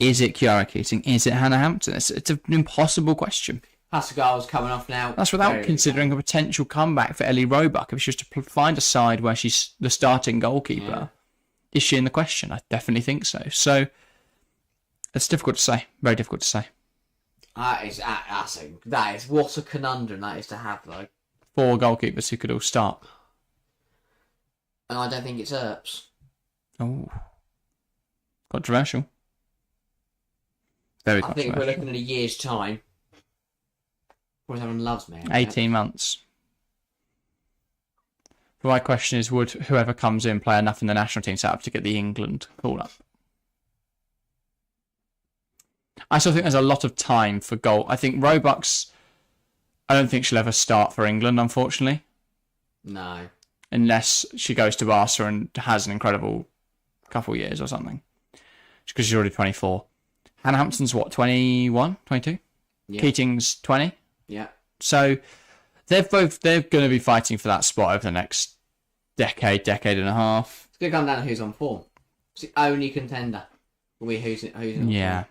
Speaker 1: Is it Kiara Keating? Is it Hannah Hampton? It's an impossible question.
Speaker 2: Pascal's coming off now.
Speaker 1: That's without considering a potential comeback for Ellie Roebuck if she was to find a side where she's the starting goalkeeper. Yeah. Is she in the question? I definitely think so. So it's difficult to say. Very difficult to say.
Speaker 2: That is what a conundrum that is to have, though.
Speaker 1: 4 goalkeepers who could all start.
Speaker 2: And I don't think it's Earps.
Speaker 1: Oh. Controversial. Very controversial.
Speaker 2: I think if we're looking at a year's time, because everyone loves me.
Speaker 1: 18 months. But my question is, would whoever comes in play enough in the national team setup to get the England call-up? I still think there's a lot of time for goal. I think Roebuck's... I don't think she'll ever start for England, unfortunately.
Speaker 2: No. Unless
Speaker 1: she goes to Barca and has an incredible couple of years or something. Because she's already 24. Hannah Hampton's what, 21, 22? Yeah. Keating's 20?
Speaker 2: Yeah.
Speaker 1: So they're going to be fighting for that spot over the next decade and a half.
Speaker 2: It's going to come down to who's on form. It's the only contender. Will be who's in form.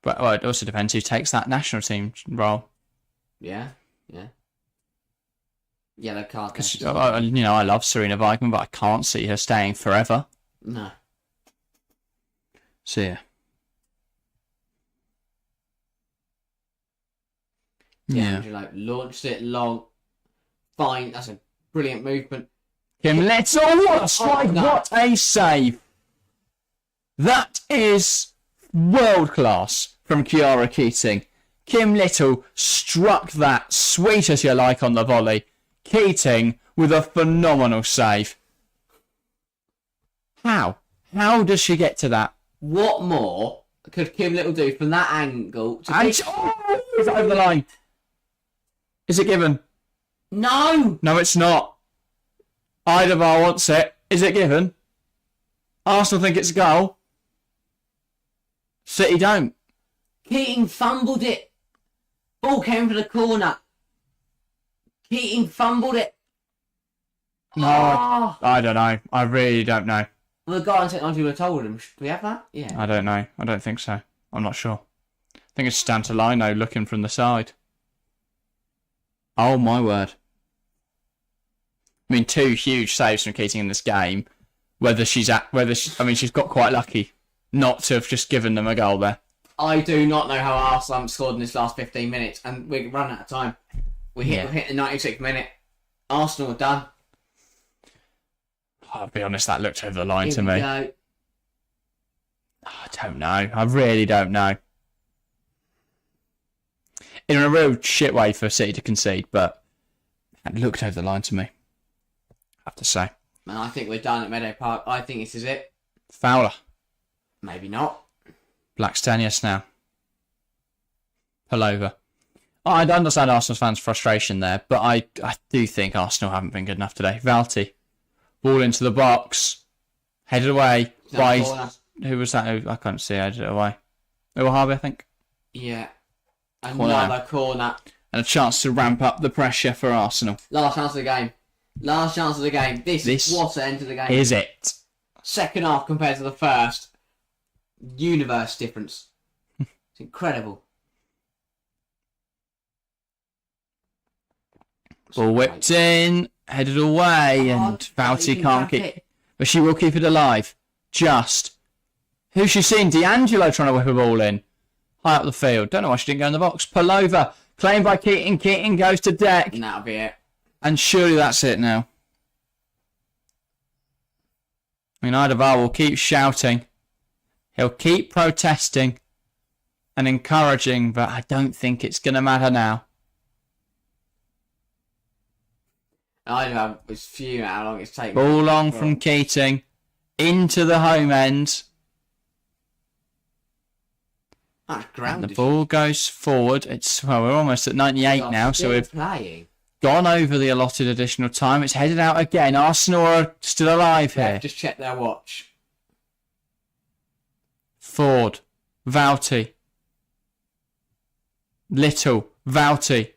Speaker 1: But it also depends who takes that national team role.
Speaker 2: Yeah. Yellow card.
Speaker 1: Because I love Serena Weigman, but I can't see her staying forever.
Speaker 2: No.
Speaker 1: So yeah.
Speaker 2: Angelo launched it long. Fine. That's a brilliant movement.
Speaker 1: Kim Little, what a strike! What a save! That is world class from Kiara Keating. Kim Little struck that sweet as you like on the volley. Keating with a phenomenal save. How? How does she get to that?
Speaker 2: What more could Kim Little do from that angle?
Speaker 1: Is it over the line? Is it given?
Speaker 2: No!
Speaker 1: No, it's not. Idavar wants it. Is it given? Arsenal think it's a goal. City don't.
Speaker 2: Keating fumbled it. Ball came for the corner. Keating fumbled it.
Speaker 1: No, I don't know. I really don't know.
Speaker 2: Well, the guy on technology would have told him. Should we have that? Yeah.
Speaker 1: I don't know. I don't think so. I'm not sure. I think it's Stantolino looking from the side. Oh my word. I mean, 2 huge saves from Keating in this game. She's got quite lucky not to have just given them a goal there.
Speaker 2: I do not know how Arsenal haven't scored in this last 15 minutes, and we're running out of time. We hit the 96th minute. Arsenal are done.
Speaker 1: I'll be honest, that looked over the line to me.
Speaker 2: Go.
Speaker 1: I don't know. I really don't know. In a real shit way for City to concede, but it looked over the line to me. I have to say.
Speaker 2: Man, I think we're done at Meadow Park. I think this is it.
Speaker 1: Fowler.
Speaker 2: Maybe not.
Speaker 1: Blackstenius now. Pull over. I'd understand Arsenal fans' frustration there, but I do think Arsenal haven't been good enough today. Valti. Ball into the box. Headed away. Who was that? I can't see. Headed it away. Harvey, I think.
Speaker 2: Yeah. Another corner.
Speaker 1: And a chance to ramp up the pressure for Arsenal.
Speaker 2: Last chance of the game. Last chance of the game. This is what the end of the game.
Speaker 1: Is it?
Speaker 2: Second half compared to the first. Universe difference. It's incredible.
Speaker 1: Ball whipped in, headed away, and Valti can't keep it. But she will keep it alive. Just. Who's she seen? D'Angelo trying to whip a ball in. High up the field. Don't know why she didn't go in the box. Pull over. Claimed by Keating. Keating goes to deck.
Speaker 2: And that'll be it.
Speaker 1: And surely that's it now. I mean, Idavar will keep shouting. He'll keep protesting and encouraging, but I don't think it's going to matter now.
Speaker 2: I was fuming how long it's taken.
Speaker 1: Ball long from Keating into the home end.
Speaker 2: That's grounded.
Speaker 1: And the ball goes forward. We're almost at 98 now, so we've
Speaker 2: playing.
Speaker 1: gone over the allotted additional time. It's headed out again. Arsenal are still alive here.
Speaker 2: Just check their watch.
Speaker 1: Ford, Vouty, Little, Vouty.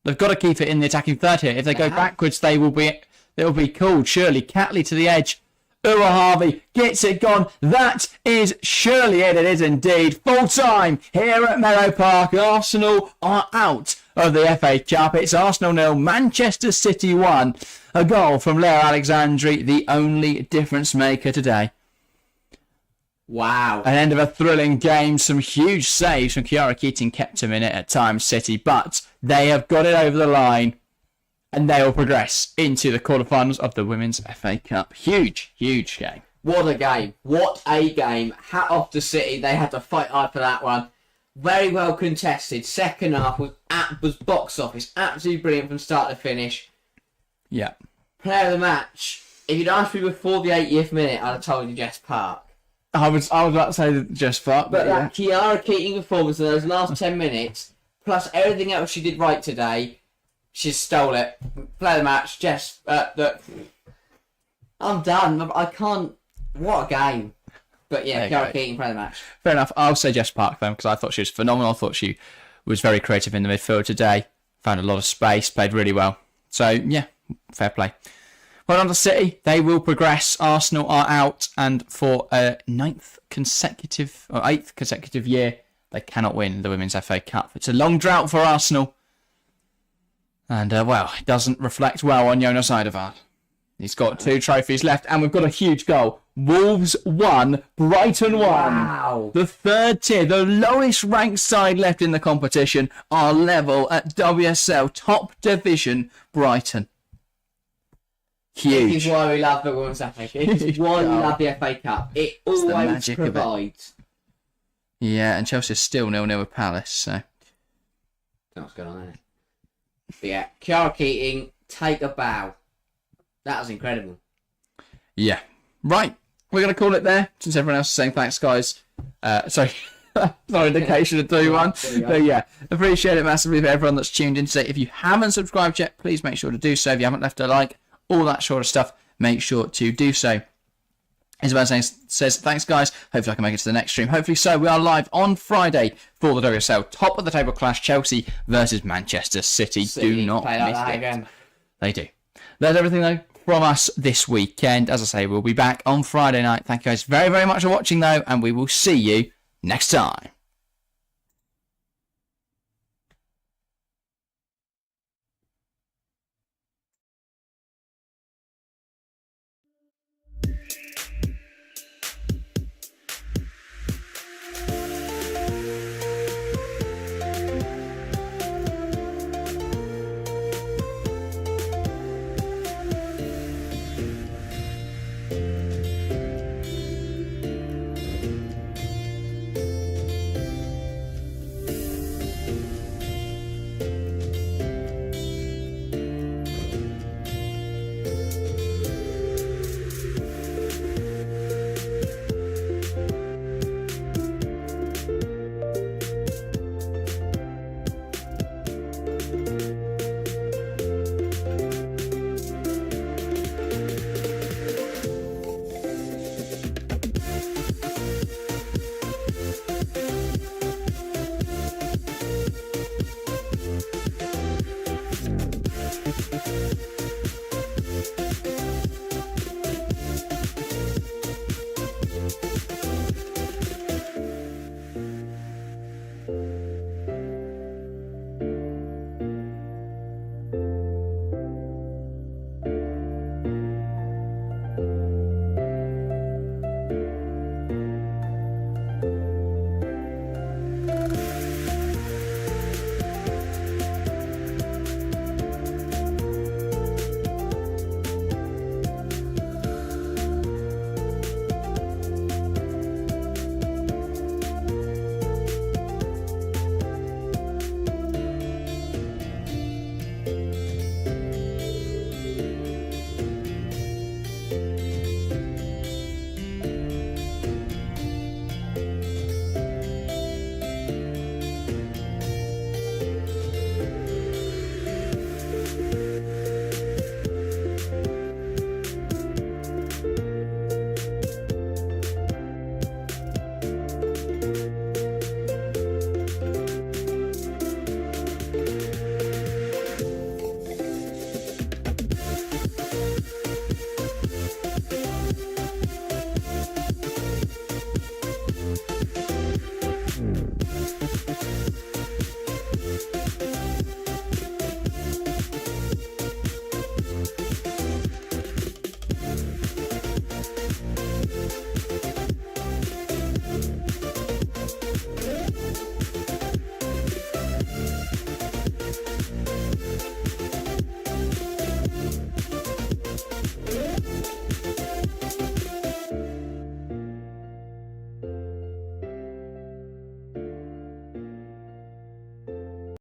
Speaker 1: They've got to keep it in the attacking third here. If they go backwards, they will be called. Surely, Catley to the edge. Ua Harvey gets it gone. That is surely it. It is indeed. Full time here at Meadow Park. Arsenal are out of the FA Cup. It's Arsenal 0, Manchester City 1. A goal from Leo Alexandri, the only difference maker today.
Speaker 2: Wow.
Speaker 1: An end of a thrilling game. Some huge saves from Kiara Keating kept him in it at times, City, but they have got it over the line and they will progress into the quarterfinals of the Women's FA Cup. Huge, huge game.
Speaker 2: What a game. What a game. Hat off to City. They had to fight hard for that one. Very well contested. Second half was box office. Absolutely brilliant from start to finish.
Speaker 1: Yeah.
Speaker 2: Player of the match. If you'd asked me before the 80th minute, I'd have told you Jess Park.
Speaker 1: I was about to say Jess Park,
Speaker 2: but that Kiara Keating performance in those last 10 minutes, plus everything else she did right today, she stole it. Player of the match, Jess. I'm done. I can't. What a game. But yeah, Kiara Keating, player of the match.
Speaker 1: Fair enough. I'll say Jess Park then, because I thought she was phenomenal. I thought she was very creative in the midfield today. Found a lot of space, played really well. So yeah, fair play. Well on to City, they will progress. Arsenal are out, and for a 8th consecutive year, they cannot win the Women's FA Cup. It's a long drought for Arsenal, and it doesn't reflect well on Jonas Eidevard. He's got 2 trophies left, and we've got a huge goal. Wolves 1, Brighton 1.
Speaker 2: Wow.
Speaker 1: The third tier, the lowest ranked side left in the competition, are level at WSL top division Brighton. Huge.
Speaker 2: This is why we love the Women's FA Cup. This is why we love the FA Cup. It always provides.
Speaker 1: Yeah, and Chelsea's still 0-0 with Palace, so.
Speaker 2: Don't know what's going on there. But yeah, Kiara Keating, take a bow. That was incredible.
Speaker 1: Yeah. Right. We're going to call it there, since everyone else is saying thanks, guys. Sorry. No indication of 2-1. But yeah, appreciate it massively for everyone that's tuned in today. If you haven't subscribed yet, please make sure to do so. If you haven't left a like, all that sort of stuff, make sure to do so. Isabel says, thanks guys, hopefully I can make it to the next stream. Hopefully so. We are live on Friday for the WSL top of the table clash, Chelsea versus Manchester City. Do not miss it. Again. They do. That's everything though from us this weekend. As I say, we'll be back on Friday night. Thank you guys very, very much for watching though, and we will see you next time.